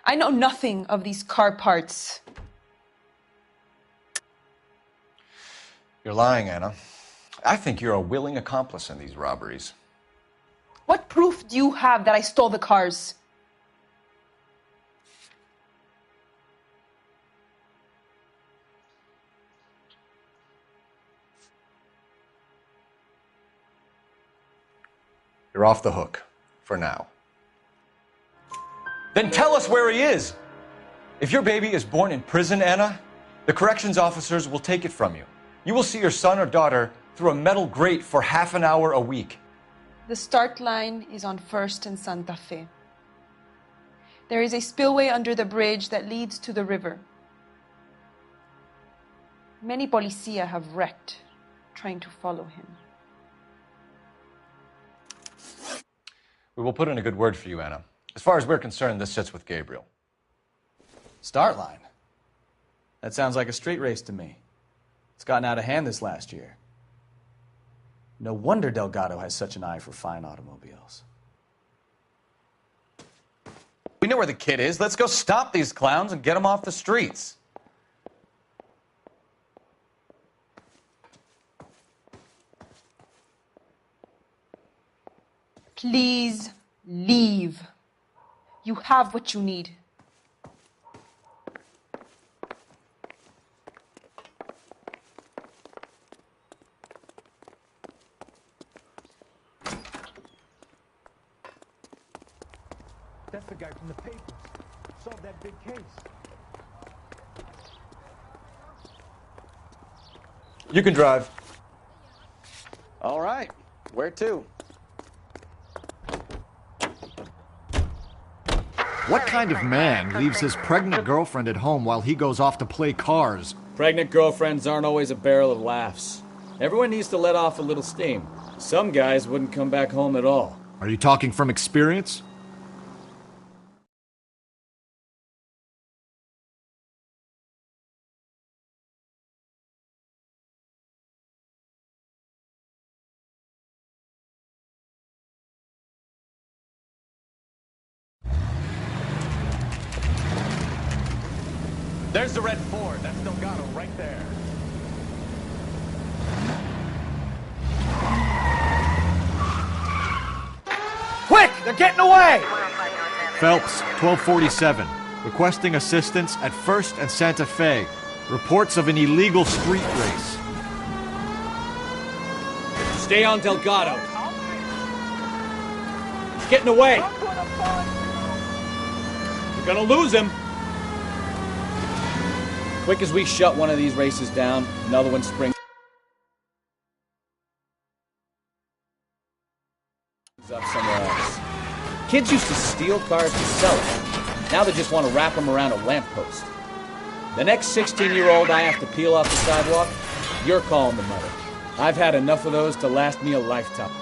I know nothing of these car parts. You're lying, Anna. I think you're a willing accomplice in these robberies. What proof do you have that I stole the cars? You're off the hook, for now. Then tell us where he is! If your baby is born in prison, Anna, the corrections officers will take it from you. You will see your son or daughter through a metal grate for half an hour a week. The start line is on 1st and Santa Fe. There is a spillway under the bridge that leads to the river. Many policia have wrecked trying to follow him. We will put in a good word for you, Anna. As far as we're concerned, this sits with Gabriel. Start line? That sounds like a street race to me. It's gotten out of hand this last year. No wonder Delgado has such an eye for fine automobiles. We know where the kid is. Let's go stop these clowns and get them off the streets. Please leave. You have what you need. That's the guy from the papers. Solved that big case. You can drive. All right. Where to? What kind of man leaves his pregnant girlfriend at home while he goes off to play cars? Pregnant girlfriends aren't always a barrel of laughs. Everyone needs to let off a little steam. Some guys wouldn't come back home at all. Are you talking from experience? There's the red Ford. That's Delgado right there. Quick! They're getting away! Phelps, 1247. Requesting assistance at 1st and Santa Fe. Reports of an illegal street race. Stay on Delgado. He's getting away. You're gonna lose him. Quick as we shut one of these races down, another one springs up somewhere else. Kids used to steal cars to sell them. Now they just want to wrap them around a lamppost. The next 16-year-old I have to peel off the sidewalk, you're calling the mother. I've had enough of those to last me a lifetime.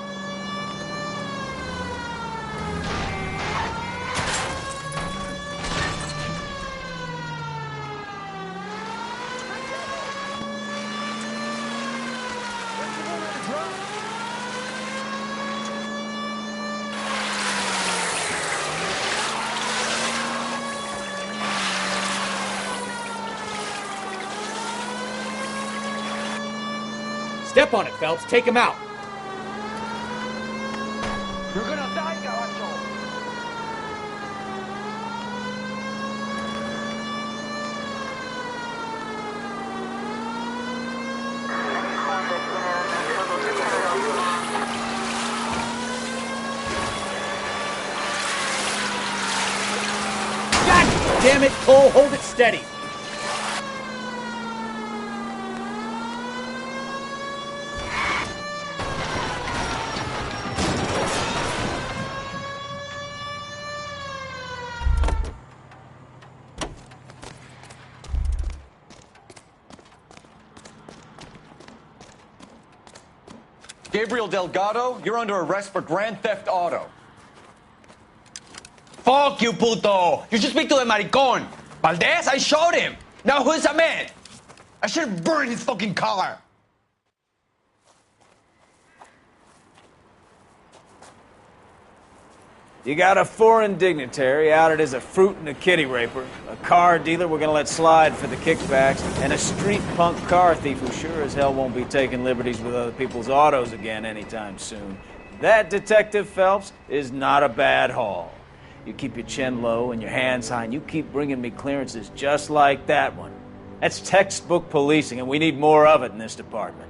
Step on it, Phelps. Take him out. You're gonna die, Gabacho! God damn it, Cole. Hold it steady. Gabriel Delgado, you're under arrest for Grand Theft Auto. Fuck you, puto! You should speak to the maricón. Valdez, I showed him. Now who's the man? I should have burned his fucking car. You got a foreign dignitary outed as a fruit and a kitty raper, a car dealer we're gonna let slide for the kickbacks, and a street punk car thief who sure as hell won't be taking liberties with other people's autos again anytime soon. That, Detective Phelps, is not a bad haul. You keep your chin low and your hands high, and you keep bringing me clearances just like that one. That's textbook policing, and we need more of it in this department.